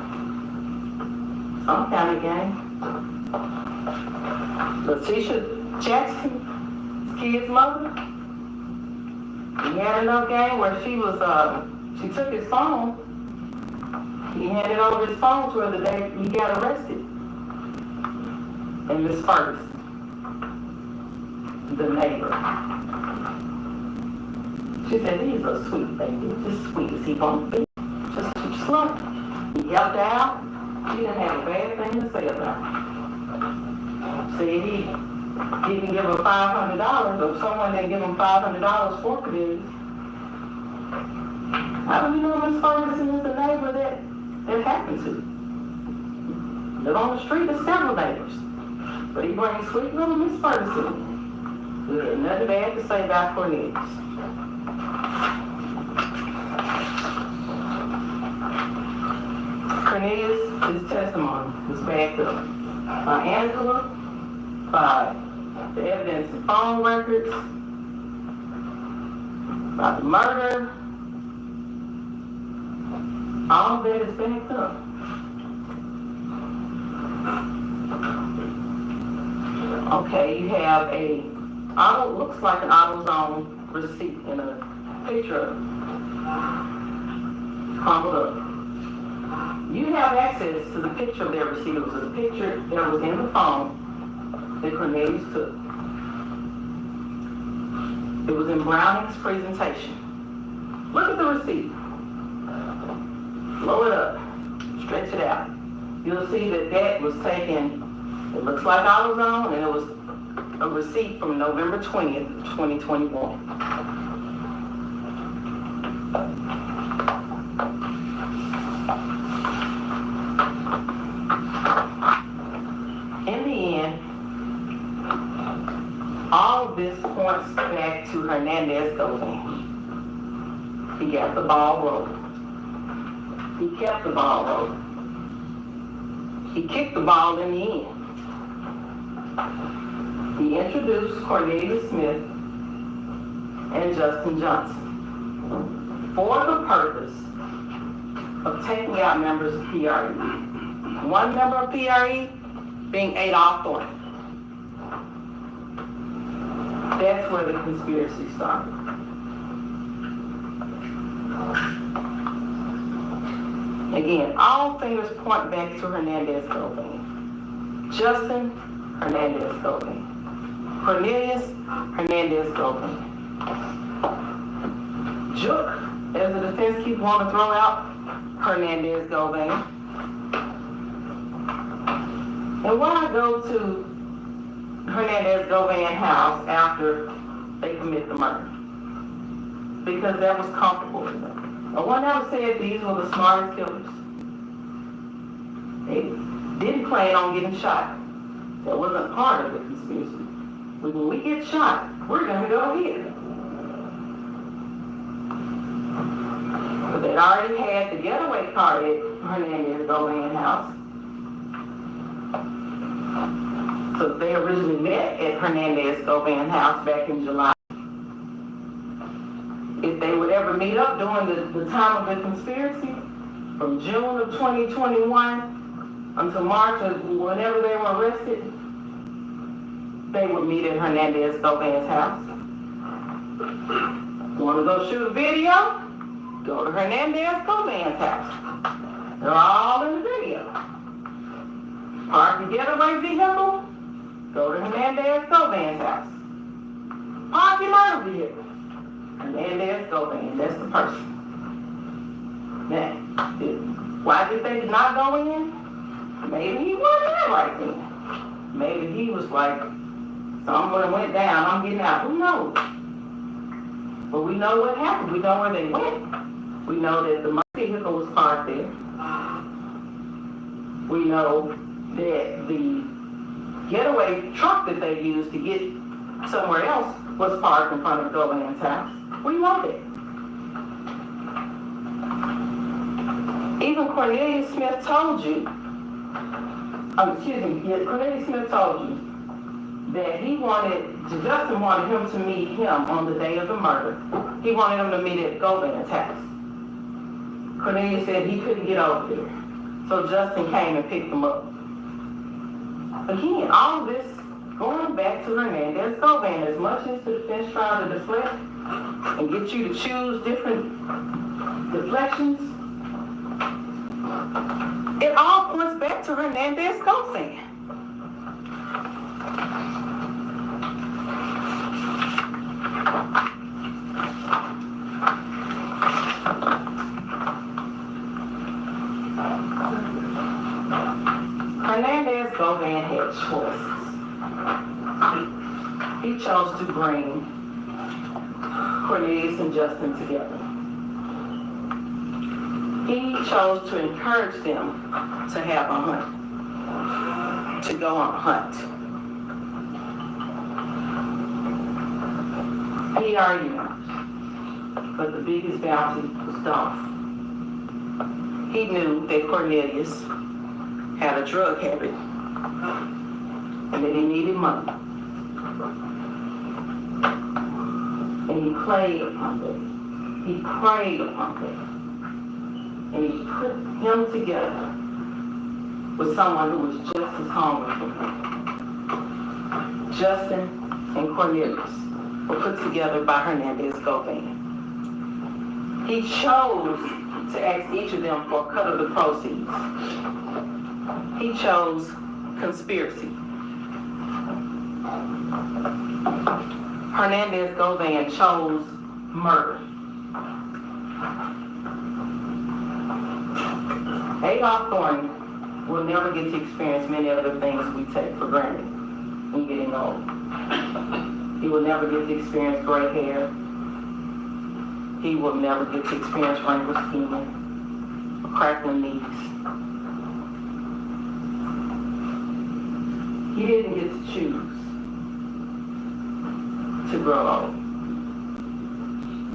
Some kind of game. Letitia Jackson, his kid's mother, he had another game where she took his phone. He handed over his phone to her the day he got arrested. And Miss Ferguson, the neighbor, she said, he's a sweet baby, just sweet as he gonna be. Just slow. He helped her out. She didn't have a bad thing to say about him. Said he didn't give her $500, or someone didn't give him $500 for community. How do you know Miss Ferguson is the neighbor that happened to? Live on the street, there's several neighbors. But he brings sweet little Miss Ferguson. We had nothing bad to say about Cornelius. Cornelius, his testimony was backed up by Angela, by the evidence and phone records, by the murder. All of that is backed up. Okay, you have looks like an AutoZone receipt in a picture crumpled up. You have access to the picture of their receipt. It was a picture that was in the phone that Cornelius took. It was in Browning's presentation. Look at the receipt. Blow it up. Stretch it out. You'll see that was taken, it looks like AutoZone, and it was a receipt from November 20th, 2021. In the end, all of this points back to Hernandez Gomez. He got the ball rolling. He kept the ball rolling. He kicked the ball in the end. He introduced Cornelius Smith and Justin Johnson for the purpose of taking out members of PRE. One member of PRE being Adolph Thornton. That's where the conspiracy started. Again, all fingers point back to Hernandez Gomez. Justin Hernandez Gomez. Cornelius Hernandez Gomez. Jook, as the defense keeps wanting to throw out, Hernandez Gomez. And why go to Hernandez Gomez house after they commit the murder? Because that was comfortable for them. No one ever said these were the smartest killers. They didn't plan on getting shot. That wasn't part of the conspiracy. When we get shot, we're going to go here. But they already had the getaway car at Hernandez Golan house. So they originally met at Hernandez Golan house back in July. If they would ever meet up during the time of the conspiracy, from June of 2021 until March of whenever they were arrested, they would meet at Hernandez Golan's house. Want to go shoot a video? Go to Hernandez Golan's house. They're all in the video. Park the getaway vehicle? Go to Hernandez Golan's house. Park your motor vehicle. Hernandez Golan, that's the person. Now, why did they not go in? Maybe he wasn't there right then. Maybe he was like, someone went down, I'm getting out. Who knows? But we know what happened. We know where they went. We know that the vehicle was parked there. We know that the getaway truck that they used to get somewhere else was parked in front of Golan's house. We know that. Even Cornelius Smith told you, Cornelius Smith told you that Justin wanted him to meet him on the day of the murder. He wanted him to meet at Golan's house. Cornelius said he couldn't get over there. So Justin came and picked him up. Again, all of this going back to Hernandez Golan, as much as the defense tried to deflect and get you to choose different deflections, it all points back to Hernandez Golan. Hernandez Golan had choices. He chose to bring Cornelius and Justin together. He chose to encourage them to have a hunt, to go on a hunt. He argued, but the biggest bounty was Dolph. He knew that Cornelius had a drug habit and that he needed money. And he played upon that. He preyed upon that. And he put him together with someone who was just as hungry for him. Justin and Cornelius were put together by Hernandez Golan. He chose to ask each of them for a cut of the proceeds. He chose conspiracy. Hernandez Golan chose murder. Adolph Thornton will never get to experience many of the things we take for granted when getting old. He will never get to experience gray hair. He will never get to experience wrinkled skin, crackling knees. He didn't get to choose to grow old.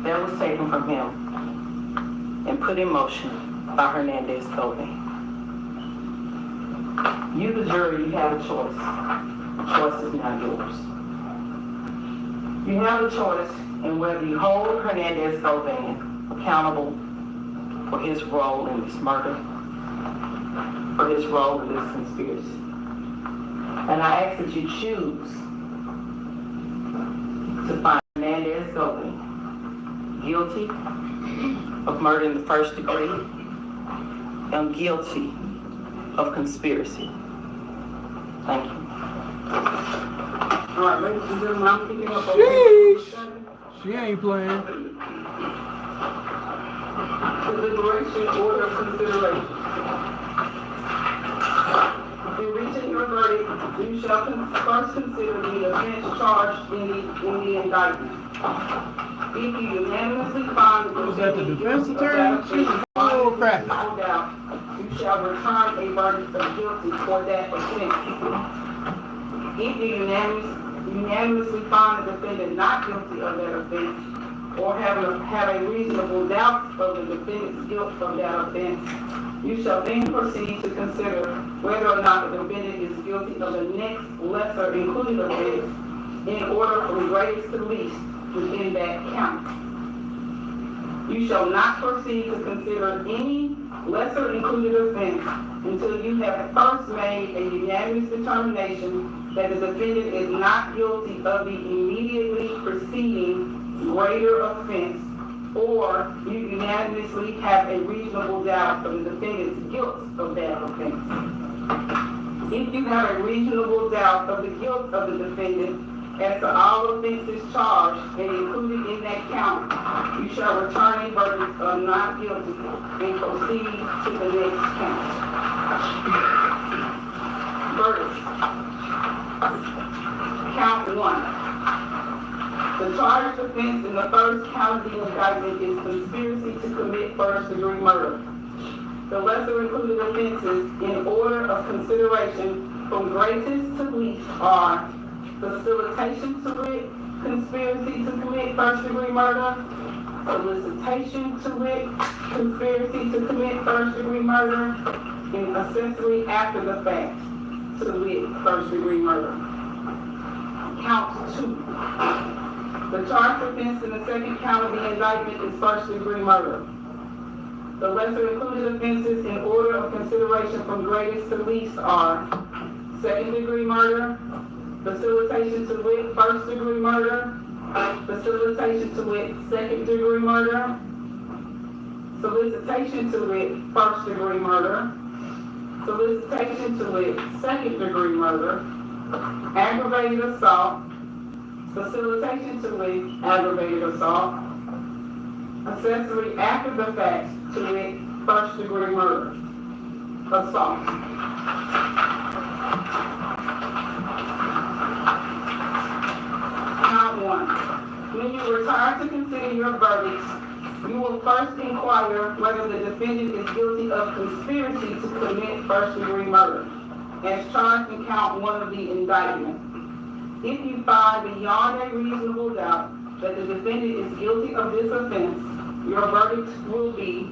That was taken from him and put in motion by Hernandez Golan. You, the jury, you have a choice. The choice is now yours. You have a choice in whether you hold Hernandez Golan accountable for his role in this murder, for his role in this conspiracy. And I ask that you choose to find Hernandez Golan guilty of murder in the first degree and guilty of conspiracy. Thank you. All right, ladies and gentlemen, I'm picking up on She ain't playing. Deliberation, order of consideration. In reaching your verdict, you shall first consider the offense charged in the indictment. If you unanimously find that Was that the defense attorney? She was a little crappy. no doubt, you shall return a verdict of guilty for that offense. If you unanimously find the defendant not guilty of that offense, a or have a reasonable doubt of the defendant's guilt of that offense, you shall then proceed to consider whether or not the defendant is guilty of the next lesser included offense in order from greatest to least within that count. You shall not proceed to consider any lesser included offense until you have first made a unanimous determination that the defendant is not guilty of the immediately preceding greater offense, or you unanimously have a reasonable doubt of the defendant's guilt of that offense. If you have a reasonable doubt of the guilt of the defendant as to all offenses charged and included in that count, you shall return a verdict of not guilty and proceed to the next count. Verdict. Count 1. The charged offense in the first count of the indictment is conspiracy to commit first-degree murder. The lesser included offenses in order of consideration from greatest to least are facilitation to wit, conspiracy to commit first-degree murder, solicitation to wit, conspiracy to commit first-degree murder, and accessory after the fact to wit, first-degree murder. Count 2. The charged offense in the second count of the indictment is first-degree murder. The lesser included offenses in order of consideration from greatest to least are second-degree murder, facilitation to wit, first-degree murder, facilitation to wit, second-degree murder, solicitation to wit, first-degree murder, solicitation to wit, second-degree murder, aggravated assault, facilitation to wit, aggravated assault, accessory after the fact to wit, first-degree murder, assault. Count 1. When you retire to consider your verdicts, you will first inquire whether the defendant is guilty of conspiracy to commit first-degree murder, as charged in count 1 of the indictment. If you find beyond a reasonable doubt that the defendant is guilty of this offense, your verdict will be: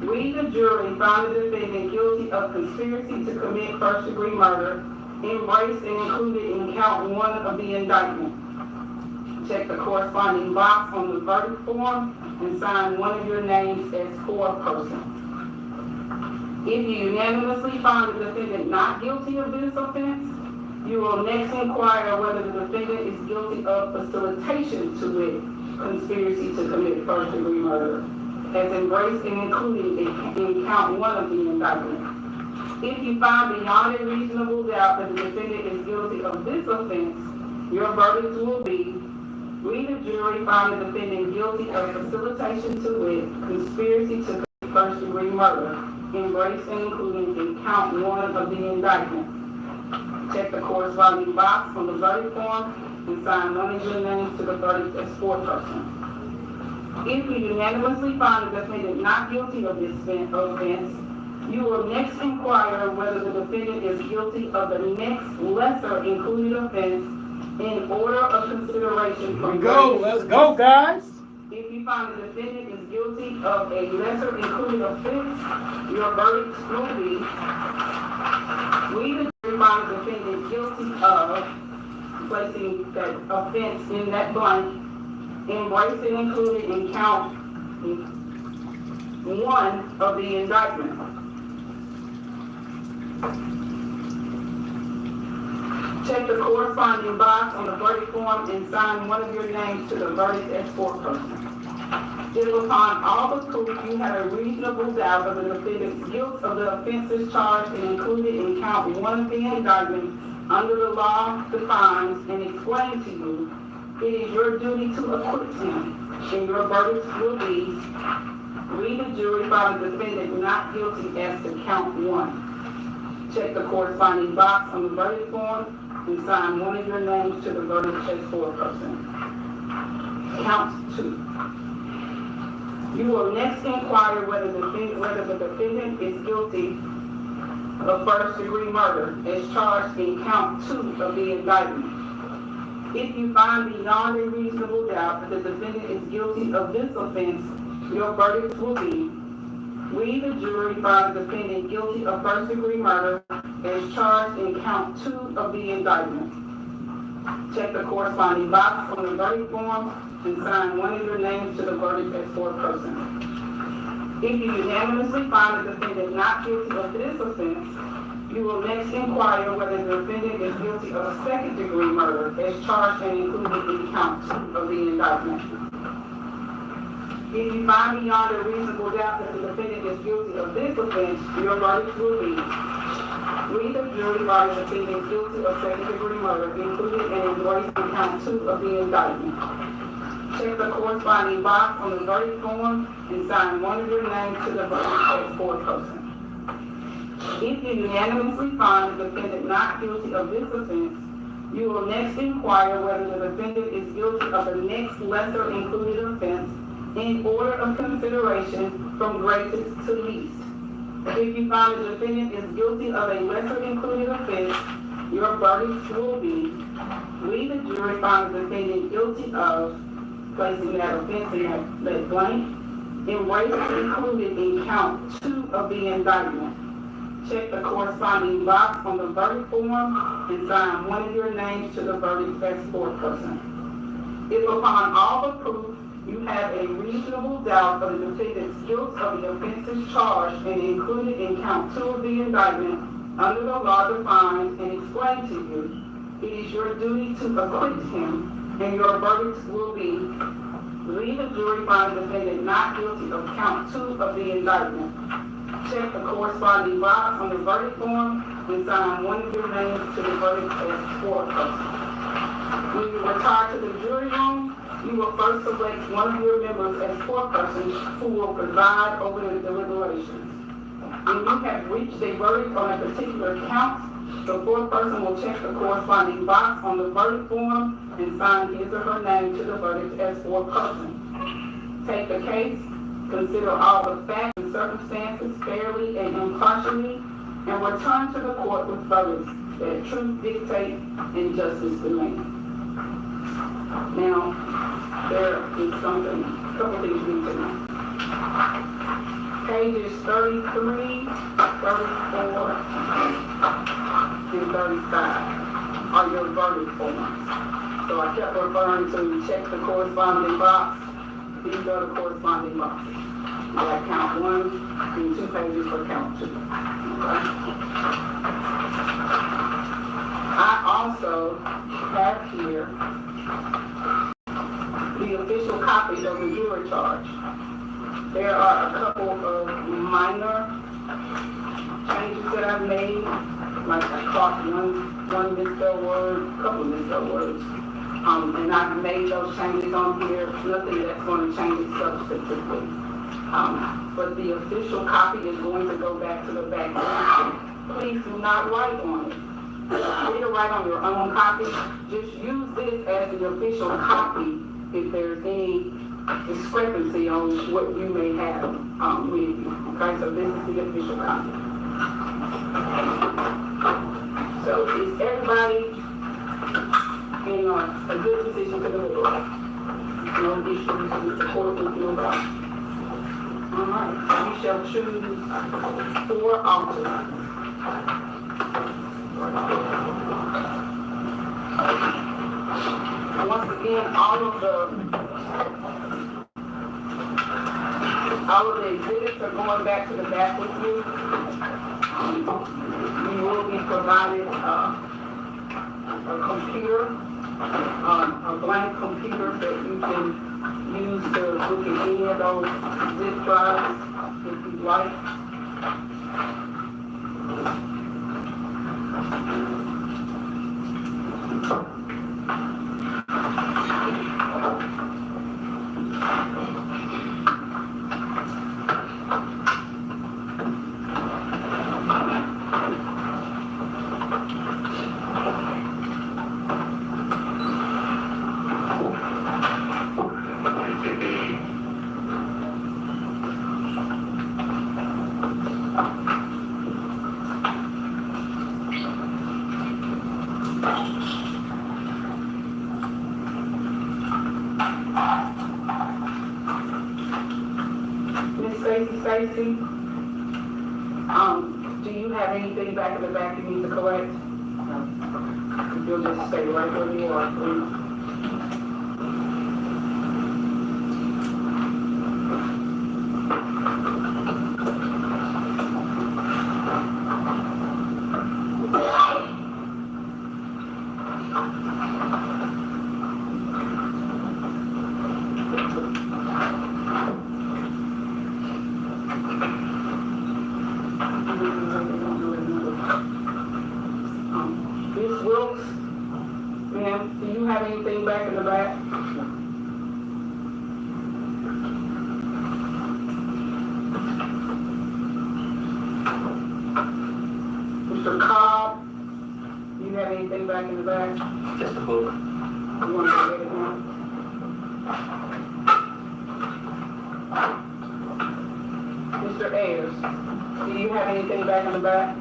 we, the jury, found the defendant guilty of conspiracy to commit first-degree murder, embraced and included in count 1 of the indictment. Check the corresponding box on the verdict form and sign one of your names as foreperson. If you unanimously find the defendant not guilty of this offense, you will next inquire whether the defendant is guilty of facilitation to wit, conspiracy to commit first-degree murder, as embraced and included in count 1 of the indictment. If you find beyond a reasonable doubt that the defendant is guilty of this offense, your verdict will be: we, the jury, found the defendant guilty of facilitation to wit, conspiracy to commit first-degree murder, embraced and included in count 1 of the indictment. Check the corresponding box on the verdict form and sign one of your names to the verdict as foreperson. If you unanimously find the defendant not guilty of this offense, you will next inquire whether the defendant is guilty of the next lesser included offense in order of consideration from Let's go, guys. If you find the defendant is guilty of a lesser included offense, your verdict will be: we, the jury, find the defendant guilty of, placing that offense in that blank, embraced and included in count 1 of the indictment. Check the corresponding box on the verdict form and sign one of your names to the verdict as foreperson. If upon all the proof you have a reasonable doubt of the defendant's guilt of the offenses charged and included in count 1 of the indictment under the law defines and explains to you, it is your duty to acquit him, and your verdict will be: we, the jury, found the defendant not guilty as to count 1. Check the corresponding box on the verdict form and sign one of your names to the verdict as foreperson. Count 2. You will next inquire whether the defendant is guilty of first-degree murder as charged in count 2 of the indictment. If you find beyond a reasonable doubt that the defendant is guilty of this offense, your verdict will be: we, the jury, find the defendant guilty of first-degree murder as charged in count 2 of the indictment. Check the corresponding box on the verdict form and sign one of your names to the verdict as foreperson. If you unanimously find the defendant not guilty of this offense, you will next inquire whether the defendant is guilty of second-degree murder as charged and included in count 2 of the indictment. If you find beyond a reasonable doubt that the defendant is guilty of this offense, your verdict will be: we, the jury, find the defendant guilty of second-degree murder, included and embraced in count 2 of the indictment. Check the corresponding box on the verdict form and sign one of your names to the verdict as foreperson. If you unanimously find the defendant not guilty of this offense, you will next inquire whether the defendant is guilty of the next lesser included offense in order of consideration from greatest to least. If you find the defendant is guilty of a lesser included offense, your verdict will be: we, the jury, find the defendant guilty of placing that offense in that blank in rape included in count 2 of the indictment. Check the corresponding box on the verdict form and sign one of your names to the verdict as foreperson. If upon all the proof you have a reasonable doubt of the defendant's guilt of the offenses charged and included in count 2 of the indictment under the law defined and explained to you, it is your duty to acquit him, and your verdicts will be: we, the jury, find the defendant not guilty of count 2 of the indictment. Check the corresponding box on the verdict form and sign one of your names to the verdict as foreperson. When you retire to the jury room, you will first select one of your members as foreperson who will preside over the deliberations. When you have reached a verdict on a particular count, the foreperson will check the corresponding box on the verdict form and sign his or her name to the verdict as foreperson. Take the case, consider all the facts and circumstances fairly and impartially, and return to the court with verdicts that truth dictate and justice demand. Now, there is a couple things we need to know. Pages 33, 34, and 35 are your verdict forms. So I kept referring to check the corresponding box. These are the corresponding boxes. You have count 1 and 2 pages for count 2. Okay? I also have here the official copy of the jury charge. There are a couple of minor changes that I've made, like I caught one misspelled word, a couple of misspelled words. And I've made those changes on here, nothing that's going to change it substantively. But the official copy is going to go back to the back. Please do not write on it. Free to write on your own copy. Just use this as the official copy if there's any discrepancy on what you may have with you. Okay, so this is the official copy. So is everybody in a good position to deliberate? No issues with the court with your body. All right, you shall choose 4 alternates. Once again, all of the exhibits are going back to the back with you. You will be provided a computer, a blank computer that you can use to look at any of those zip drives if you'd like. Miss Stacy, do you have anything back in the back you need to correct? No. You'll just stay right where you are, please. Ms. Wilkes, ma'am, do you have anything back in the back? Mr. Cobb, do you have anything back in the back? Just a moment. You want to go ahead now? Mr. Ayers, do you have anything back in the back?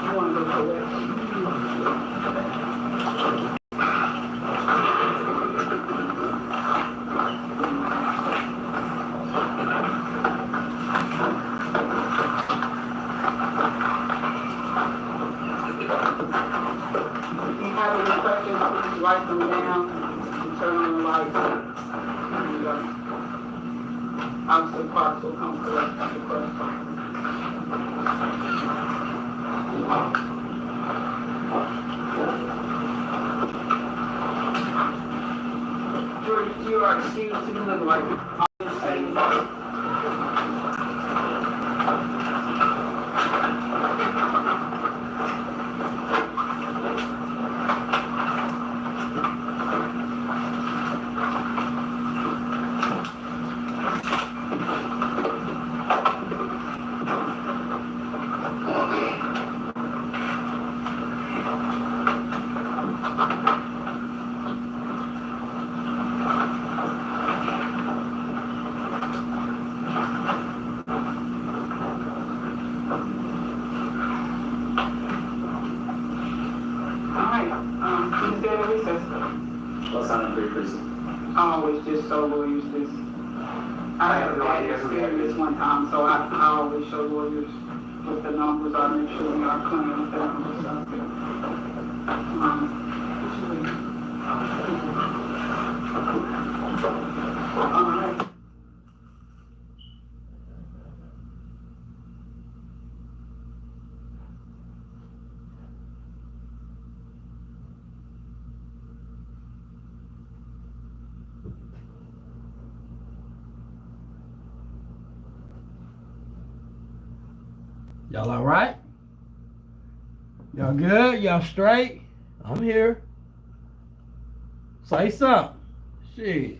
You want to go correct? If you have any questions, please write them down and turn on the lights. And, obviously, parts will come correct the question. George, you are excused to deliver like all the same. Always just so lawyers this. I had a bad experience one time, so I always show lawyers what the numbers are, make sure we are clear with that. All right. Y'all all right? Y'all good? Y'all straight? I'm here. Say something. Shit.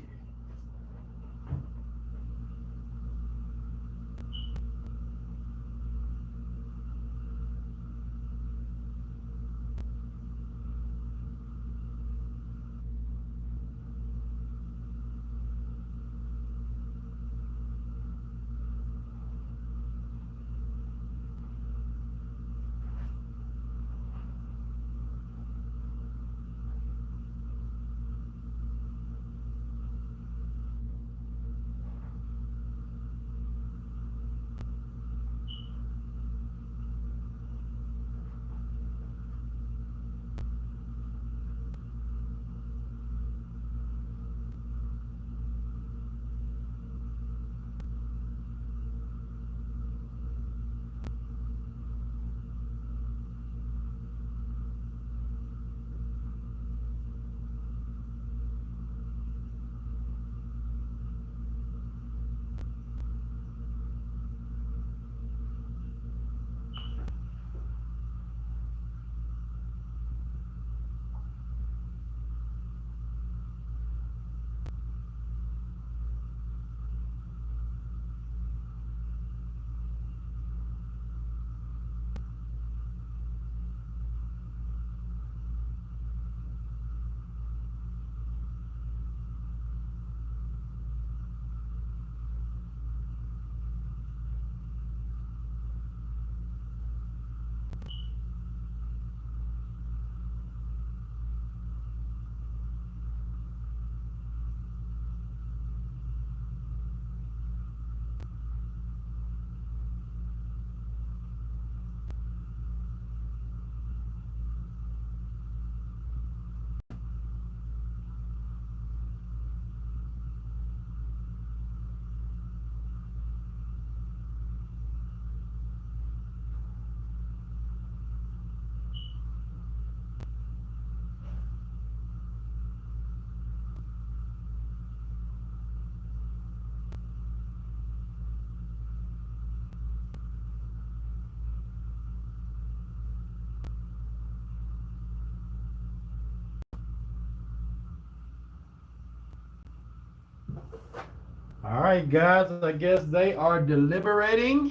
All right, guys, I guess they are deliberating.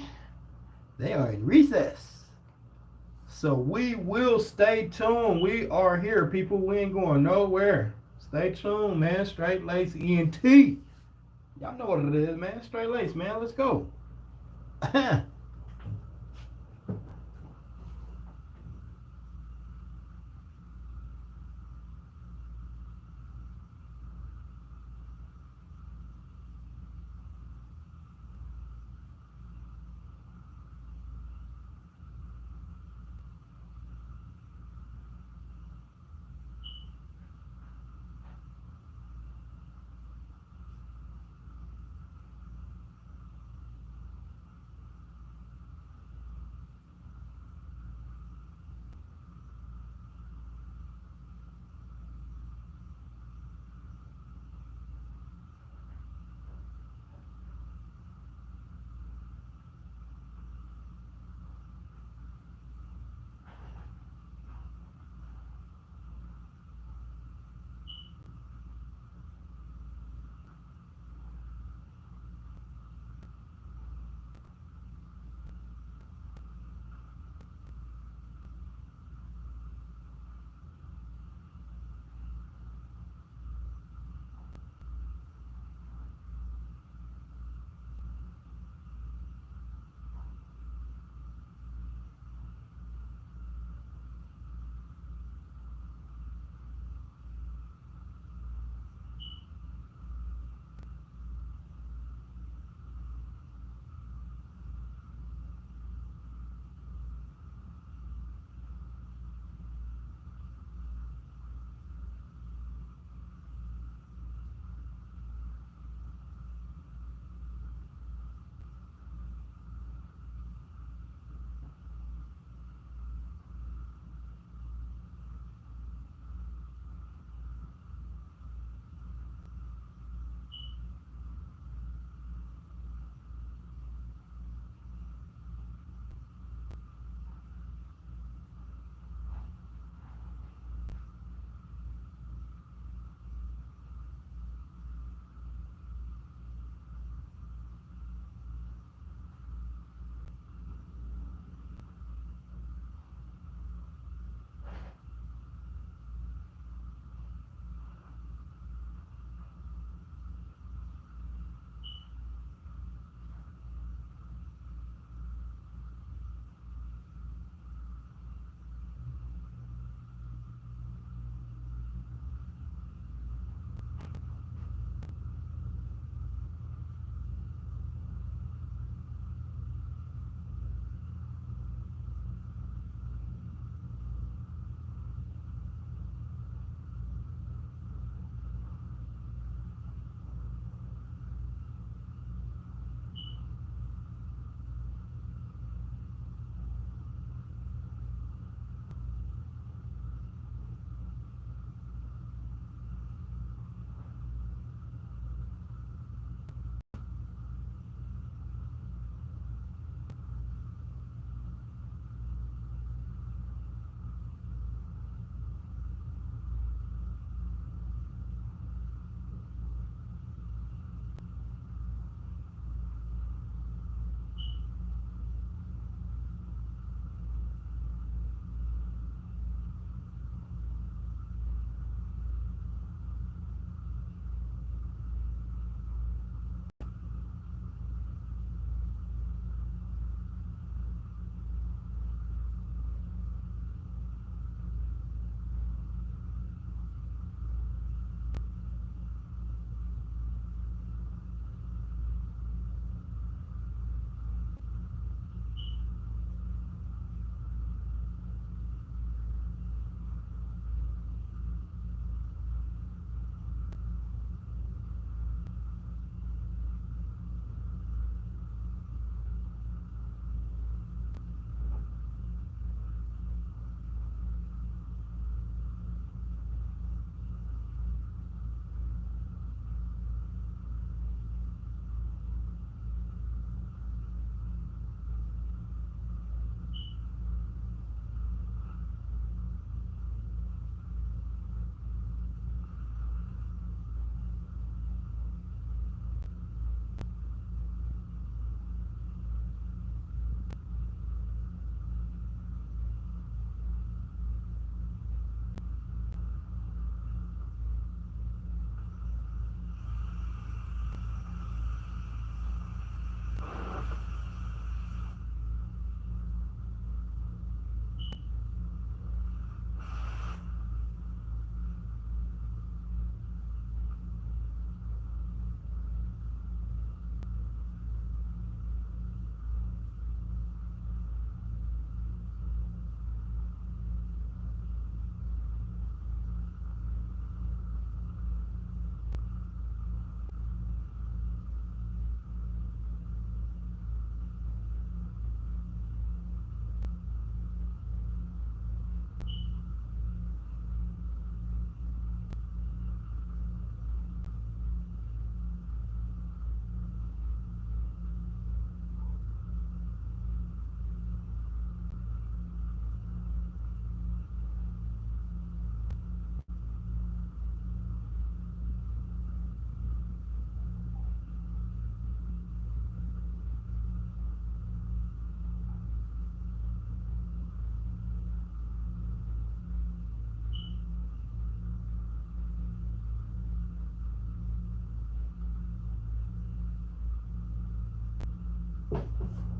They are in recess. So we will stay tuned. We are here, people. We ain't going nowhere. Stay tuned, man. StraightLace ENT. Y'all know what it is, man. Straight lace, man. Let's go.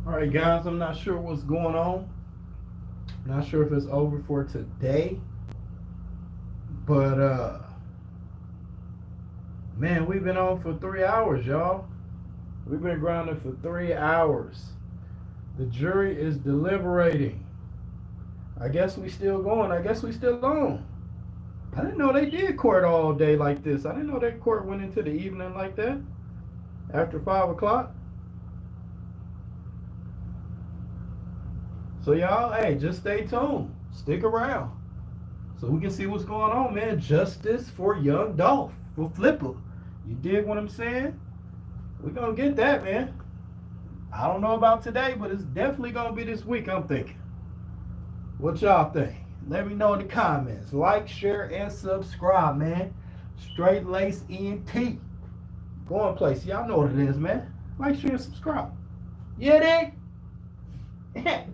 All right, guys, I'm not sure what's going on. Not sure if it's over for today, but man, we've been on for 3 hours, y'all. We've been grounded for 3 hours. The jury is deliberating. I guess we still going. I guess we still on. I didn't know they did court all day like this. I didn't know that court went into the evening like that. After 5 o'clock. So y'all, hey, just stay tuned. Stick around. So we can see what's going on, man. Justice for young Dolph. For Flipper. You dig what I'm saying? We're gonna get that, man. I don't know about today, but it's definitely gonna be this week, I'm thinking. What y'all think? Let me know in the comments. Like, share, and subscribe, man. StraightLace ENT. Going place. Y'all know what it is, man. Like, share, and subscribe. Yeah, dig?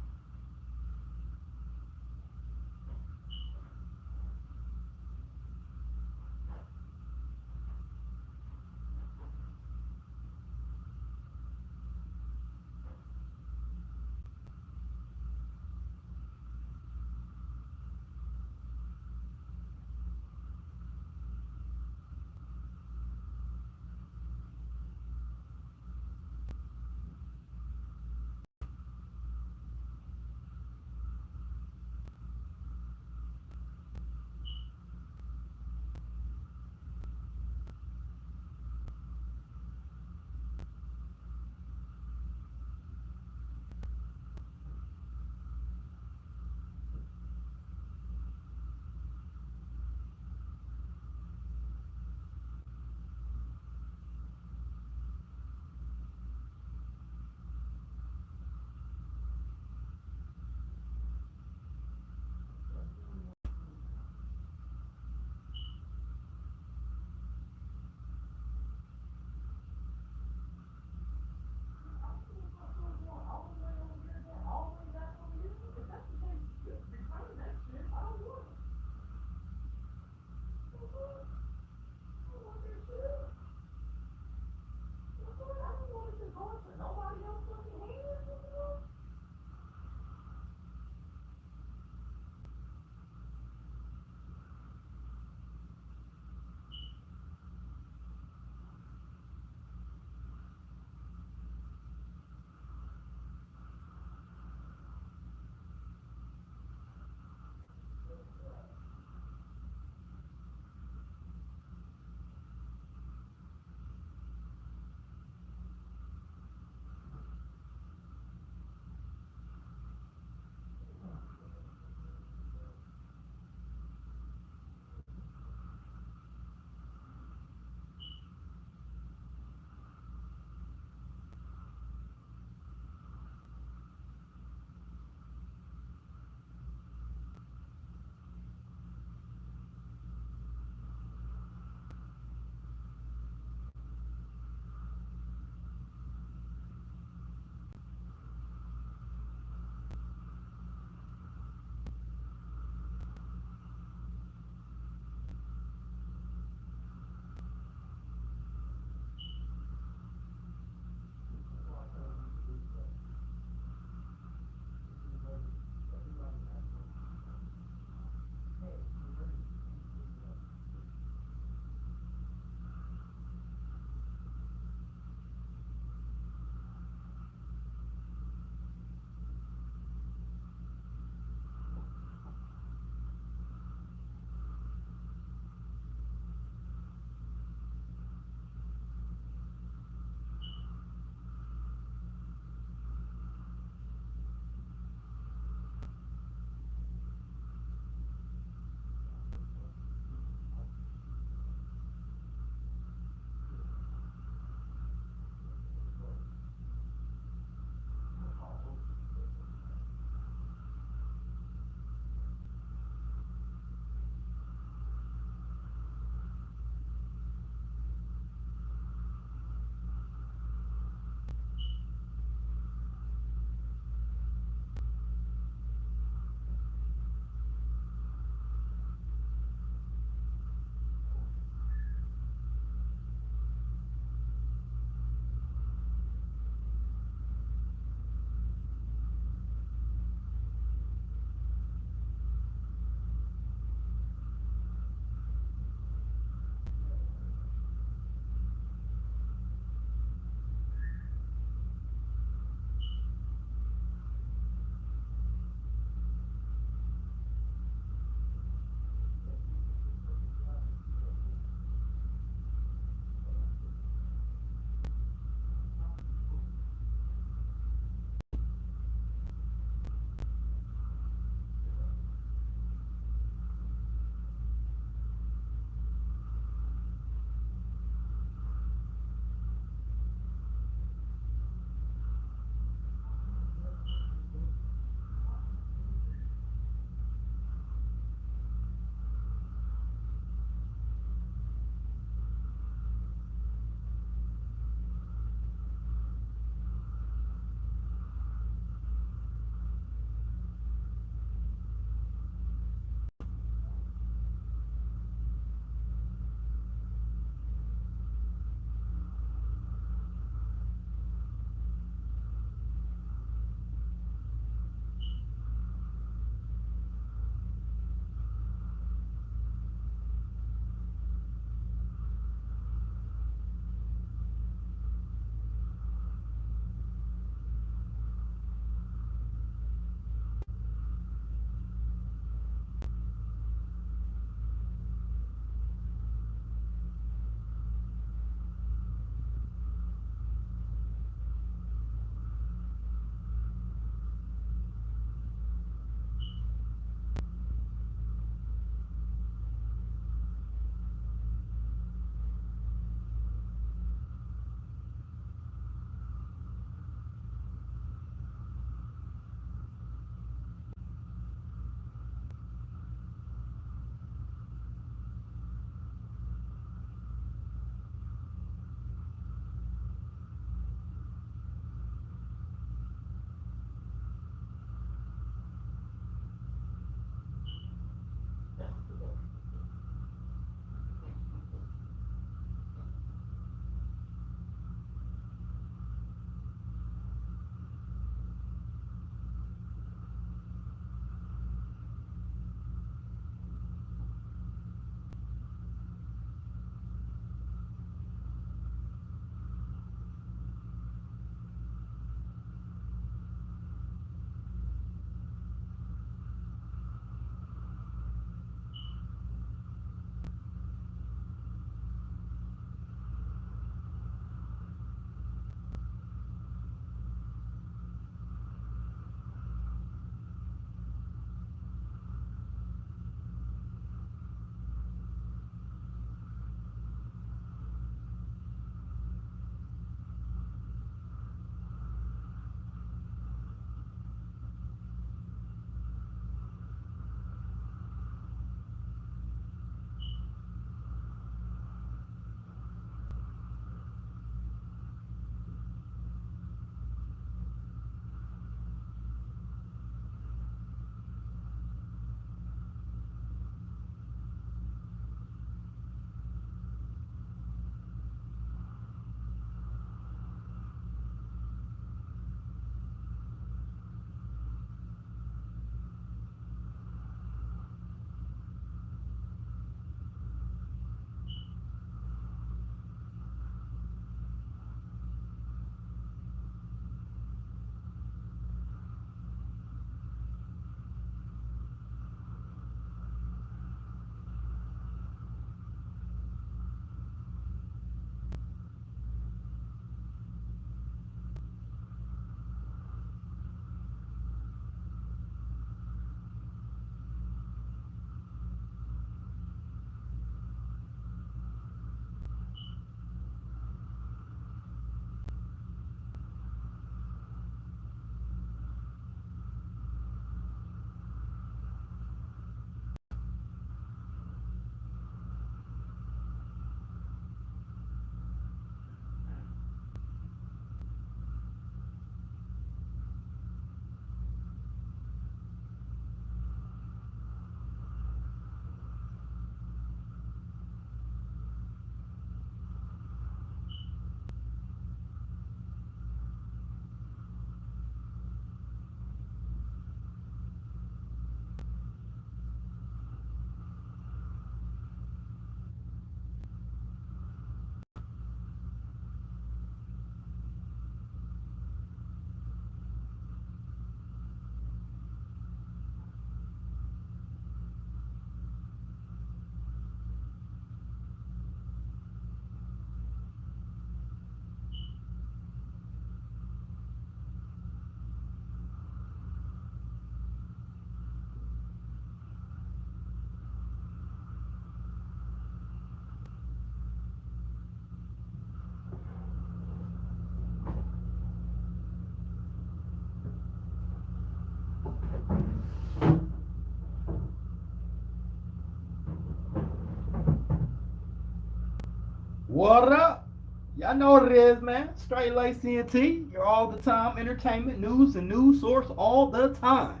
What up? Y'all know what it is, man. StraightLace ENT, your all the time entertainment, news, and news source all the time.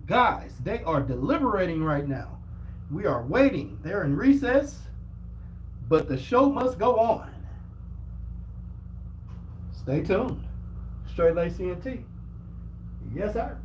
Guys, they are deliberating right now. We are waiting. They're in recess, but the show must go on. Stay tuned. StraightLace ENT. Yes, sir.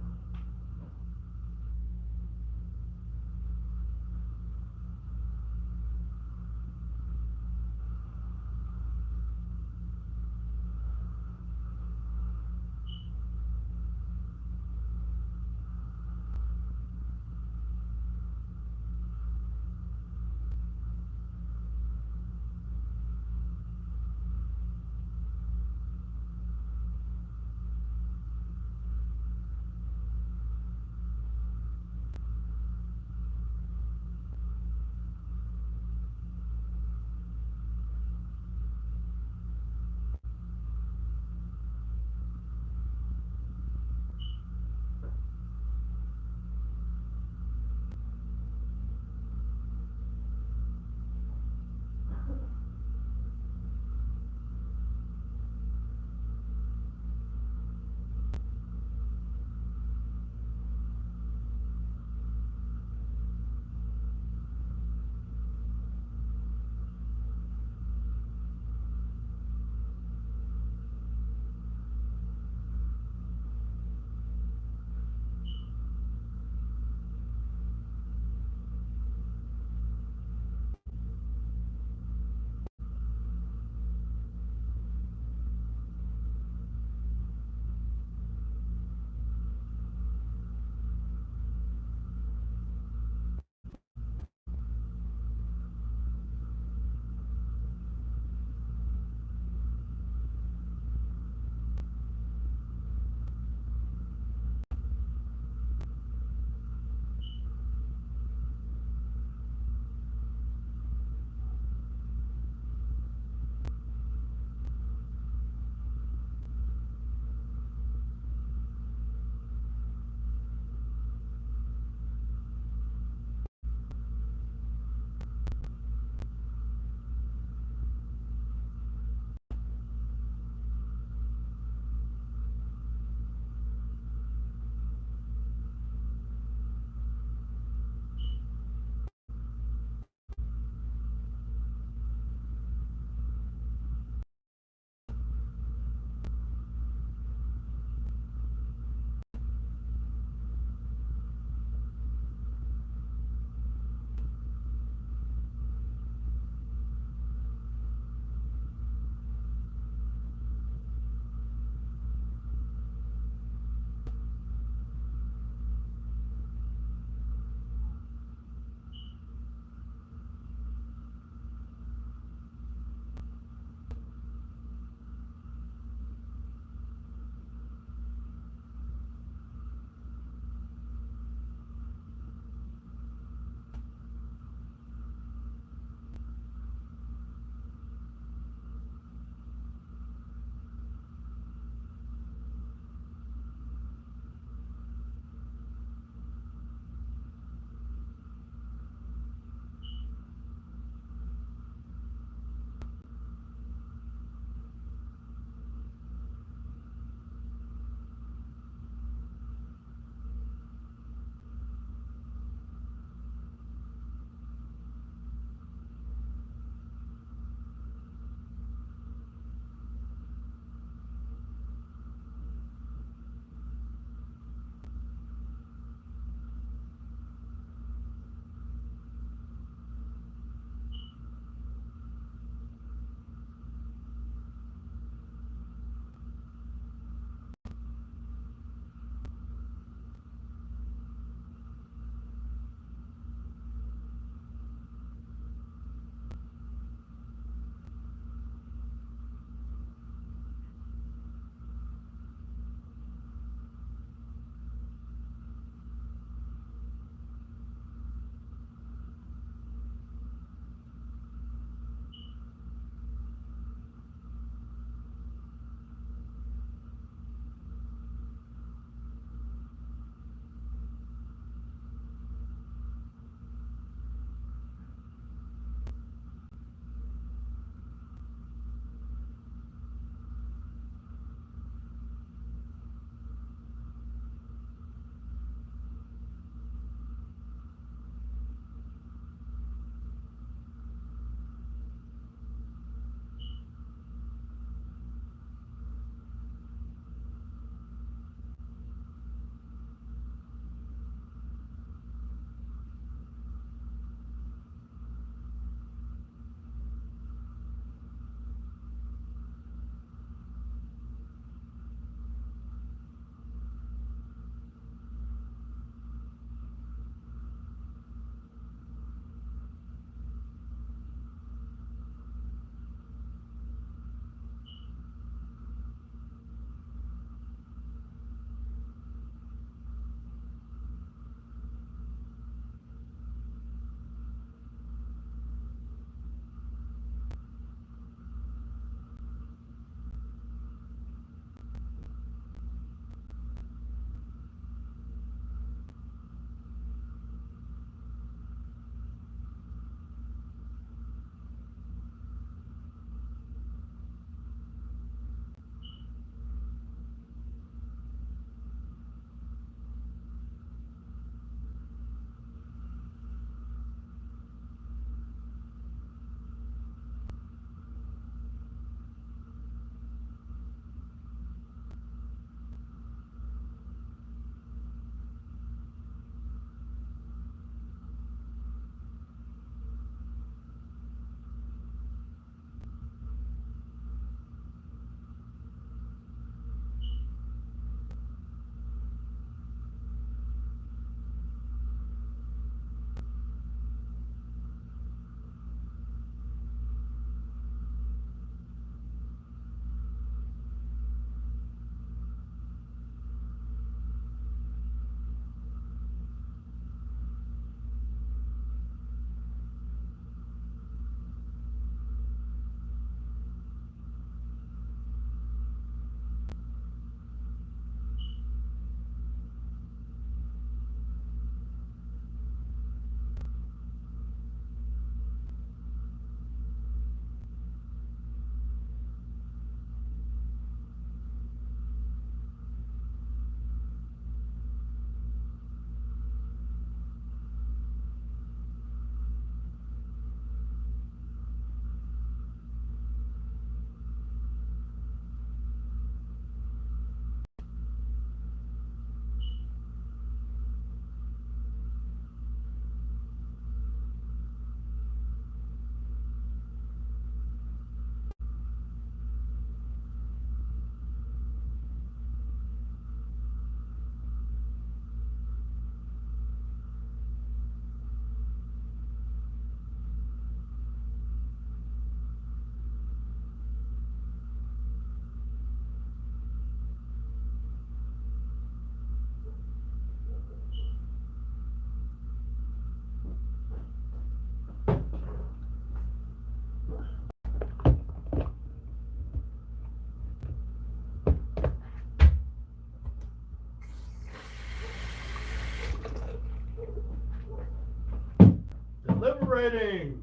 deliberating.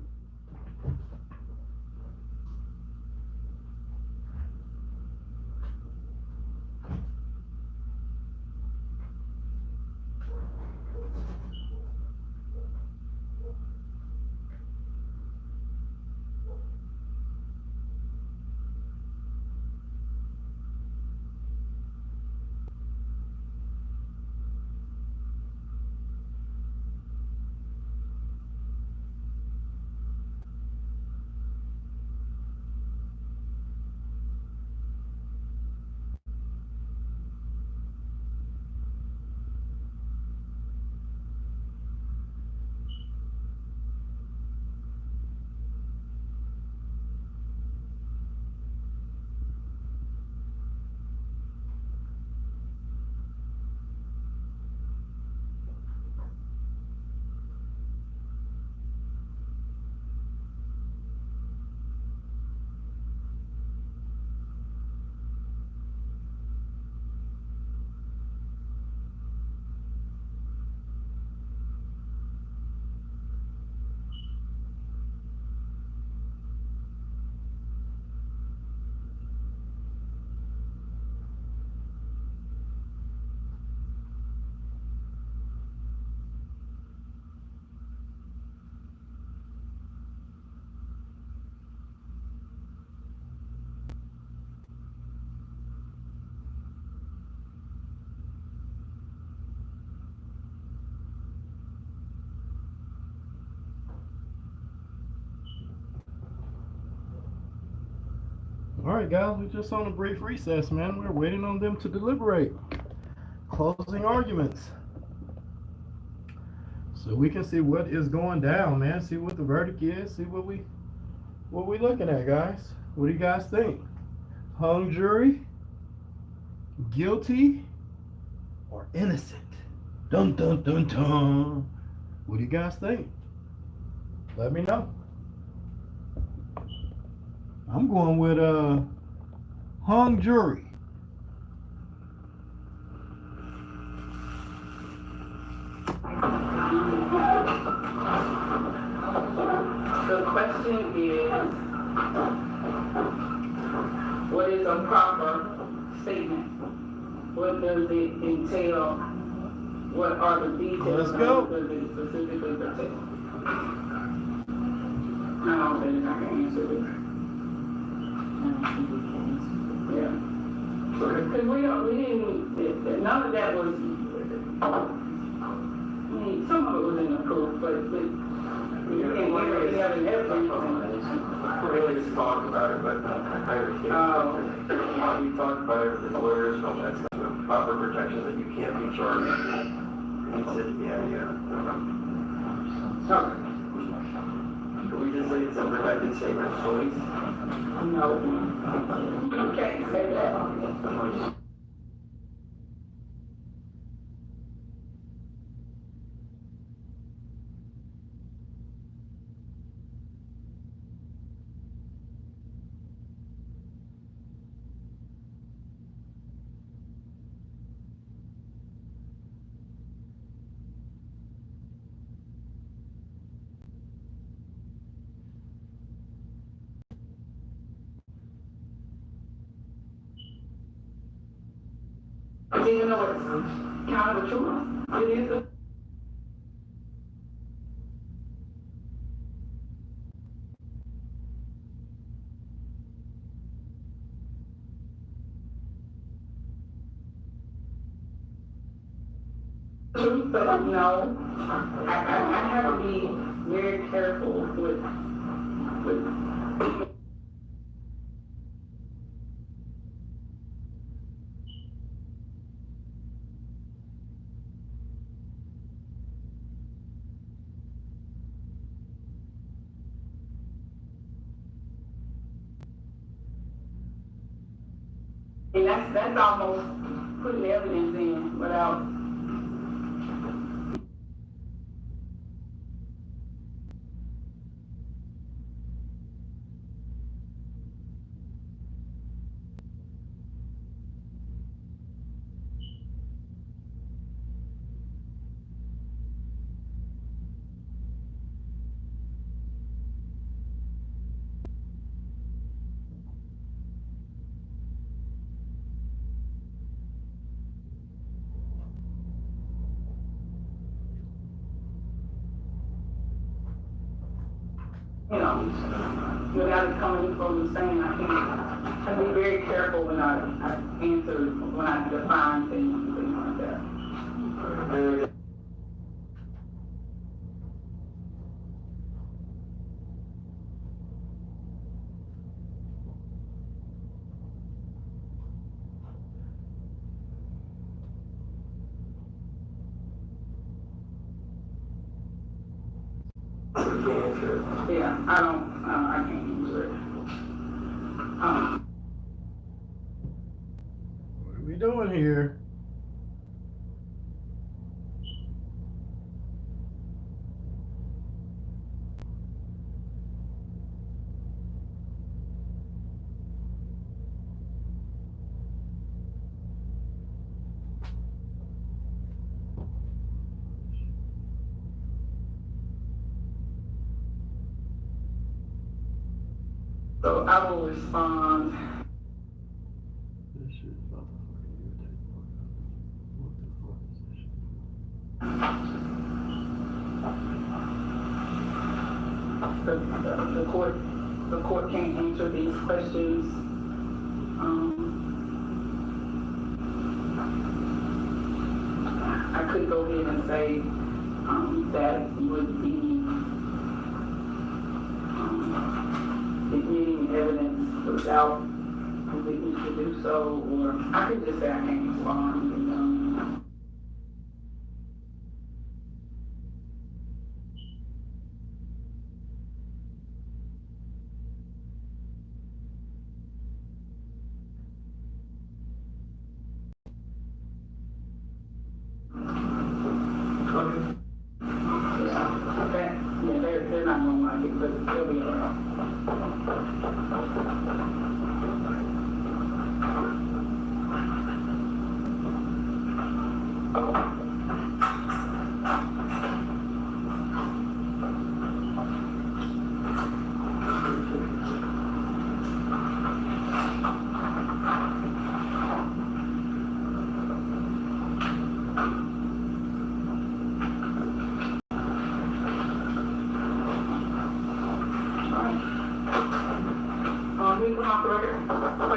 All right, guys, we're just on a brief recess, man. We're waiting on them to deliberate. Closing arguments. So we can see what is going down, man. See what the verdict is. See what we looking at, guys. What do you guys think? Hung jury, guilty, or innocent? Dun dun dun dun. What do you guys think? Let me know. I'm going with hung jury. The question is, what is a proper statement? What does it entail? What are the details? Let's go. What does it specifically pertain? I don't think I can answer this. Yeah. Because we didn't, none of that was, I mean, some of it was in the proof, but we didn't really have an evidence. Really just talk about it, but I understand. We talked about it with lawyers, all that stuff, proper protection that you can't be charged. And he said, yeah. Okay. Can we just say it's a protected statement, please? No. You can't say that. Even though it's kind of a truth, it is a truth, but no, I have to be very careful with and that's almost putting evidence in without. you know, without it coming from the same, I be very careful when I answer, when I define things and things like that. Yeah, I can't answer it. What are we doing here? So I will respond. This is motherfucking irritating. What the fuck is this? The court can't answer these questions. I could go ahead and say that would be admitting evidence without the witness to do so, or I could just say I can't respond. They're not gonna like it, but they'll be alright. We come off the record.